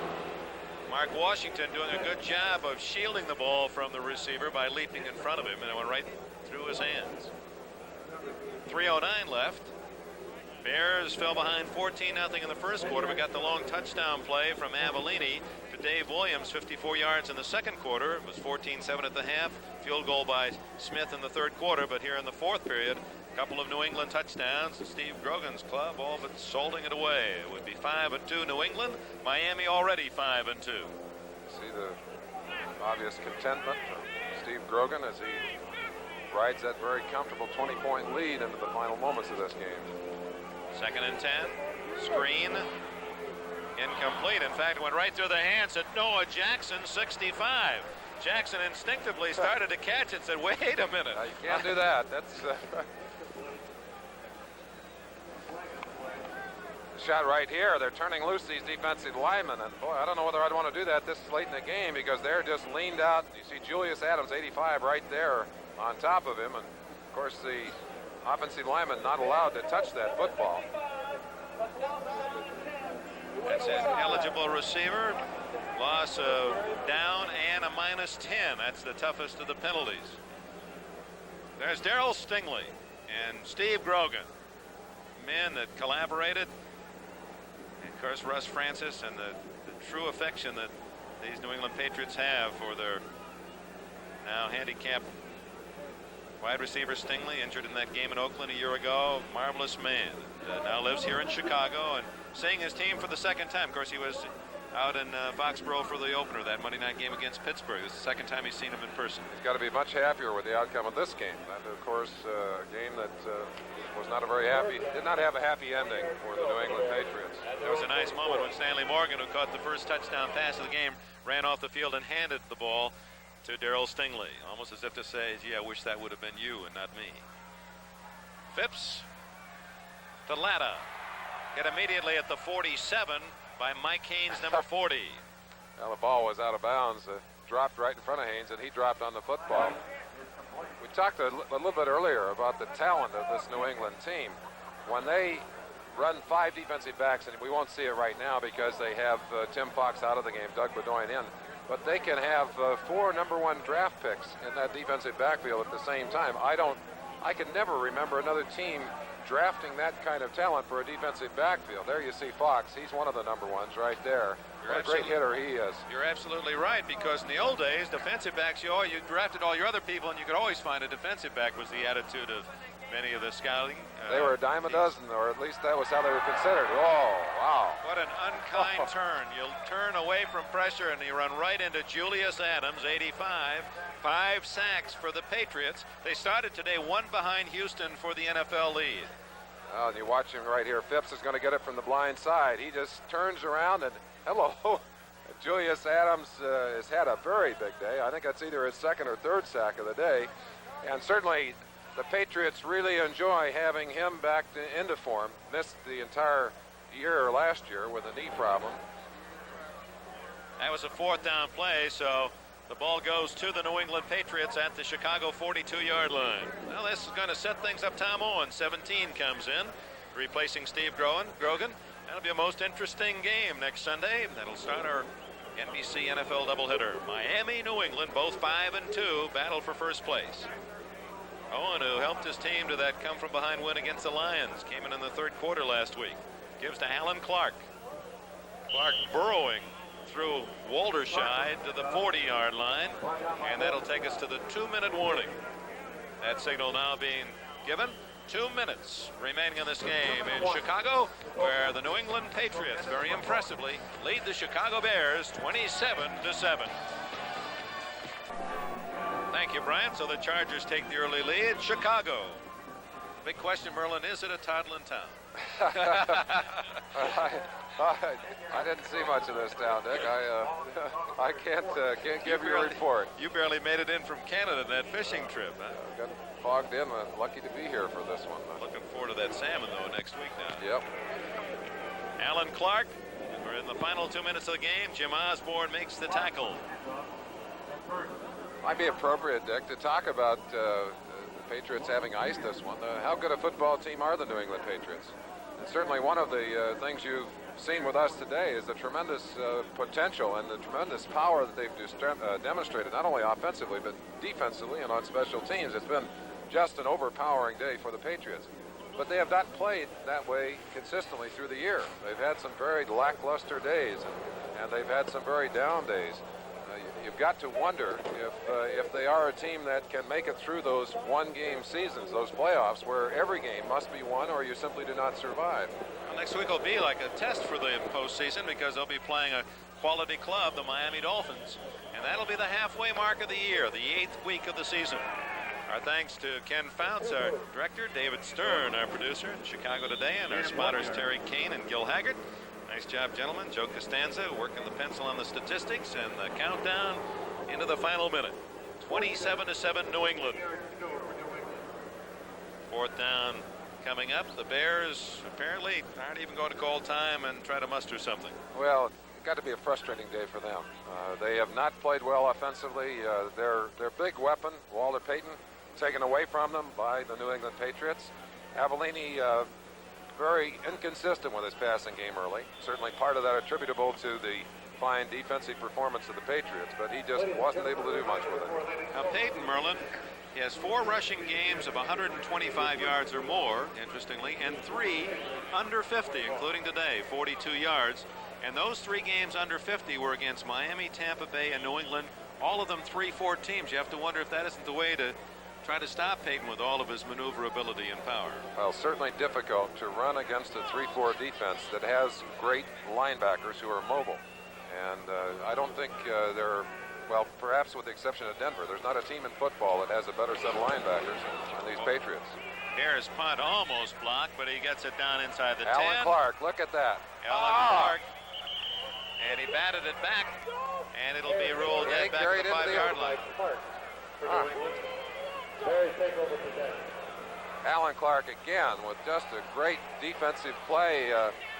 Mark Washington doing a good job of shielding the ball from the receiver by leaping in front of him, and it went right through his hands. 3:09 left. Bears fell behind 14-0 in the first quarter, but got the long touchdown play from Avellini to Dave Williams, 54 yards in the second quarter. It was 14-7 at the half. Field goal by Smith in the third quarter, but here in the fourth period, a couple of New England touchdowns. Steve Grogan's club all but salting it away. It would be 5-2 New England. Miami already 5-2. See the obvious contentment of Steve Grogan as he rides that very comfortable 20-point lead into the final moments of this game. 2nd and 10. Screen. Incomplete. In fact, it went right through the hands of Noah Jackson, 65. Jackson instinctively started to catch it, said, wait a minute. You can't do that. That's shot right here. They're turning loose these defensive linemen, and boy, I don't know whether I'd want to do that this late in the game because they're just leaned out. You see Julius Adams, 85, right there on top of him, and of course the offensive lineman not allowed to touch that football. That's an eligible receiver. Loss of down and a -10. That's the toughest of the penalties. There's Darryl Stingley and Steve Grogan, men that collaborated. And of course, Russ Francis and the true affection that these New England Patriots have for their now handicapped wide receiver Stingley, injured in that game in Oakland a year ago. Marvelous man. Now lives here in Chicago and seeing his team for the second time. Of course, he was out in Foxborough for the opener, that Monday night game against Pittsburgh. This is the second time he's seen him in person. He's got to be much happier with the outcome of this game. And of course, a game that was not a very happy, did not have a happy ending for the New England Patriots. There was a nice moment when Stanley Morgan, who caught the first touchdown pass of the game, ran off the field and handed the ball to Darryl Stingley, almost as if to say, gee, I wish that would have been you and not me. Phipps to Latta. Hit immediately at the 47 by Mike Haynes, number 40. Well, the ball was out of bounds, dropped right in front of Haynes, and he dropped on the football. We talked a little bit earlier about the talent of this New England team. When they run 5 defensive backs, and we won't see it right now because they have Tim Fox out of the game, Doug Bedoin in, but they can have 4 number-1 draft picks in that defensive backfield at the same time. I can never remember another team drafting that kind of talent for a defensive backfield. There you see Fox. He's one of the number 1s right there. What a great hitter he is. You're absolutely right, because in the old days, defensive backs, you drafted all your other people, and you could always find a defensive back, was the attitude of many of the scouting. They were a dime a dozen, or at least that was how they were considered. Oh, wow. What an unkind turn. You'll turn away from pressure, and you run right into Julius Adams, 85. 5 sacks for the Patriots. They started today 1 behind Houston for the NFL lead. Oh, and you watch him right here. Phipps is going to get it from the blind side. He just turns around and, hello. Julius Adams has had a very big day. I think that's either his 2nd or 3rd sack of the day. And certainly the Patriots really enjoy having him back into form. Missed the entire year last year with a knee problem. That was a 4th down play, so the ball goes to the New England Patriots at the Chicago 42-yard line. Well, this is going to set things up. Tom Owen, 17, comes in, replacing Steve Grogan. That'll be a most interesting game next Sunday. That'll start our NBC NFL doubleheader. Miami, New England, both 5-2, battle for first place. Owen, who helped his team to that come-from-behind win against the Lions, came in the 3rd quarter last week. Gives to Alan Clark. Clark burrowing through Walterscheid to the 40-yard line, and that'll take us to the 2-minute warning. That signal now being given. 2 minutes remaining in this game in Chicago, where the New England Patriots very impressively lead the Chicago Bears 27-7. Thank you, Brian. So the Chargers take the early lead. Chicago. Big question, Merlin, is it a toddling town? I didn't see much of this town, Dick. I can't give you a report. You barely made it in from Canada in that fishing trip, huh? Got fogged in. Lucky to be here for this one. Looking forward to that salmon, though, next week now. Yep. Alan Clark. We're in the final 2 minutes of the game. Jim Osborne makes the tackle. Might be appropriate, Dick, to talk about the Patriots having iced this one. How good a football team are the New England Patriots? And certainly one of the things you've seen with us today is the tremendous potential and the tremendous power that they've demonstrated, not only offensively but defensively and on special teams. It's been just an overpowering day for the Patriots. But they have not played that way consistently through the year. They've had some very lackluster days, and they've had some very down days. You've got to wonder if they are a team that can make it through those one-game seasons, those playoffs, where every game must be won or you simply do not survive. Well, next week will be like a test for the postseason because they'll be playing a quality club, the Miami Dolphins, and that'll be the halfway mark of the year, the 8th week of the season. Our thanks to Ken Fouts, our director, David Stern, our producer in Chicago Today, and our spotters Terry Kane and Gil Haggard. Nice job, gentlemen. Joe Costanza working the pencil on the statistics and the countdown into the final minute. 27-7 New England. 4th down coming up. The Bears apparently aren't even going to call time and try to muster something. Well, it's got to be a frustrating day for them. They have not played well offensively. Their big weapon, Walter Payton, taken away from them by the New England Patriots. Avellini very inconsistent with his passing game early. Certainly part of that attributable to the fine defensive performance of the Patriots, but he just wasn't able to do much with it. Now Payton, Merlin, he has 4 rushing games of 125 yards or more, interestingly, and 3 under 50, including today, 42 yards. And those 3 games under 50 were against Miami, Tampa Bay, and New England, all of them 3-4 teams. You have to wonder if that isn't the way to try to stop Payton with all of his maneuverability and power. Well, certainly difficult to run against a 3-4 defense that has great linebackers who are mobile. And I don't think well, perhaps with the exception of Denver, there's not a team in football that has a better set of linebackers than these Patriots. Here's punt almost blocked, but he gets it down inside the 10. Alan Clark, look at that. Alan Clark. And he batted it back, and it'll be ruled dead back to the 5-yard line. Alan Clark again with just a great defensive play.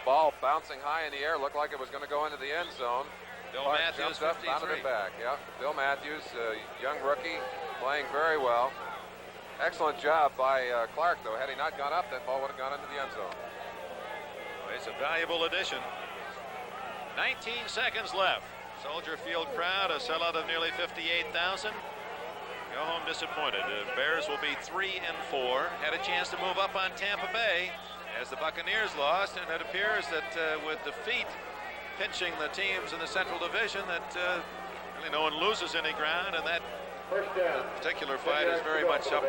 Ball bouncing high in the air, looked like it was going to go into the end zone. Bill Clark Matthews, jumped up, 53. bounded it back. Yeah, Bill Matthews, young rookie, playing very well. Excellent job by Clark, though. Had he not gone up, that ball would have gone into the end zone. Well, it's a valuable addition. 19 seconds left. Soldier Field crowd, a sellout of nearly 58,000. Go home disappointed. The Bears will be 3-4. Had a chance to move up on Tampa Bay as the Buccaneers lost, and it appears that with defeat pinching the teams in the Central Division, that really no one loses any ground, and that particular fight is very much up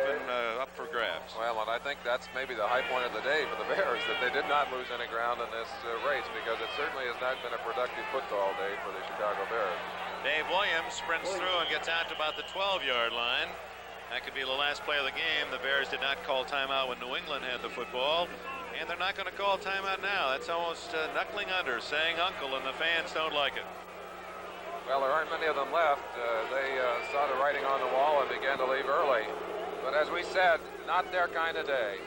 for grabs. Well, and I think that's maybe the high point of the day for the Bears, that they did not lose any ground in this race, because it certainly has not been a productive football day for the Chicago Bears. Dave Williams sprints through and gets out to about the 12-yard line. That could be the last play of the game. The Bears did not call timeout when New England had the football, and they're not going to call timeout now. That's almost knuckling under, saying uncle, and the fans don't like it. Well, there aren't many of them left. They saw the writing on the wall and began to leave early. But as we said, not their kind of day.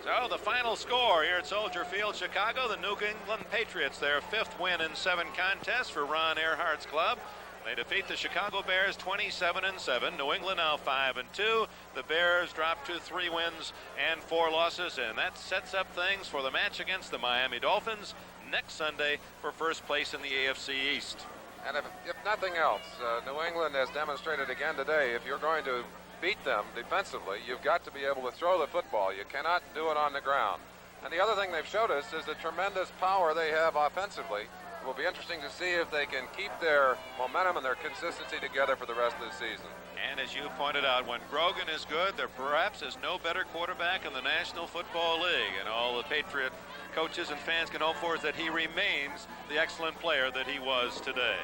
So the final score here at Soldier Field, Chicago, the New England Patriots, their 5th win in 7 contests for Ron Earhart's club. They defeat the Chicago Bears 27-7. New England now 5-2. The Bears drop to 3 wins and 4 losses, and that sets up things for the match against the Miami Dolphins next Sunday for first place in the AFC East. And if nothing else, New England has demonstrated again today, if you're going to beat them defensively, you've got to be able to throw the football. You cannot do it on the ground. And the other thing they've showed us is the tremendous power they have offensively It will be interesting to see if they can keep their momentum and their consistency together for the rest of the season. And as you pointed out, when Grogan is good, there perhaps is no better quarterback in the National Football League. And all the Patriot coaches and fans can hope for is that he remains the excellent player that he was today.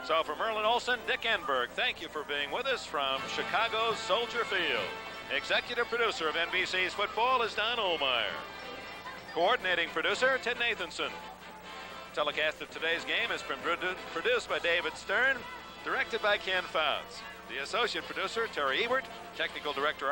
So for Merlin Olsen, Dick Enberg, thank you for being with us from Chicago's Soldier Field. Executive producer of NBC's football is Don Ohlmeyer. Coordinating producer, Ted Nathanson. Telecast of today's game has been produced by David Stern, directed by Ken Fouts. The associate producer, Terry Ebert, technical director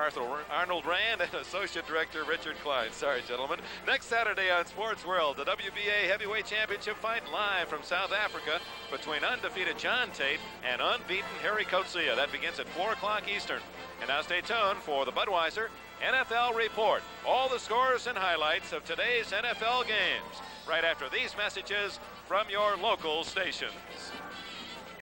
Arnold Rand, and associate director Richard Klein. Sorry, gentlemen. Next Saturday on Sports World, the WBA Heavyweight Championship fight live from South Africa between undefeated John Tate and unbeaten Harry Coetzee. That begins at 4 o'clock Eastern. And now stay tuned for the Budweiser NFL Report. All the scores and highlights of today's NFL games right after these messages from your local stations.